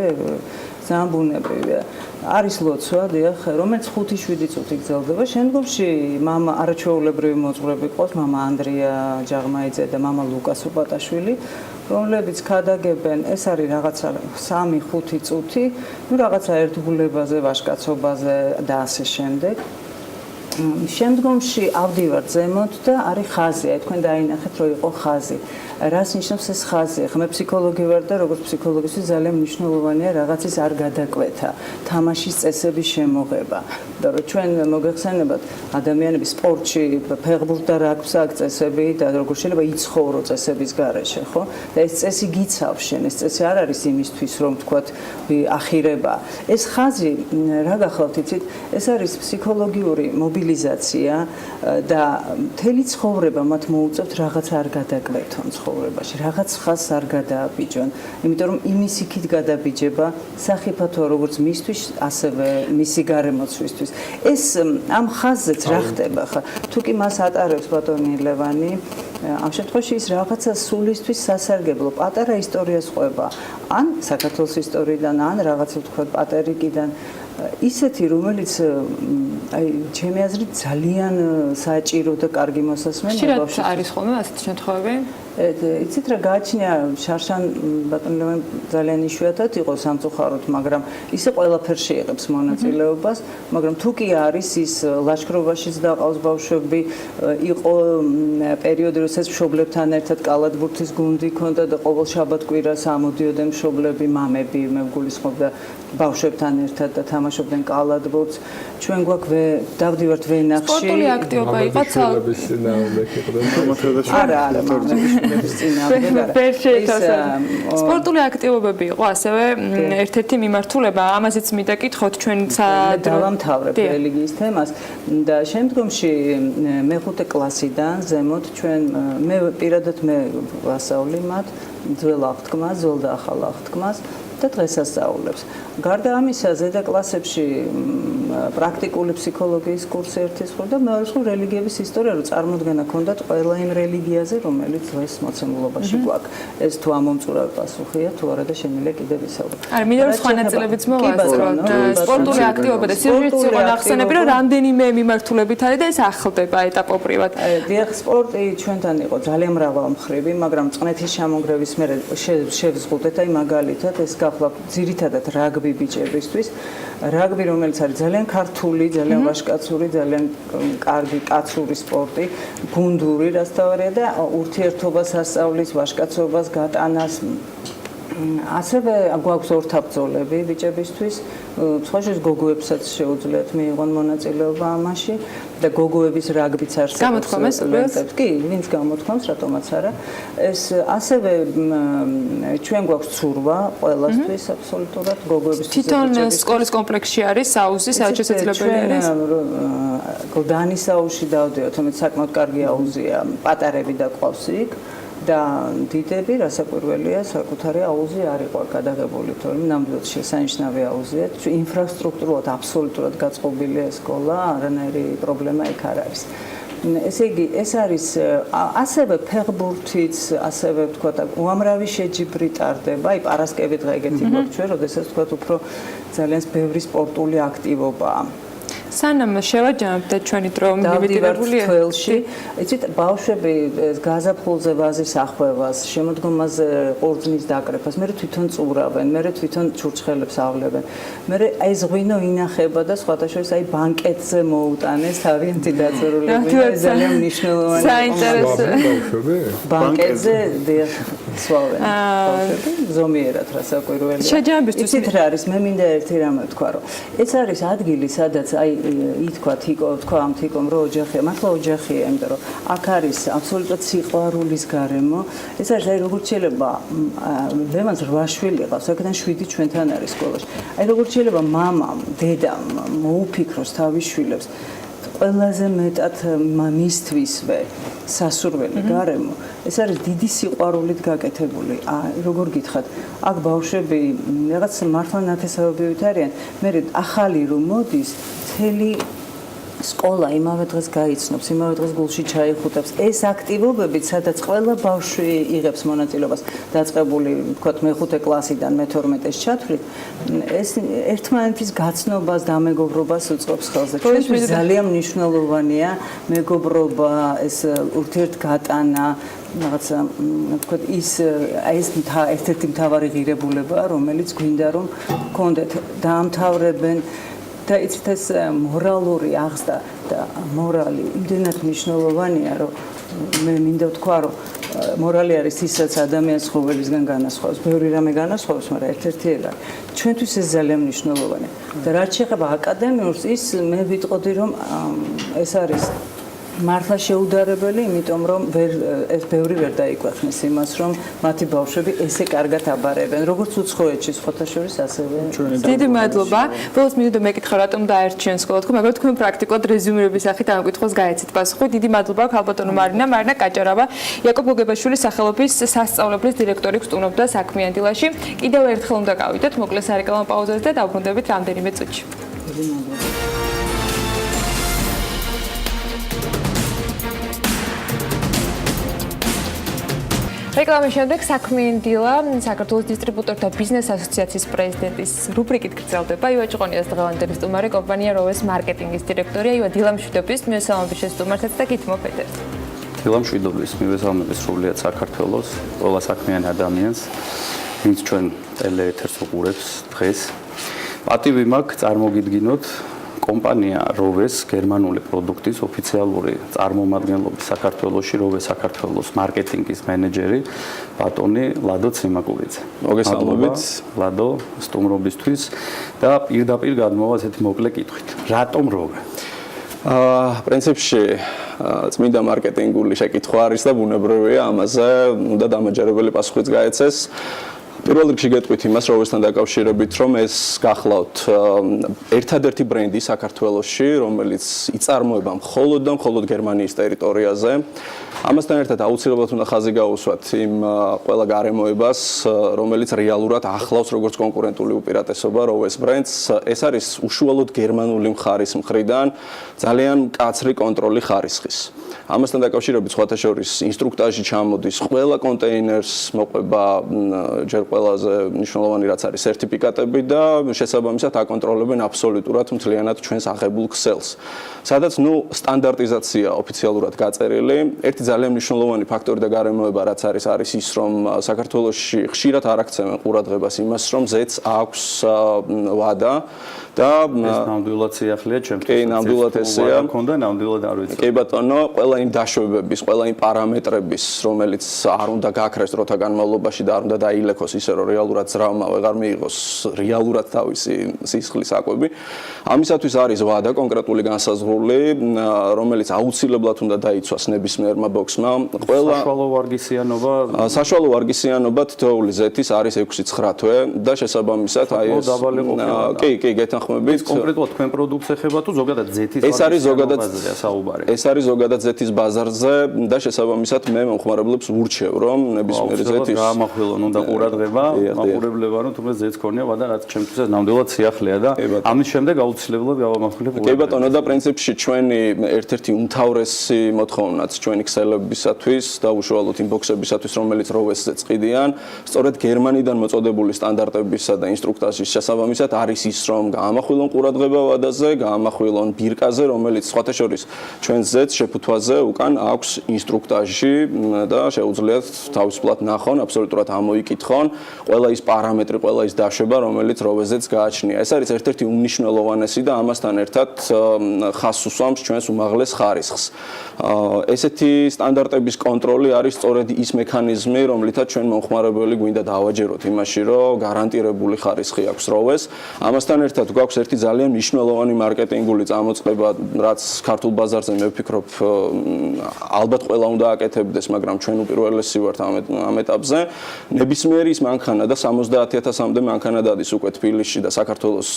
ძალიან ბუნებრივია. არის ლოცვა, დიახ, რომელიც 5-7 წუთი გრძელდება. შემდგომში მამა არაჩვეულებრივი მოძღვრები ყავს, მამა ანდრია ჯაღმაიძე და მამა ლუკა სუპატაშვილი, რომლებიც ქადაგებენ, ეს არის რაღაცა 3-5 წუთი, ну რაღაცა ერთგულებაზე, ვაჟკაცობაზე და ასე შემდეგ. შემდგომში ავდივართ ზემოთ და არის ხაზი, აი თქვენ დაინახეთ, რომ იყო ხაზი. რას ნიშნავს ეს ხაზი? ახლა მე ფსიქოლოგი ვარ და როგორც ფსიქოლოგისთვის ძალიან მნიშვნელოვანია რაღაცის არ გადაკვეთა, თამაშის წესების შემოღება. და რომ ჩვენ მოგეხსენებათ, ადამიანები სპორტში ფეხბურთს და რაგბს აქვს წესები და როგორ შეიძლება იცხოვრო წესების გარეშე, ხო? და ეს წესი გიცავს შენ, ეს წესი არ არის იმისთვის, რომ თქვათ ახირება. ეს ხაზი რა გახლავთ იცით? ეს არის ფსიქოლოგიური მობილიზაცია და მთელი ცხოვრება მათ მოუწევთ რაღაც არ გადაკვეთონ ცხოვრებაში, რაღაც ხაზს არ გადააბიჯონ, იმიტომ რომ იმის იქით გადაბიჯება სახიფათოა როგორც მისთვის, ასევე მისი გარემოცვისთვის. ეს ამ ხაზზეც რა ხდება ხა? თუ კი მას ატარებს ბატონი ლევანი, ამ შემთხვევაში ის რაღაცა სულისთვის სასარგებლო პატარა ისტორიას ყვება, ან საქართველოს ისტორიიდან, ან რაღაცა ვთქვათ პატერიკიდან ისეთი, რომელიც აი ჩემი აზრით ძალიან საჭირო და კარგი მოსასმენია ბავშვებს. არის ხოლმე ასეთი შემთხვევები? იცით რა გააჩნია შარშან ბატონლევან ძალიან იშვიათად იყო სამწუხაროდ, მაგრამ ისე ყველაფერში იღებს მონაწილეობას, მაგრამ თუ კი არის ის ლაშქრობაშიც დაყავს ბავშვები, იყო პერიოდი, როდესაც მშობლებთან ერთად კალათბურთის გუნდი ჰქონდა და ყოველ შაბათ-კვირას ამოდიოდნენ მშობლები, მამები, მე ვგულისხმობ და ბავშვებთან ერთად და თამაშობდნენ კალათბურთს. ჩვენ გვაქვს დავდივართ ვენახში. სპორტული აქტივობა იყო ცალკე. არა, სპორტული აქტივობები იყო ასევე ერთ-ერთი მიმართულება, ამაზეც მინდა კითხოთ ჩვენ დავამთავრებ რელიგიის თემას და შემდგომში მე-5 კლასიდან ზემოთ ჩვენ მე პირადად მე ვასწავლი მათ ძველ აღთქმას, ძველ და ახალ აღთქმას და დღესასწაულებს. გარდა ამისა, ზედა კლასებში პრაქტიკული ფსიქოლოგიის კურსი ერთის მხრივ და მეორე მხრივ რელიგიების ისტორია, რომ წარმოდგენა ქონდათ ყველა იმ რელიგიაზე, რომელიც დღეს მოცემულობაში გვაქვს. ეს თუ ამომწურავი პასუხია, თუ არა და შემიძლია კიდევ ვისაუბროთ. არა, მინდა რომ სხვანაძლებიც მოვასწროთ. სპორტული აქტივობა და სიუჟეტიც იყო ნახსენები, რომ რამდენიმე მიმართულებით არის და ეს ახლდება ეტაპობრივად. დიახ, სპორტი ჩვენთან იყო ძალიან მრავალმხრივი, მაგრამ წნეთის ჩამონგრევის მერე შევზღუდეთ, აი მაგალითად ეს გახლა ძირითადად რაგბი ბიჭებისთვის. რაგბი, რომელიც არის ძალიან ქართული, ძალიან ვაჟკაცური, ძალიან კარგი კაცური სპორტი, გუნდური, რაც თავარია და ურთიერთობას ასწავლის, ვაჟკაცობას, გატანას. ასევე გვაქვს ორთაბრძოლები ბიჭებისთვის, სხვაშორის გოგოებსაც შეუძლიათ მიიღონ მონაწილეობა ამაში და გოგოების რაგბიც არსებობს. კი, ვინც გამოთქვამს, რატომაც არა. ეს ასევე ჩვენ გვაქვს ცურვა ყველასთვის აბსოლუტურად გოგოებისთვის. თვითონ სკოლის კომპლექსში არის აუზი, სადაც შესაძლებელი არის. გლდანის აუზში დავდივართ, რომელიც საკმაოდ კარგი აუზია, პატარები და ყავს იქ. და დიდები, რასაკვირველია, საკუთარი აუზი არ იყო გადაღებული, თორემ ნამდვილად შესანიშნავი აუზია. ინფრასტრუქტურულად აბსოლუტურად გაწყობილია სკოლა, არანაირი პრობლემა იქ არ არის. ესე იგი, ეს არის ასევე ფეხბურთიც, ასევე ვთქვათ, უამრავი შეჯიბრი ტარდება, აი პარასკევი დღე ეგეთი გვაქვს ჩვენ, როდესაც ვთქვათ, უფრო ძალიან ბევრი სპორტული აქტივობაა. სანამ შევაჯამებთ ჩვენი დრო მივიდირებულია თველში, იცით, ბავშვები გაზაფხულზე ვაზის ახვევას, შემოდგომაზე ყურძნის დაკრეფას, მე თვითონ წურავენ, მე თვითონ ჩურჩხელებს ავლებენ. მე აი ზღვინო ინახება და სხვათა შორის აი ბანკეტზე მოუტანეს თავიანთი დაწურულები, ძალიან მნიშვნელოვანი. საინტერესო. ბანკეტზე სვავენ. ბავშვები ზომიერად რასაკვირველია. შეჯამებისთვის იცით რა არის, მე მინდა ერთი რამე ვთქვა, რომ ეს არის ადგილი, სადაც აი თქვამ თიკომ რომ ოჯახია, მართლა ოჯახია, იმიტომ რომ აქ არის აბსოლუტურად სიყვარულის გარემო. ეს არის აი როგორც შეიძლება ლევანს 8 შვილი ყავს, აქედან 7 ჩვენთან არის სკოლაში. აი როგორც შეიძლება მამამ, დედამ მოუფიქროს თავის შვილებს ყველაზე მეტად მისთვისვე სასურველი გარემო. ეს არის დიდი სიყვარულით გაკეთებული. როგორ გითხრათ, აქ ბავშვები რაღაც მართლა ნათესაობრივით არიან. მე ახალი რომ მოდის, მთელი სკოლა იმავე დღეს გაიცნობს, იმავე დღეს გულში ჩაიხუტებს. ეს აქტივობებიც, სადაც ყველა ბავშვი იღებს მონაწილეობას, დაწყებული, ვთქვათ, მე-5 კლასიდან მე-12-ს ჩათვლით, ეს ერთმანეთის გაცნობას, დამეგობრობას უწყობს ხელზე. ჩვენთვის ძალიან მნიშვნელოვანია მეგობრობა, ეს ურთიერთგატანა, რაღაცა, ვთქვათ, ეს ერთ-ერთი მთავარი ღირებულება, რომელიც გვინდა რომ გქონდეთ. დაამთავრებენ და იცით ეს მორალური აღზრდა და მორალი იმდენად მნიშვნელოვანია, რომ მე მინდა ვთქვა, რომ მორალი არის ისაც ადამიანს ხოვებისგან განასხვავებს. ბევრი რამე განასხვავებს, მაგრამ ერთ-ერთი ელა. ჩვენთვის ეს ძალიან მნიშვნელოვანია. და რაც შეეხება აკადემიურს, ის მე ვიტყოდი, რომ ეს არის მართლა შეუდარებელი, იმიტომ რომ ეს ბევრი ვერ დაიკვეხნეს იმას, რომ მათი ბავშვები ესე კარგად აბარებენ, როგორც უცხოეთში, სხვათა შორის ასევე. დიდი მადლობა. ბოლოს მინდა მეკითხა, რატომ დაერჩიენ სკოლა თქვენ, მაგრამ თქვენ პრაქტიკულად რეზიუმირების სახით ამ კითხვას გაეცით პასუხი. დიდი მადლობა ქალბატონო მარინა კაჭარავა, იაკობ გოგებაშვილის სახელობის სასწავლებლის დირექტორი გსტუმრობდა საქმიან დილაში. კიდევ ერთხელ უნდა გავიდეთ, მოკლე სარეკლამო პაუზაზე და დავბრუნდებით რამდენიმე წუთში. დიდი მადლობა. რეკლამის შემდეგ საქმიანი დილა, საქართველოს დისტრიბუტორთა ბიზნეს ასოციაციის პრეზიდენტის რუბრიკით გრძელდება. ივა ჭყონიას დღევანდელი სტუმარი კომპანია როვეს მარკეტინგის დირექტორია. ივა დილა მშვიდობის, მივესალმები შენ სტუმართაც და გითმობ ეთერს. დილა მშვიდობის, მივესალმები სრულიად საქართველოს, ყველა საქმიანი ადამიანს, ვინც ჩვენ ტელეეთერს უყურებს დღეს. პატივი მაქვს წარმოგიდგინოთ კომპანია როვეს გერმანული პროდუქტის ოფიციალური წარმომადგენლობის საქართველოში როვეს საქართველოს მარკეტინგის მენეჯერი ბატონი ლადო ციმაკურიძე. მოგესალმებით ლადო სტუმრობისთვის და პირდაპირ გადმოვა ესეთი მოკლე კითხვით. რატომ როვე? პრინციპში წმინდა მარკეტინგული შეკითხვა არის და ბუნებრივია ამაზე უნდა დამაჯერებელი პასუხიც გაეცეს. პირველ რიგში გეტყვით იმას, როვესთან დაკავშირებით, რომ ეს გახლავთ ერთადერთი ბრენდი საქართველოში, რომელიც იწარმოება მხოლოდ და მხოლოდ გერმანიის ტერიტორიაზე. ამასთან ერთად აუცილებლად უნდა ხაზი გაუსვათ იმ ყველა გარემოებას, რომელიც რეალურად ახლავს როგორც კონკურენტული უპირატესობა როვეს ბრენდს. ეს არის უშუალოდ გერმანული მხარის მხრიდან ძალიან მკაცრი კონტროლი ხარისხის. ამასთან დაკავშირებით სხვათა შორის ინსტრუქტაჟი ჩამოდის ყველა კონტეინერს მოყვება ჯერ ყველაზე მნიშვნელოვანი რაც არის სერტიფიკატები და შესაბამისად აკონტროლებენ აბსოლუტურად მთლიანად ჩვენს აღებულ ქსელს. სადაც სტანდარტიზაცია ოფიციალურად გაწერილი. ერთი ძალიან მნიშვნელოვანი ფაქტორი და გარემოება რაც არის ის რომ საქართველოში ხშირად არ აქცევენ ყურადღებას იმას რომ ზეც აქვს ვადა და ეს ნამდვილად სიახლეა ჩემთვის. კი, ნამდვილად ესეა. მქონდა ნამდვილად არ ვიცი. კი ბატონო, ყველა იმ დაშვებების, ყველა იმ პარამეტრების, რომელიც არ უნდა გაქრეს დროთა განმავლობაში და არ უნდა დაილექოს ისე რომ რეალურად ზრავმა ვეღარ მიიღოს რეალურად თავისი სისხლის აკვები. ამისათვის არის ვადა კონკრეტული განსაზღვრული, რომელიც აუცილებლად უნდა დაიცვას ნებისმიერმა ბოქსმა. ყველა საშუალო ვარგისიანობა თითოეული ზეთის არის 6-9 თვე და შესაბამისად აი ეს კი, გეთანხმებით. კონკრეტულად თქვენ პროდუქტს ეხება თუ ზოგადად ზეთის ეს არის ბაზარზეა საუბარი. ეს არის ზოგადად ზეთის ბაზარზე და შესაბამისად მე მომხმარებლებს ვურჩევ რომ ნებისმიერი ზეთის გაამახვილონ უნდა ყურადღება, მაყურებლებმა რომ თუმცა ზეთს ქონია ვადა რაც ჩემთვის ეს ნამდვილად სიახლეა და ამის შემდეგ აუცილებლად გავამახვილებ. კი ბატონო და პრინციპში ჩვენი ერთ-ერთი უმთავრესი მოთხოვნაც ჩვენი ქსელებისათვის და უშუალოდ იმ ბოქსებისათვის რომელიც როვესზე წყიდიან, სწორედ გერმანიდან მოწოდებული სტანდარტებისა და ინსტრუქტაჟის შესაბამისად არის ის რომ გაამახვილონ ყურადღება ვადაზე, გაამახვილონ ბირკაზე, რომელიც სხვათა შორის ჩვენს ზეთს შეფუთვაზე უკან აქვს ინსტრუქტაჟი და შეუძლიათ თავისუფლად ნახონ, აბსოლუტურად ამოიკითხონ ყველა ის პარამეტრი, ყველა ის დაშვება, რომელიც როვეზეც გააჩნია. ეს არის ერთ-ერთი უმნიშვნელოვანესი და ამასთან ერთად ხაზს უსვამს ჩვენს უმაღლეს ხარისხს. ესეთი სტანდარტების კონტროლი არის სწორედ ის მექანიზმი, რომლითაც ჩვენ მომხმარებელი გვინდა დავაჯეროთ იმაში, რომ გარანტირებული ხარისხი აქვს როვეს. ამასთან ერთად გვაქვს ერთი ძალიან მნიშვნელოვანი მარკეტინგული წამოწყება, რაც ქართულ ბაზარზე მე ვფიქრობ ალბათ ყველა უნდა აკეთებდეს, მაგრამ ჩვენ უპირველესი ვართ ამ ეტაპზე. ნებისმიერი ის მანქანა და 70,000-მდე მანქანა დადის უკვე თბილისში და საქართველოს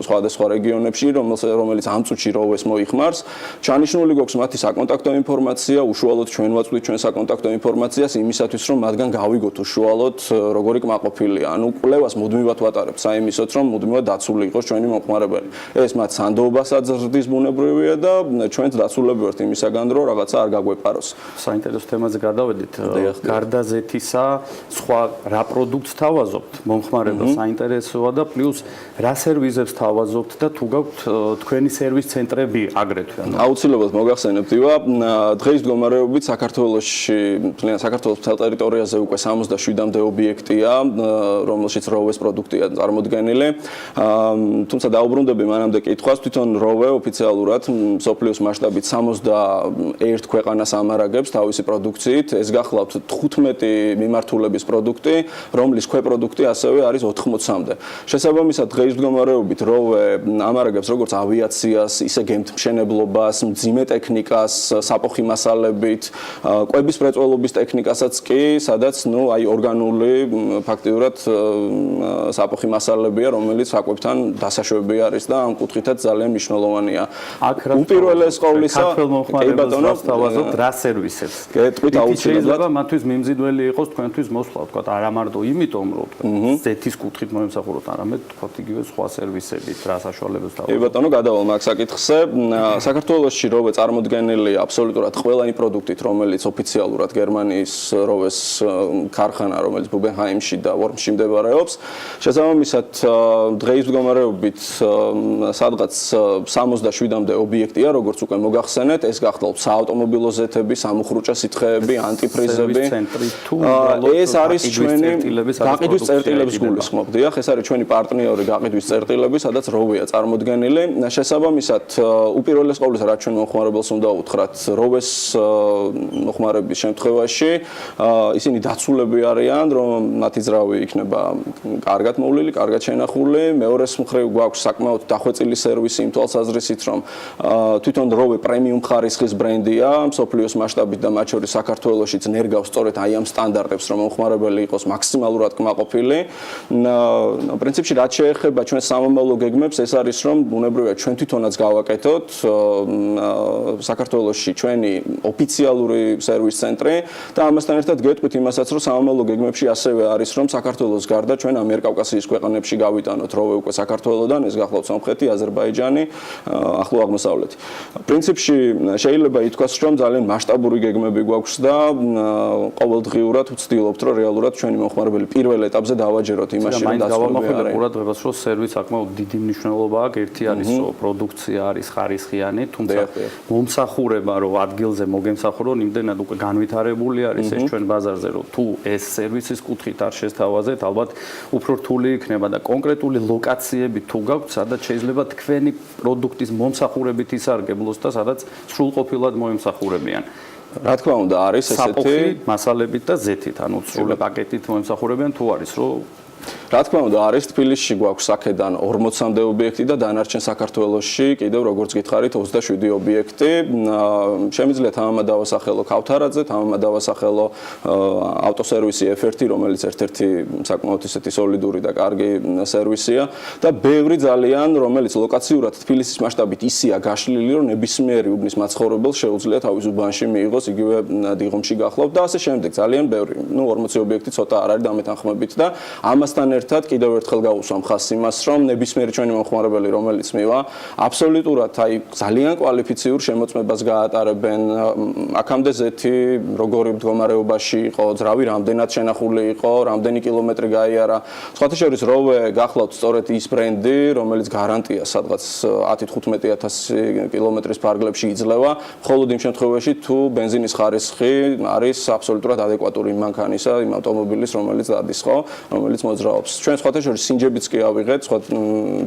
სხვადასხვა რეგიონებში, რომელიც ამ წუთში როვეს მოიხმარს. ჩანიშნული გვაქვს მათი საკონტაქტო ინფორმაცია, უშუალოდ ჩვენ ვაწვდით ჩვენ საკონტაქტო ინფორმაციას იმისათვის, რომ მათგან გავიგოთ უშუალოდ როგორი კმაყოფილია. ანუ კვლევას მუდმივად ვატარებთ საიმისოთ, რომ მუდმივად დაცული იყოს ჩვენი მომხმარებელი. ეს მათ სანდოობას აძლევს ბუნებრივია და ჩვენც დაცულები ვართ იმისაგან, რომ რაღაცა არ გაგვეპაროს. საინტერესო თემაზე გადავედით. გარდა ზეთისა, სხვა რა პროდუქტს თავაზობთ მომხმარებელს საინტერესოა და პლუს რა სერვისებს თავაზობთ და თუ გაქვთ თქვენი სერვის ცენტრები აგრეთვე. აუცილებლად მოგახსენებთ, დღეს მდგომარეობით საქართველოში, საქართველოს მთელ ტერიტორიაზე უკვე 67-მდე ობიექტია, რომელშიც როვეს პროდუქტია წარმოდგენილი. თუმცა დაუბრუნდები მანამდე კითხვას, თვითონ როვე ოფიციალურად მსოფლიოს მასშტაბით 61 ქვეყანას ამარაგებს თავისი პროდუქციით. ეს გახლავთ 15 მიმართულების პროდუქტი, რომლის ქვეპროდუქტი ასევე არის 80-მდე. შესაბამისად, დღეს მდგომარეობით როვე ამარაგებს როგორც ავიაციას, ისე გემთმშენებლობას, მძიმე ტექნიკას, საფოხი მასალებით, კვების მრეწველობის ტექნიკასაც კი, სადაც ორგანული ფაქტიურად საფოხი მასალებია, რომელიც საკვებთან დასაშვები არის და ამ კუთხითაც ძალიან მნიშვნელოვანია. უპირველეს ყოვლისა, ქართველ მომხმარებელს თავაზობთ რა სერვისებს. გეტყვით აუცილებლად მათთვის მიმზიდველი იყოს თქვენთვის მოსვლა, თქვა არა მარტო იმიტომ, რომ ზეთის კუთხით მოემსახუროთ, არამედ თქვა იგივე სხვა სერვისებით რა საშუალებებს თავაზობთ. კი ბატონო, გადავალ მაგ საკითხზე. საქართველოში როვე წარმოდგენილია აბსოლუტურად ყველა იმ პროდუქტით, რომელიც ოფიციალურად გერმანიის როვეს ქარხანა, რომელიც ბუბენჰაიმში და ვორმში მდებარეობს. შესაბამისად, დღეს მდგომარეობით სადღაც 67-მდე ობიექტია, როგორც უკვე მოგახსენეთ, ეს გახლავთ საავტომობილო ზეთები, სამუხრუჭა სითხეები, ანტიფრიზები. ეს არის ჩვენი გაყიდვის წერტილების გულისხმობ. დიახ, ეს არის ჩვენი პარტნიორი გაყიდვის წერტილები, სადაც როვეა წარმოდგენილი. შესაბამისად, უპირველეს ყოვლისა, რაც ჩვენ მომხმარებელს უნდა უთხრათ, როვეს მოხმარების შემთხვევაში ისინი დაცულები არიან, რომ მათი ძრავი იქნება კარგად მოვლილი, კარგად შენახული. მეორეს მხრივ გვაქვს საკმაოდ დახვეწილი სერვისი იმ თვალსაზრისით, რომ თვითონ როვე პრემიუმ ხარისხის ბრენდია, მსოფლიოს მასშტაბით და მათ შორის საქართველოშიც ნერგავს სწორედ აი ამ სტანდარტებს, რომ მომხმარებელი იყოს მაქსიმალურად კმაყოფილი. პრინციპში რაც შეეხება ჩვენ სამომავლო გეგმებს, ეს არის რომ ბუნებრივია ჩვენ თვითონაც გავაკეთოთ საქართველოში ჩვენი ოფიციალური სერვის ცენტრი და ამასთან ერთად გეტყვით იმასაც რომ სამომავლო გეგმებში ასევე არის რომ საქართველოს გარდა ჩვენ ამიერკავკასიის ქვეყნებში გავიტანოთ როვე უკვე საქართველოსდან ეს გახლავთ სომხეთი, აზერბაიჯანი, ახლო აღმოსავლეთი. პრინციპში შეიძლება ითქვას რომ ძალიან მასშტაბური გეგმები გვაქვს და ყოველდღიურად ვცდილობთ რომ რეალურად ჩვენი მომხმარებელი პირველ ეტაპზე დავაჯეროთ იმაში რომ დავამახვილებ ყურადღებას რომ სერვის საკმაოდ დიდი მნიშვნელობა აქვს. ერთი არის რომ პროდუქცია არის ხარისხიანი, თუმცა მომსახურება რომ ადგილზე მოგემსახურონ, იმდენად უკვე განვითარებული არის ეს ჩვენ ბაზარზე რომ თუ ეს სერვისის კუთხით არ შესთავაზეთ, ალბათ უფრო რთული იქნება და კონკრეტული ლოკაციები თუ გაქვთ, სადაც შეიძლება თქვენი პროდუქტის მომსახურებით ისარგებლოს და სადაც სრულყოფილად მოემსახურებიან. რა თქმა უნდა არის ესეთი მასალებით და ზეთით, ანუ სრული პაკეტით მოემსახურებიან თუ არის რომ რა თქმა უნდა არის თბილისში გვაქვს აქედან 40-მდე ობიექტი და დანარჩენ საქართველოში კიდევ როგორც გითხარით 27 ობიექტი. შემიძლია თამამად დავასახელო ქავთარაძე, თამამად დავასახელო ავტოსერვისი F1, რომელიც ერთ-ერთი საკმაოდ ისეთი სოლიდური და კარგი სერვისია და ბევრი ძალიან, რომელიც ლოკაციურად თბილისის მასშტაბით ისია გაშლილი, რომ ნებისმიერი უბნის მაცხოვრებელს შეუძლია თავის უბანში მიიღოს იგივე დიღომში გახლავთ და ასე შემდეგ. ძალიან ბევრი. 40 ობიექტი ცოტა არ არის დამეთანხმებით და ამასთან ერთად კიდევ ერთხელ გავუსვამ ხაზს იმას, რომ ნებისმიერი ჩვენი მომხმარებელი, რომელიც მივა, აბსოლუტურად ძალიან კვალიფიციურ შემოწმებას გაატარებენ. აქამდე ზეთი როგორი მდგომარეობაში იყო, ძრავი რამდენად შენახული იყო, რამდენი კილომეტრი გაიარა. სხვათა შორის როვე გახლავთ სწორედ ის ბრენდი, რომელიც გარანტიას სადღაც 10-15,000 კილომეტრის ფარგლებში იძლევა, მხოლოდ იმ შემთხვევაში თუ ბენზინის ხარისხი არის აბსოლუტურად ადეკვატური იმ მანქანისა, იმ ავტომობილის, რომელიც დადის ხო, რომელიც მოძრაობს. ჩვენ სხვათა შორის სინჯებიც კი ავიღეთ, სხვა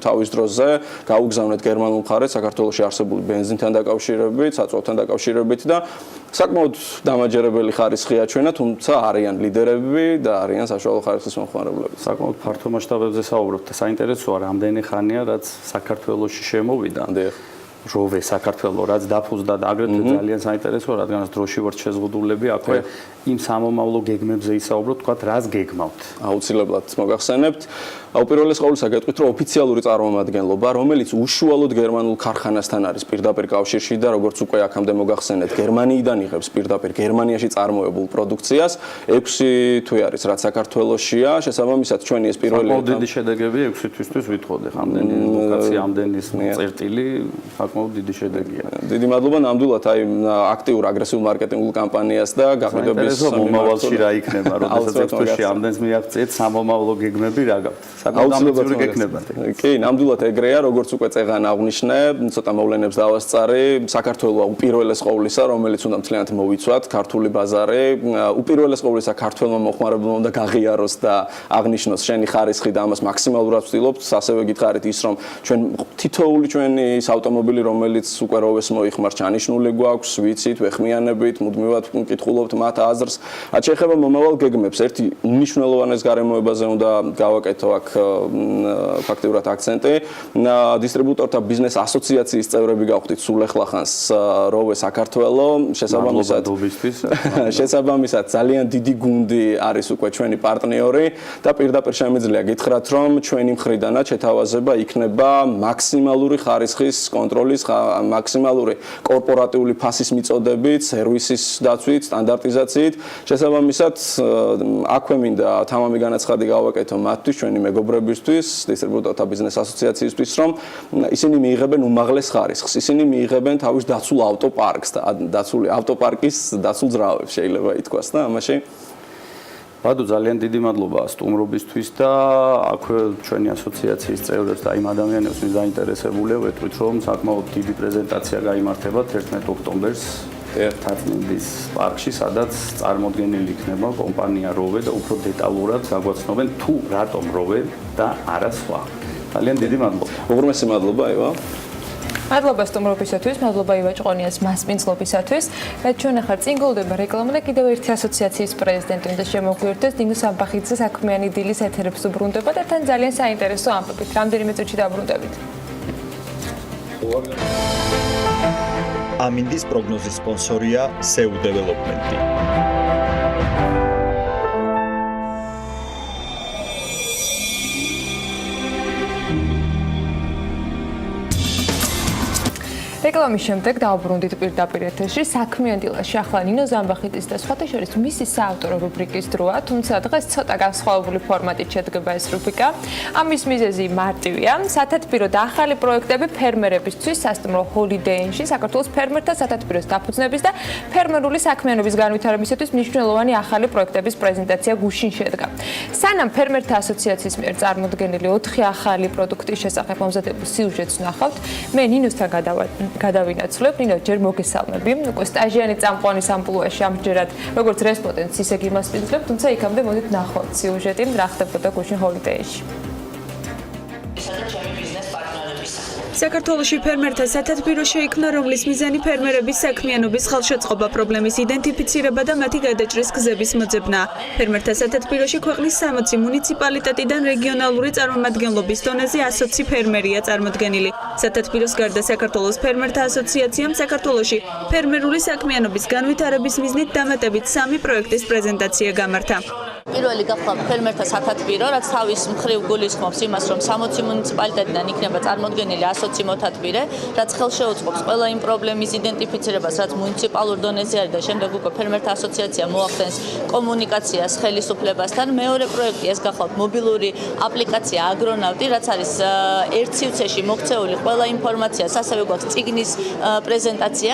თავის დროზე გავუგზავნეთ გერმანულ მხარეს საქართველოში არსებული ბენზინთან დაკავშირებით, საწვავთან დაკავშირებით და საკმაოდ დამაჯერებელი ხარისხია ჩვენა, თუმცა არიან ლიდერები და არიან საშუალო ხარისხის მომხმარებლები. საკმაოდ ფართო მასშტაბებზე საუბრობთ და საინტერესოა რამდენი ხანია რაც საქართველოში შემოვიდა. როვე საქართველოს რაც დაფუძნდა და აგრეთვე ძალიან საინტერესოა, რადგანაც დროში ვართ შეზღუდულები, აქვე იმ სამომავლო გეგმებზე ისაუბროთ, თქვათ, რას გეგმავთ? აუცილებლად მოგახსენებთ. უპირველეს ყოვლისა გეტყვით, რომ ოფიციალური წარმომადგენლობა, რომელიც უშუალოდ გერმანულ ქარხანასთან არის პირდაპირ კავშირში და როგორც უკვე აქამდე მოგახსენეთ, გერმანიიდან იღებს პირდაპირ გერმანიაში წარმოებულ პროდუქციას, 6 თვე არის, რაც საქართველოშია, შესაბამისად ჩვენი ეს პირველი საკმაოდ დიდი შედეგები 6 თვისთვის ვითხოვდი, ამდენი ლოკაცია, ამდენი წერტილი, საკმაოდ დიდი შედეგია. დიდი მადლობა ნამდვილად აი აქტიურ აგრესიულ მარკეტინგულ კამპანიას და გაყიდვების მომავალში რა იქნება, როდესაც 6 თვეში ამდენს მიაღწიეთ სამომავლო გეგმები რა გაქვთ? აუცილებლად გეკნებათ. კი, ნამდვილად ეგრეა, როგორც უკვე წეღან აღვნიშნე, ცოტა მოვლენებს დავასწარი, საქართველოს უპირველეს ყოვლისა, რომელიც უნდა მთლიანად მოვიცვათ, ქართული ბაზარი, უპირველეს ყოვლისა ქართველმა მომხმარებელმა უნდა გაღიაროს და აღნიშნოს შენი ხარისხი და ამას მაქსიმალურად ვცდილობთ. ასევე გითხარით ის, რომ ჩვენ თითოეული ჩვენი ავტომობილი, რომელიც უკვე როვეს მოიხმართ, ჩანიშნული გვაქვს, ვიცით, ვეხმიანებით, მუდმივად ვკითხულობთ მათ აზრს. რაც შეეხება მომავალ გეგმებს, ერთი უნიშნელოვანეს გარემოებაზე უნდა გავაკეთო აქ ფაქტიურად აქცენტი. დისტრიბუტორთა ბიზნეს ასოციაციის წევრები გავხდით სულ ახლახანს როვე საქართველოს, შესაბამისად ძალიან დიდი გუნდი არის უკვე ჩვენი პარტნიორი და პირდაპირ შემიძლია გითხრათ, რომ ჩვენი მხრიდანაც შეთავაზება იქნება მაქსიმალური ხარისხის კონტროლის, მაქსიმალური კორპორატიული ფასის მიწოდებით, სერვისის დაცვით, სტანდარტიზაციით. შესაბამისად, აქვე მინდა თამამი განაცხადი გავაკეთო მათთვის, ჩვენი მეგობრებისთვის, დისტრიბუტორთა ბიზნეს ასოციაციისთვის, რომ ისინი მიიღებენ უმაღლეს ხარისხს. ისინი მიიღებენ თავის დაცულ ავტოპარკს და დაცული ავტოპარკის დაცულ ძრავებს შეიძლება ითქვას და ამაში ბადო ძალიან დიდი მადლობა სტუმრობისთვის და აქვე ჩვენი ასოციაციის წევრებს და იმ ადამიანებს, ვინც დაინტერესებულია, ვეთქვით, რომ საკმაოდ დიდი პრეზენტაცია გაიმართება 11 ოქტომბერს თათმინდის პარკში, სადაც წარმოდგენილი იქნება კომპანია როვე და უფრო დეტალურად გაგვაცნობენ თუ რატომ როვე და არა სხვა. ძალიან დიდი მადლობა. უღრმესი მადლობა, ევა. მადლობა სტუმრობისათვის, მადლობა ივა ჭყონიას მასპინძლობისათვის. და ჩვენ ახლა წინ გულდება რეკლამა და კიდევ ერთი ასოციაციის პრეზიდენტი უნდა შემოგვიერთდეს, დინგო სამბახიძე საქმიანი დილის ეთერებს უბრუნდება და თან ძალიან საინტერესო ამბებით. რამდენიმე წუთში დაბრუნდებით. ამინდის პროგნოზის სპონსორია SEU Development. რეკლამის შემდეგ დავბრუნდით პირდაპირ ეთერში საქმიანი დილაში ახლა ნინო ზამბახიძის და სხვათა შორის მისი საავტორო რუბრიკის დროა, თუმცა დღეს ცოტა განსხვავებული ფორმატით შედგება ეს რუბრიკა. ამის მიზეზი მარტივია. სათათბირო და ახალი პროექტები ფერმერებისთვის სასტუმრო ჰოლიდეინში, საქართველოს ფერმერთა სათათბიროს დაფუძნების და ფერმერული საქმიანობის განვითარებისათვის მნიშვნელოვანი ახალი პროექტების პრეზენტაცია გუშინ შედგა. სანამ ფერმერთა ასოციაციის მიერ წარმოდგენილი 4 ახალი პროდუქტის შესახებ მომზადებულ სიუჟეტს ვნახავთ, მე ნინოსთან გადავინაცვლებ. ნინო, ჯერ მოგესალმები. უკვე სტაჟიანი წამყვანის ამპლუაში ამჯერად როგორც რესპონდენტს, ისე გიმასპინძლებ, თუმცა იქამდე მოდით ვნახავთ სიუჟეტი, რა ხდებოდა გუშინ ჰოლიდეინში. საქართველოში ფერმერთა სათათბირო შეიქმნა, რომლის მიზანი ფერმერების საქმიანობის ხელშეწყობა, პრობლემის იდენტიფიცირება და მათი გადაჭრის გზების მოძებნა. ფერმერთა სათათბიროში ქვეყნის 60 მუნიციპალიტეტიდან რეგიონალური წარმომადგენლობის დონეზე 120 ფერმერია წარმოდგენილი. სათათბიროს გარდა საქართველოს ფერმერთა ასოციაციამ საქართველოში ფერმერული საქმიანობის განვითარების მიზნით დამატებით 3 პროექტის პრეზენტაცია გამართა. პირველი გახლავთ ფერმერთა სათათბირო, რაც თავის მხრივ გულისხმობს იმას, რომ 60 მუნიციპალიტეტიდან იქნება წარმოდგენილი 120 მოთათბირე, რაც ხელშეუწყობს ყველა იმ პრობლემის იდენტიფიცირებას, რაც მუნიციპალურ დონეზე არის და შემდეგ უკვე ფერმერთა ასოციაცია მოახდენს კომუნიკაციას ხელისუფლებასთან. მეორე პროექტი ეს გახლავთ მობილური აპლიკაცია აგრონავტი, რაც არის ერთ სივრცეში მოქცეული ყველა ინფორმაციას, ასევე გვაქვს წიგნის პრეზენტაცია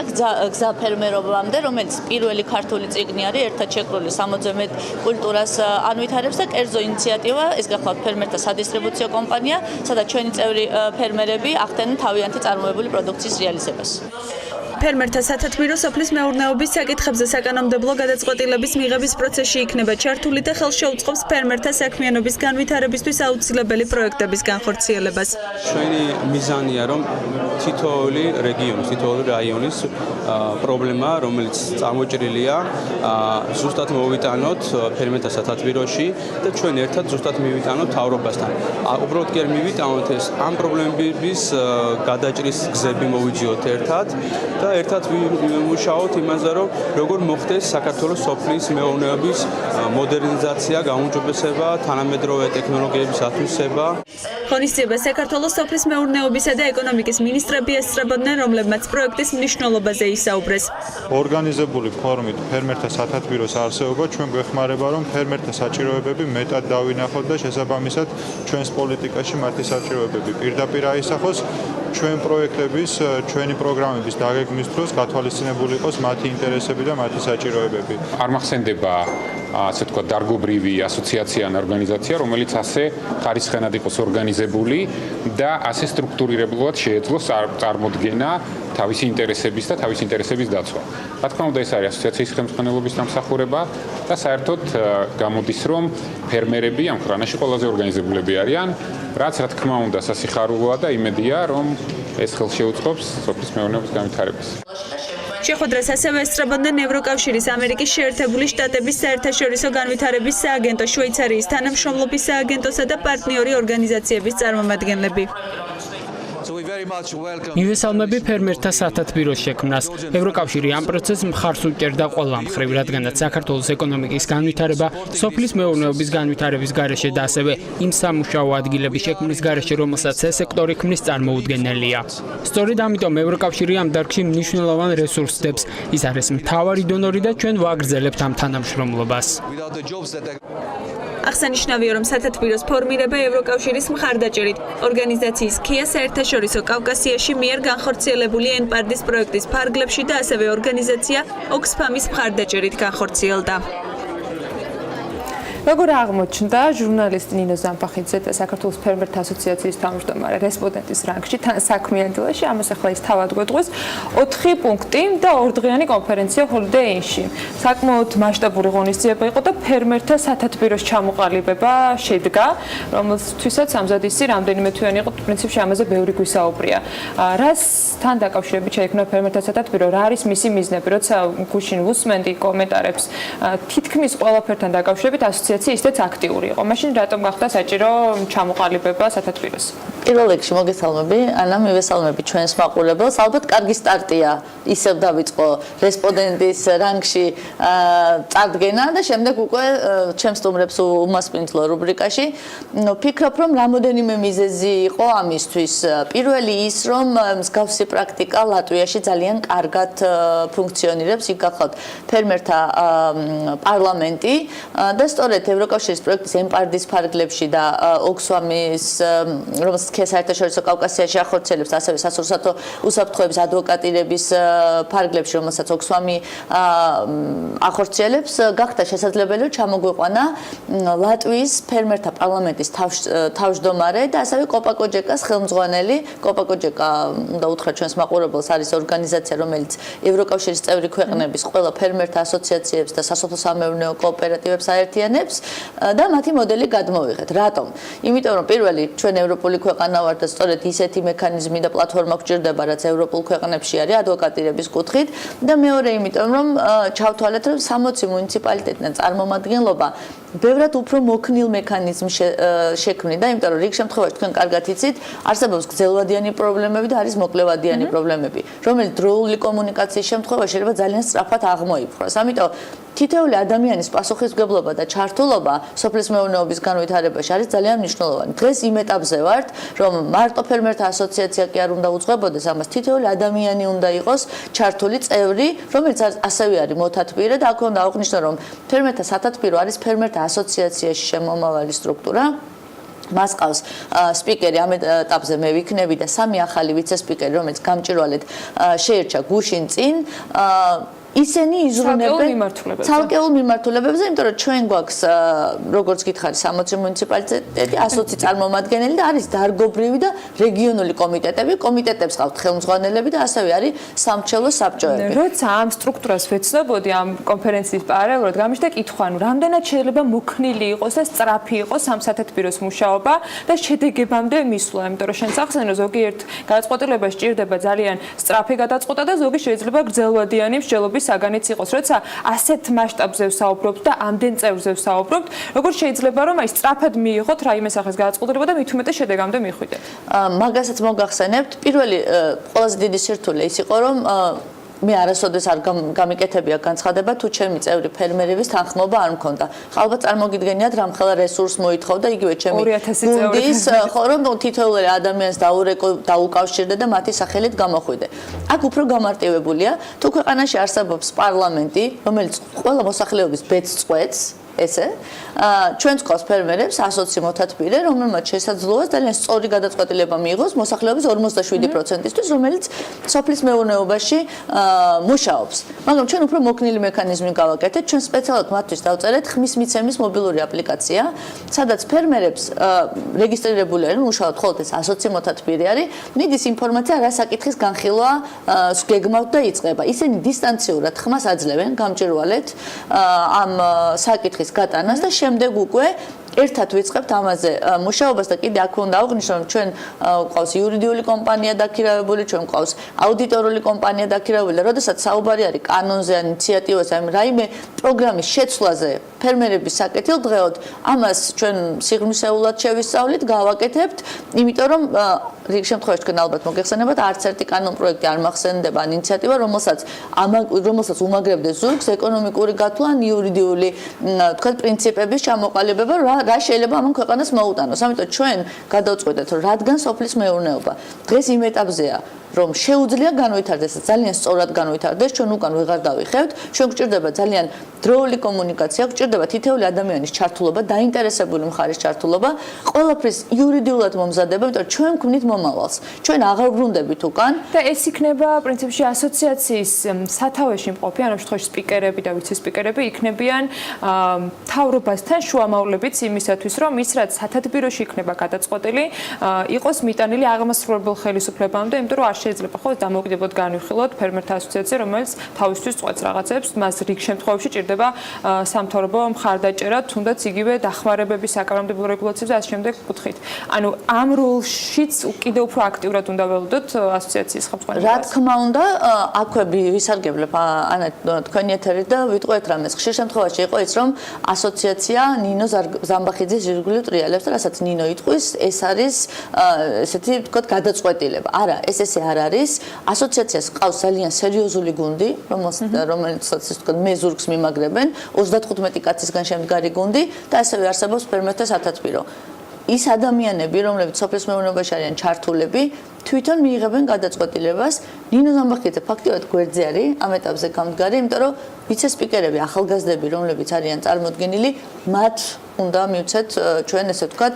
გზა ფერმერობამდე, რომელიც პირველი ქართული წიგნი არის, ერთად შეკრული 60-ზე მეტ კულტურას ანვითარებს და კერძო ინიციატივა, ეს გახლავთ ფერმერთა სადისტრიბუციო კომპანია, სადაც ჩვენი წევრი ფერმერები ახდენენ თავიანთი წარმოებული პროდუქციის რეალიზებას. ფერმერთა სათათბირო სოფლის მეურნეობის საკითხებზე საკანონმდებლო გადაწყვეტილების მიღების პროცესში იქნება ჩართული და ხელშეუწყობს ფერმერთა საქმიანობის განვითარებისთვის აუცილებელი პროექტების განხორციელებას. ჩვენი მიზანია, რომ თითოეული რეგიონის, თითოეული რაიონის პრობლემა, რომელიც წარმოჭრილია, ზუსტად მოვიტანოთ ფერმერთა სათათბიროში და ჩვენ ერთად ზუსტად მივიტანოთ მთავრობასთან. უბრალოდ კი არ მივიტანოთ ეს ამ პრობლემების გადაჭრის გზები მოვიძიოთ ერთად და ერთად ვიმუშაოთ იმაზე, რომ როგორ მოხდეს საქართველოს სოფლის მეურნეობის მოდერნიზაცია, გაუმჯობესება, თანამედროვე ტექნოლოგიების ათვისება. ღონისძიებას საქართველოს სოფლის მეურნეობისა და ეკონომიკის მინისტრები ესწრებოდნენ, რომლებმაც პროექტის მნიშვნელობაზე ისაუბრეს. ორგანიზებული ფორმით ფერმერთა სათათბიროს არსებობა ჩვენ გვეხმარება, რომ ფერმერთა საჭიროებები მეტად დავინახოთ და შესაბამისად ჩვენს პოლიტიკაში მათი საჭიროებები პირდაპირ აისახოს. ჩვენ პროექტების, ჩვენი პროგრამების დაგეგმვის დროს გათვალისწინებული იყოს მათი ინტერესები და მათი საჭიროებები. არ მახსენდება ასე ვთქვათ დარგობრივი ასოციაცია ან ორგანიზაცია, რომელიც ასე ხარისხენად იყოს ორგანიზებული და ასე სტრუქტურირებულად შეეძლოს წარმოდგენა თავისი ინტერესების და თავისი ინტერესების დაცვა. რა თქმა უნდა, ეს არის ასოციაციის ხელმძღვანელობის დამსახურება და საერთოდ გამოდის, რომ ფერმერები ამ ქვეყანაში ყველაზე ორგანიზებულები არიან, რაც რა თქმა უნდა სასიხარულოა და იმედია, რომ ეს ხელშეუწყობს სოფლის მეურნეობის განვითარებას. შეხვედრას ასევე ესწრებოდნენ ევროკავშირის, ამერიკის შეერთებული შტატების საერთაშორისო განვითარების სააგენტო, შვეიცარიის თანამშრომლობის სააგენტოსა და პარტნიორი ორგანიზაციების წარმომადგენლები. მივესალმები ფერმერთა სათათბიროს შექმნას. ევროკავშირი ამ პროცესს მხარს უჭერდა ყველა მხრივ, რადგანაც საქართველოს ეკონომიკის განვითარება, სოფლის მეურნეობის განვითარების გარეშე და ასევე იმ სამუშაო ადგილების შექმნის გარეშე, რომელსაც ეს სექტორი ქმნის, წარმოუდგენელია. სწორედ ამიტომ ევროკავშირი ამ დარგში მნიშვნელოვან რესურსს დებს. ის არის მთავარი დონორი და ჩვენ ვაგრძელებთ ამ თანამშრომლობას. აღსანიშნავია, რომ სათათბიროს ფორმირება ევროკავშირის მხარდაჭერით ორგანიზაციის ქია საერთაშორისო კავკასიაში მიერ განხორციელებული ენპარდის პროექტის ფარგლებში და ასევე ორგანიზაცია ოქსფამის მხარდაჭერით განხორციელდა. როგორ აღმოჩნდა ჟურნალისტი ნინო ზამბახიძე და საქართველოს ფერმერთა ასოციაციის თავმჯდომარე რესპონდენტის რანგში თან საქმიანი დილაში, ამას ახლა ის თავად გვეტყვის 4 პუნქტი და 2 დღიანი კონფერენცია ჰოლიდეინში. საკმაოდ მასშტაბური ღონისძიება იყო და ფერმერთა სათათბიროს ჩამოყალიბება შედგა, რომელთვისაც ამზადისი რამდენიმე თვიანი იყო, პრინციპში ამაზე ბევრი გვისაუბრია. რასთან დაკავშირებით შეიქმნა ფერმერთა სათათბირო, რა არის მისი მიზნები, როცა გუშინ ვუსმენდი კომენტარებს, თითქმის ყველაფერთან დაკავშირებით ასოციაცია ასოციაცია ისედაც აქტიური იყო. მაშინ რატომ გახდა საჭირო ჩამოყალიბება სათათბიროს? პირველ რიგში მოგესალმები, ანა, მივესალმები ჩვენს მაყურებელს. ალბათ კარგი სტარტია ისევ დავიწყო რესპონდენტის რანგში წარდგენა და შემდეგ უკვე ჩემს სტუმრებს უმასპინძლო რუბრიკაში. ვფიქრობ, რომ რამოდენიმე მიზეზი იყო ამისთვის. პირველი ის, რომ მსგავსი პრაქტიკა ლატვიაში ძალიან კარგად ფუნქციონირებს, იქ გახლავთ ფერმერთა პარლამენტი და სწორედ ევროკავშირის პროექტის ემპარდის ფარგლებში და ოქსვამის რომელსაც საერთაშორისო კავკასიაში ახორციელებს, ასევე სასურსათო უსაფრთხოების ადვოკატირების ფარგლებში, რომელსაც ოქსვამი ახორციელებს, გახდა შესაძლებელი რომ ჩამოგვიყვანა ლატვიის ფერმერთა პარლამენტის თავმჯდომარე და ასევე კოპაკოჯეკას ხელმძღვანელი. კოპაკოჯეკა, უნდა უთხრა ჩვენს მაყურებელს, არის ორგანიზაცია, რომელიც ევროკავშირის წევრი ქვეყნების ყველა ფერმერთა ასოციაციებს და სასოფლო-სამეურნეო კოოპერატივებს აერთიანებს და მათი მოდელი გადმოვიღეთ. რატომ? იმიტომ რომ პირველი ჩვენ ევროპული ქვეყანა ვართ და სწორედ ისეთი მექანიზმი და პლატფორმა გვჭირდება, რაც ევროპულ ქვეყნებში არის ადვოკატირების კუთხით და მეორე იმიტომ რომ ჩავთვალეთ რომ 60 მუნიციპალიტეტიდან წარმომადგენლობა ბევრად უფრო მოქნილ მექანიზმს შექმნიდა, იმიტომ რომ რიგ შემთხვევაში თქვენ კარგად იცით, არსებობს გრძელვადიანი პრობლემები და არის მოკლევადიანი პრობლემები, რომელიც დროული კომუნიკაციის შემთხვევაში შეიძლება ძალიან სწრაფად აღმოიფხვრას. ამიტომ თითოეული ადამიანის პასუხისმგებლობა და ჩართულობა სოფლის მეურნეობის განვითარებაში არის ძალიან მნიშვნელოვანი. დღეს იმ ეტაპზე ვართ, რომ მარტო ფერმერთა ასოციაცია კი არ უნდა უძღვებოდეს, ამას თითოეული ადამიანი უნდა იყოს ჩართული წევრი, რომელიც ასევე არის მოთათბირე და აქ უნდა აღვნიშნო, რომ ფერმერთა სათათბირო არის ფერმერთა ასოციაციაში შემომავალი სტრუქტურა. მას ყავს სპიკერი ამ ეტაპზე მე ვიქნები და სამი ახალი ვიცე-სპიკერი, რომელიც გამჭირვალედ შეირჩა გუშინ წინ. ისინი იზრუნებენ ცალკეულ მიმართულებებზე, იმიტომ რომ ჩვენ გვაქვს როგორც გითხარი 60 მუნიციპალიტეტი, 120 წარმომადგენელი და არის დარგობრივი და რეგიონული კომიტეტები, კომიტეტებს ყავთ ხელმძღვანელები და ასევე არის სამრჩევლო საბჭოები. როცა ამ სტრუქტურას ვეცნობოდი ამ კონფერენციის პარალელურად გამიშდა კითხვა, რამდენად შეიძლება მოქნილი იყოს და სწრაფი იყოს ამ სათათბიროს მუშაობა და შედეგებამდე მისვლა, იმიტომ რომ შენ სახსენე ზოგიერთ გადაწყვეტილებაში ჭირდება ძალიან სწრაფი გადაწყვეტა და ზოგი შეიძლება გრძელვადიანი მსჯელობის საგანიც იყოს, როცა ასეთ მასშტაბზე ვსაუბრობთ და ამდენ წევრზე ვსაუბრობთ, როგორ შეიძლება რომ აი სწრაფად მიიღოთ რაიმე სახის გადაწყვეტილება და მით უმეტეს შედეგამდე მიხვიდეთ. მაგასაც მოგახსენებთ, პირველი ყველაზე დიდი სირთულე ის იყო, რომ მე არასოდეს არ გამიკეთებია განცხადება თუ ჩემი წევრი ფერმერების თანხმობა არ მქონდა. ალბათ წარმოგიდგენიათ რამხელა რესურს მოითხოვდა იგივე ჩემი გუნდის, ხო რომ თითოეული ადამიანს დაუკავშირდე და მათი სახელით გამოხვიდე. აქ უფრო გამარტივებულია, თუ ქვეყანაში არსებობს პარლამენტი, რომელიც ყველა მოსახლეობის ბედს წყვეტს, ესე ჩვენს ყავს ფერმერებს 120 მოთათბირე, რომელმაც შესაძლოა ძალიან სწორი გადაწყვეტილება მიიღოს მოსახლეობის 57%-ისთვის, რომელიც სოფლის მეურნეობაში მუშაობს. მაგრამ ჩვენ უფრო მოქნილი მექანიზმი გავაკეთეთ, ჩვენ სპეციალურად მათთვის დავწერეთ ხმის მიცემის მობილური აპლიკაცია, სადაც ფერმერებს რეგისტრირებული არიან, უშუალოდ მხოლოდ ეს 120 მოთათბირე არის, მიდის ინფორმაცია რა საკითხის განხილვა გეგმავთ და იწყება. ისინი დისტანციურად ხმას აძლევენ გამჭირვალედ ამ საკითხის გატანას და შემდეგ უკვე ერთად ვიწყებთ ამაზე მუშაობას და კიდე აქ უნდა აღვნიშნო, რომ ჩვენ ყავს იურიდიული კომპანია დაქირავებული, ჩვენ ყავს აუდიტორული კომპანია დაქირავებული და როდესაც საუბარი არის კანონზე ან ინიციატივაზე, ან რაიმე პროგრამის შეცვლაზე ფერმერების საკეთილდღეოდ, ამას ჩვენ სიღრმისეულად შევისწავლით, გავაკეთებთ, იმიტომ რომ რიგ შემთხვევაში თქვენ ალბათ მოგეხსენებათ, არც ერთი კანონ პროექტი არ მახსენდება ან ინიციატივა, რომელსაც უმაგრებდეს ზურგს ეკონომიკური გათვლა ან იურიდიული თქვენ პრინციპების ჩამოყალიბება, რა შეიძლება ამ ქვეყანას მოუტანოს. ამიტომ ჩვენ გადავწყვეტეთ, რომ რადგან სოფლის მეურნეობა დღეს იმ ეტაპზეა, რომ შეუძლია განვითარდეს, ძალიან სწორად განვითარდეს, ჩვენ უკან ვეღარ დავიხევთ, ჩვენ გვჭირდება ძალიან დროული კომუნიკაცია, გვჭირდება თითოეული ადამიანის ჩართულობა, დაინტერესებული მხარის ჩართულობა, ყველაფრის იურიდიულად მომზადება, იმიტომ რომ ჩვენ გვქვნით მომავალს. ჩვენ აღარ ბრუნდებით უკან და ეს იქნება პრინციპში ასოციაციის სათავეში მყოფი, ან ამ შემთხვევაში სპიკერები და ვიცე-სპიკერები იქნებიან მთავრობასთან შუამავლებით იმისათვის, რომ ის რაც სათათბიროში იქნება გადაწყვეტილი, იყოს მიტანილი აღმასრულებელ ხელისუფლებამდე, იმიტომ რომ არ შეიძლება ხო დამოუკიდებლად განვიხილოთ ფერმერთა ასოციაცია, რომელიც თავისთვის წყვეტს რაღაცებს, მას რიგ შემთხვევებში ჭირდება სამთავრობო მხარდაჭერა, თუნდაც იგივე დახმარებების საკანონმდებლო რეგულაციებს და ასე შემდეგ კუთხით. ანუ ამ როლშიც კიდევ უფრო აქტიურად უნდა ველოდოთ ასოციაციის ხელმძღვანელობას. რა თქმა უნდა, აქვე ვისარგებლებ ანა თქვენი ეთერი და ვიტყვეთ რამეს. ხშირ შემთხვევაში იყო ის, რომ ასოციაცია ნინო ზამბახიძის ირგვლივ ტრიალებს და რასაც ნინო იტყვის, ეს არის ესეთი ვთქვათ გადაწყვეტილება. არა, ეს ესე არ არის. ასოციაციას ყავს ძალიან სერიოზული გუნდი, რომელსაც ვთქვათ მე ზურგს მიმაგრებენ, 35 კაცისგან შემდგარი გუნდი და ასევე არსებობს ფერმერთა სათათბირო. ის ადამიანები, რომლებიც სოფლის მეურნეობაში არიან ჩართულები, თვითონ მიიღებენ გადაწყვეტილებას. ნინო ზამბახიძე ფაქტიურად გვერდზე არის ამ ეტაპზე გამდგარი, იმიტომ რომ ვიცე-სპიკერები, ახალგაზრდები, რომლებიც არიან წარმოდგენილი, მათ უნდა მივცეთ ჩვენ ესე ვთქვათ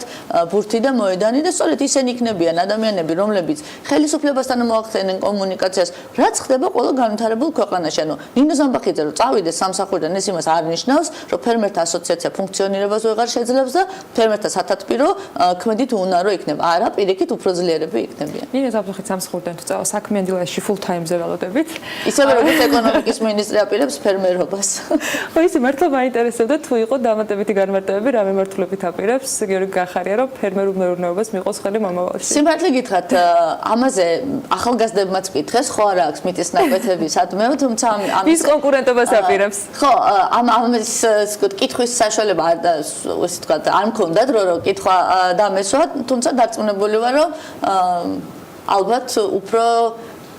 ბურთი და მოედანი და სწორედ ისინი იქნებიან ადამიანები, რომლებიც ხელისუფლებასთან მოახდენენ კომუნიკაციას, რაც ხდება ყველა განვითარებულ ქვეყანაში. ანუ ნინო ზამბახიძე რომ წავიდეს სამსახურიდან, ეს იმას არ ნიშნავს, რომ ფერმერთა ასოციაცია ფუნქციონირებას ვეღარ შეძლებს და ფერმერთა სათათბირო ქმედით უნარო იქნება. არა, პირიქით უფრო ძლიერები იქნებიან. ნინო ზამბახიძე სამსახურიდან თუ წავა საქმიან დილაში full time-ზე ველოდებით. ისევე როგორც ეკონომიკის მინისტრი აპირებს ფერმერობას. ხო, ისი მართლა მაინტერესებდა თუ იყო დამატებითი განმარტებები რა მიმართულებით აპირებს გიორგი გახარია, რომ ფერმერულ მეურნეობას მიყოს ხელი მომავალში. სიმართლე გითხრათ, ამაზე ახალგაზრდებმაც კითხეს, ხო არა აქვს მიწის ნაკვეთები სადმეო, თუმცა ის კონკურენტობას აპირებს. ხო, ამის კითხვის საშუალება ესე ვთქვათ, არ მქონდათ, რომ კითხვა დამესვა, თუმცა დარწმუნებული ვარ, რომ ალბათ უფრო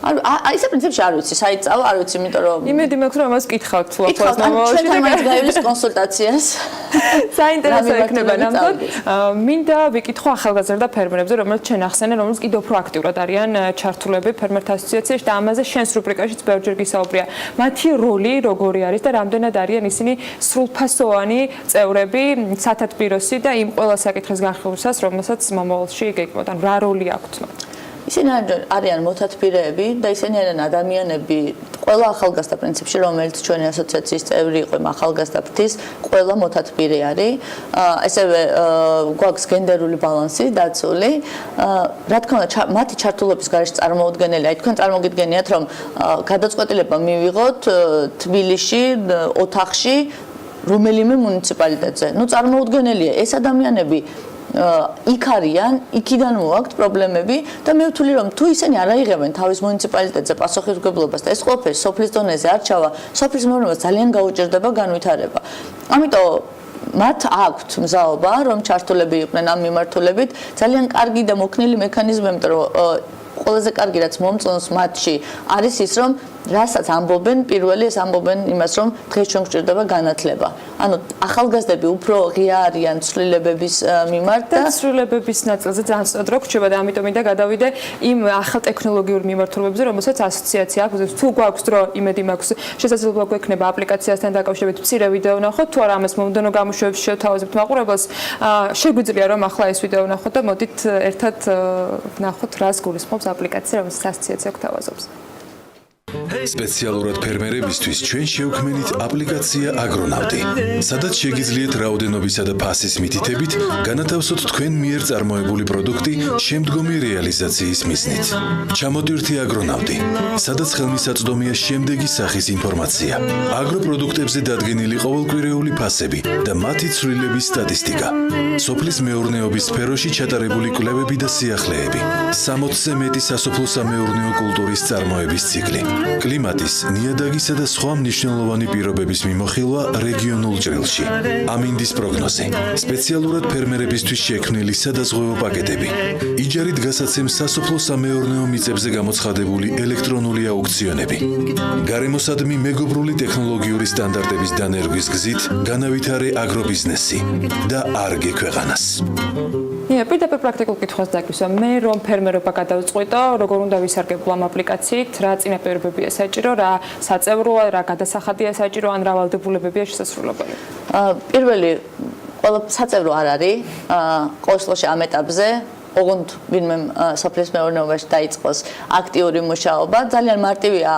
აი ეს პრინციპში არ ვიცი, საით წავა, არ ვიცი, იმიტომ რომ იმედი მაქვს, რომ ამას კითხავთ თუ ახლოს მომავალში. ჩვენ მაინც გაივლის კონსულტაციას. საინტერესო იქნება ნამდვილად. მინდა ვიკითხო ახალგაზრდა ფერმერებზე, რომელიც ჩვენ ახსენენ, რომელიც კიდევ უფრო აქტიურად არიან ჩართულები ფერმერთა ასოციაციაში და ამაზე შენს რუბრიკაშიც ბევრჯერ გისაუბრია. მათი როლი როგორი არის და რამდენად არიან ისინი სრულფასოვანი წევრები სათათბიროსი და იმ ყველა საკითხის განხილვისას, რომელსაც მომავალში გეკმოთ. ან რა როლი აქვთ მათ? ისინი არიან მოთათბირეები და ისინი არიან ადამიანები, ყველა ახალგაზრდა პრინციპში, რომელიც ჩვენი ასოციაციის წევრი იყო, ახალგაზრდა ფრთის, ყველა მოთათბირე არის. ესევე გვაქვს გენდერული ბალანსი დაცული. რა თქმა უნდა, მათი ჩართულობის გარეშე წარმოუდგენელი, აი თქვენ წარმოგიდგენიათ, რომ გადაწყვეტილება მივიღოთ თბილისში, ოთახში, რომელიმე მუნიციპალიტეტზე. ნუ წარმოუდგენელია, ეს ადამიანები იქ არიან, იქიდან მოაქვთ პრობლემები და მე ვთვლი რომ თუ ისინი არ აიღებენ თავის მუნიციპალიტეტზე პასუხისმგებლობას და ეს ყველაფერი სოფლის დონეზე არ ჩავა, სოფლის მეურნეობას ძალიან გაუჭირდება განვითარება. ამიტომ მათ აქვთ მზაობა რომ ჩართულები იყვნენ ამ მიმართულებით, ძალიან კარგი და მოქნილი მექანიზმი, იმიტომ რომ ყველაზე კარგი რაც მომწონს მათში არის ის რომ რასაც ამბობენ, პირველი ეს ამბობენ იმას, რომ დღეს ჩვენ გვჭირდება განათლება. ანუ ახალგაზრდები უფრო ღია არიან ცვლილებების მიმართ და ცვლილებების ნაწილზე ძალიან სწორად რო გრჩება და ამიტომ მინდა გადავიდე იმ ახალ ტექნოლოგიურ მიმართულებებზე, რომელსაც ასოციაცია აქვს. თუ გვაქვს დრო, იმედი მაქვს, შესაძლებლობა გვექნება აპლიკაციასთან დაკავშირებით მცირე ვიდეო ვნახოთ, თუ არა ამას მომდენო გამოშვებებში შევთავაზებთ მაყურებელს, შეგვიძლია რომ ახლა ეს ვიდეო ვნახოთ და მოდით ერთად ვნახოთ რას გულისხმობს აპლიკაცია, რომელსაც ასოციაცია გვთავაზობს. სპეციალურად ფერმერებისთვის ჩვენ შევქმნით აპლიკაცია აგრონავტი, სადაც შეგიძლიათ რაოდენობისა და ფასის მითითებით განათავსოთ თქვენ მიერ წარმოებული პროდუქტი შემდგომი რეალიზაციის მიზნით. ჩამოტვირთი აგრონავტი, სადაც ხელმისაწვდომია შემდეგი სახის ინფორმაცია: აგროპროდუქტებზე დადგენილი ყოველკვირეული ფასები და მათი ცვლილების სტატისტიკა, სოფლის მეურნეობის სფეროში ჩატარებული კვლევები და სიახლეები, 60-ზე მეტი სასოფლო-სამეურნეო კულტურის წარმოების ციკლი, კლიმატის, ნიადაგისა და სხვა მნიშვნელოვანი პირობების მიმოხილვა რეგიონულ ჭრილში, ამინდის პროგნოზი, სპეციალურად ფერმერებისთვის შექმნილი სადაზღვევო პაკეტები, იჯარით გასაცემ სასოფლო-სამეურნეო მიწებზე გამოცხადებული ელექტრონული აუქციონები, გარემოსადმი მეგობრული ტექნოლოგიური სტანდარტების დანერგვის გზით განავითარე აგრობიზნესი და არგე ქვეყანას. პირდაპირ პრაქტიკულ კითხვას დაგისვა. მე რომ ფერმერობა გადავწყვიტო, როგორ უნდა ვისარგებლო ამ აპლიკაციით, რა წინაპირობებია საჭირო, რა საწევროა, რა გადასახადია საჭირო, ან რა ვალდებულებებია შესაძლებელი. პირველი ყველა საწევრო არ არის. ყოველ შემთხვევაში ამ ეტაპზე ოღონდ ვინმე სოფლის მეურნეობაში დაიწყოს აქტიური მუშაობა. ძალიან მარტივია,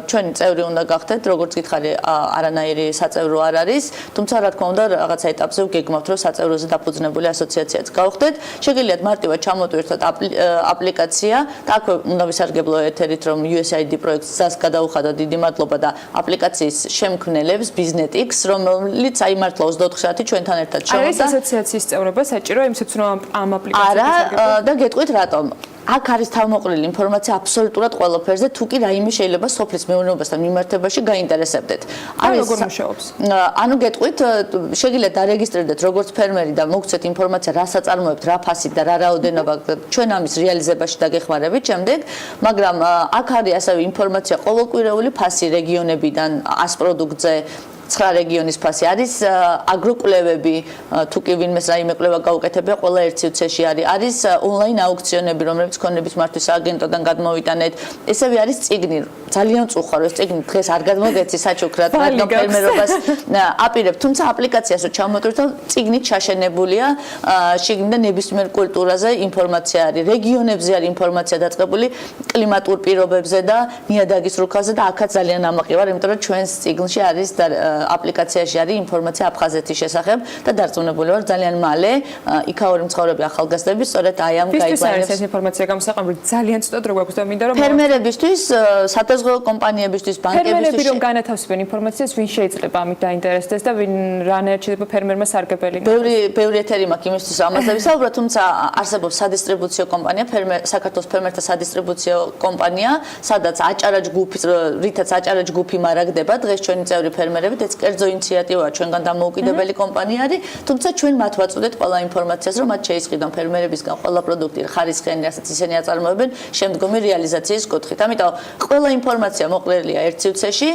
ჩვენი წევრი უნდა გახდეთ, როგორც გითხარი, არანაირი საწევრო არ არის, თუმცა რა თქმა უნდა, რაღაცა ეტაპზე გეგმავთ, რომ საწევროზე დაფუძნებული ასოციაციაც გავხდეთ. შეგიძლიათ მარტივად ჩამოტვირთოთ აპლიკაცია და აქვე უნდა ვისარგებლო ეთერით, რომ USAID პროექტს ძას გადაუხადოთ, დიდი მადლობა და აპლიკაციის შემქმნელებს BusinessX, რომელიც აი მართლა 24 საათი ჩვენთან ერთად ჩამოდა. არის ასოციაციის წევრობა საჭირო იმისათვის რომ ამ აპლიკაციას და გეტყვით რატომ? აქ არის თავმოყრილი ინფორმაცია აბსოლუტურად ყველაფერზე, თუ კი რაიმე შეიძლება სოფლის მეურნეობასთან მიმართებაში გაინტერესებდეთ. როგორ მუშაობს? ანუ გეტყვით, შეგიძლიათ დარეგისტრირდეთ როგორც ფერმერი და მოგცეთ ინფორმაცია, რა საწარმოებთ, რა ფასით და რა რაოდენობა, ჩვენ ამის რეალიზებაში დაგეხმარებით შემდეგ, მაგრამ აქ არის ასევე ინფორმაცია ყოველკვირეული ფასი რეგიონებიდან 100 პროდუქტზე 9 რეგიონის ფასი არის აგროკვლევები, თუ კი ვინმეს რაიმე კვლევა გაუკეთებია, ყველა ერთ სივრცეში არის ონლაინ აუქციონები, რომლებიც ქონების მართვის აგენტოდან გადმოვიტანეთ. ესევე არის წიგნი, ძალიან წუხარ ეს წიგნი დღეს არ გადმოგეცი საჩუქრად, რადგან ფერმერობას აპირებთ, თუმცა აპლიკაციას რო ჩამოტვირთო, წიგნით ჩაშენებულია, შიგნიდან ნებისმიერ კულტურაზე ინფორმაცია არის, რეგიონებზე არის ინფორმაცია დაწყებული, კლიმატურ პირობებზე და ნიადაგის რუქაზე და აქაც ძალიან ამაყი ვარ, იმიტომ რომ ჩვენს წიგნში არის აპლიკაციაში არის ინფორმაცია აფხაზეთის შესახებ და დარწმუნებული ვარ ძალიან მალე იქაური მცხოვრები ახალგაზრდები სწორედ აი ამ გაიგონებს ეს ინფორმაცია გამოსაყენებელი ძალიან ცუდად რო გვაქვს და მინდა რომ ფერმერებისთვის, სადაზღვევო კომპანიებისთვის, ბანკებისთვის ფერმერები რომ განათავსებენ ინფორმაციას, ვინ შეიძლება ამით დაინტერესდეს და ვინ რანაირად შეიძლება ფერმერმა სარგებელი ბევრი ეთერი მაქვს იმისთვის ამაზე ვისაუბროთ, თუმცა არსებობს სადისტრიბუციო კომპანია, საქართველოს ფერმერთა სადისტრიბუციო კომპანია, სადაც აჭარა ჯგუფი, რითაც აჭარა ჯგუფი მარაგდება, დღეს ჩვენი წევრი ფერმერები ეს კერძო ინიციატივაა ჩვენგან დამოუკიდებელი კომპანია არის, თუმცა ჩვენ მათ ვაწოდეთ ყველა ინფორმაციას, რომ მათ შეისყიდონ ფერმერებისგან ყველა პროდუქტი ხარისხიანი, რასაც ისინი აწარმოებენ, შემდგომი რეალიზაციის კუთხით. ამიტომ ყველა ინფორმაცია მოყოლილია ერთ სივრცეში,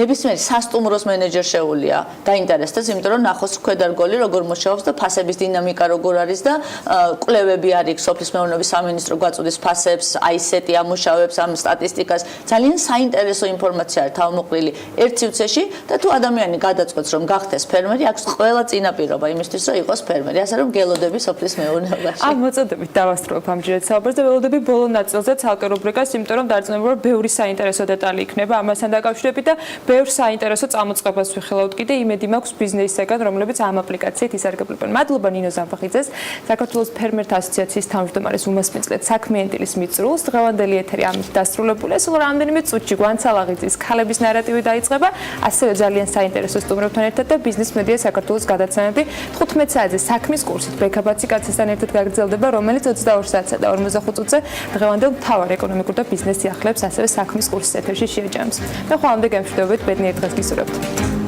ნებისმიერი სასტუმროს მენეჯერ შეუძლია დაინტერესდეს, იმიტომ რომ ნახოს ქვედარგოლი როგორ მუშაობს და ფასების დინამიკა როგორ არის და კვლევები არის სოფლის მეურნეობის სამინისტრო გვაწოდეს ფასებს, აისეტი ამუშავებს ამ სტატისტიკას. ძალიან საინტერესო ინფორმაცია არის თავმოყრილი ერთ სივრცეში და თუ ადამიანი გადაწყვეტს რომ გახდეს ფერმერი, აქვს ყველა წინაპირობა იმისთვის რომ იყოს ფერმერი, ასე რომ გელოდები სოფლის მეურნეობაში. ამ მოწოდებით დავასრულებ ამჯერად საუბარს და ველოდები ბოლო ნაწილზე ცალკე რუბრიკას, იმიტომ რომ დარწმუნებული ვარ ბევრი საინტერესო დეტალი იქნება ამასთან დაკავშირებით და ბევრ საინტერესო წამოწყებას ვიხილავთ კიდე იმედი მაქვს ბიზნესისგან, რომლებიც ამ აპლიკაციით ისარგებლებენ. მადლობა ნინო ზამბახიძეს, საქართველოს ფერმერთა ასოციაციის თავმჯდომარის უმასპინძლეთ საქმიანი დილის მიწრულს. დღევანდელი ეთერი ამით დასრულებულია. სულ რამდენიმე წუთში გვანცალაღიძის ქალების ნარატივი დაიწყება, ასევე ძალიან საინტერესო სტუმრებთან ერთად და ბიზნეს მედია საქართველოს გადაცემები 15 საათზე საქმის კურსით ბექაბაცი კაცისთან ერთად გაგრძელდება, რომელიც 22 საათსა და 45 წუთზე დღევანდელ მთავარ ეკონომიკურ და ბიზნეს სიახლეებს ასევე საქმის კურსის ეთერში შეაჯამს. მე ხვალამდე გემშვიდობებით, ბედნიერ დღეს გისურვებთ.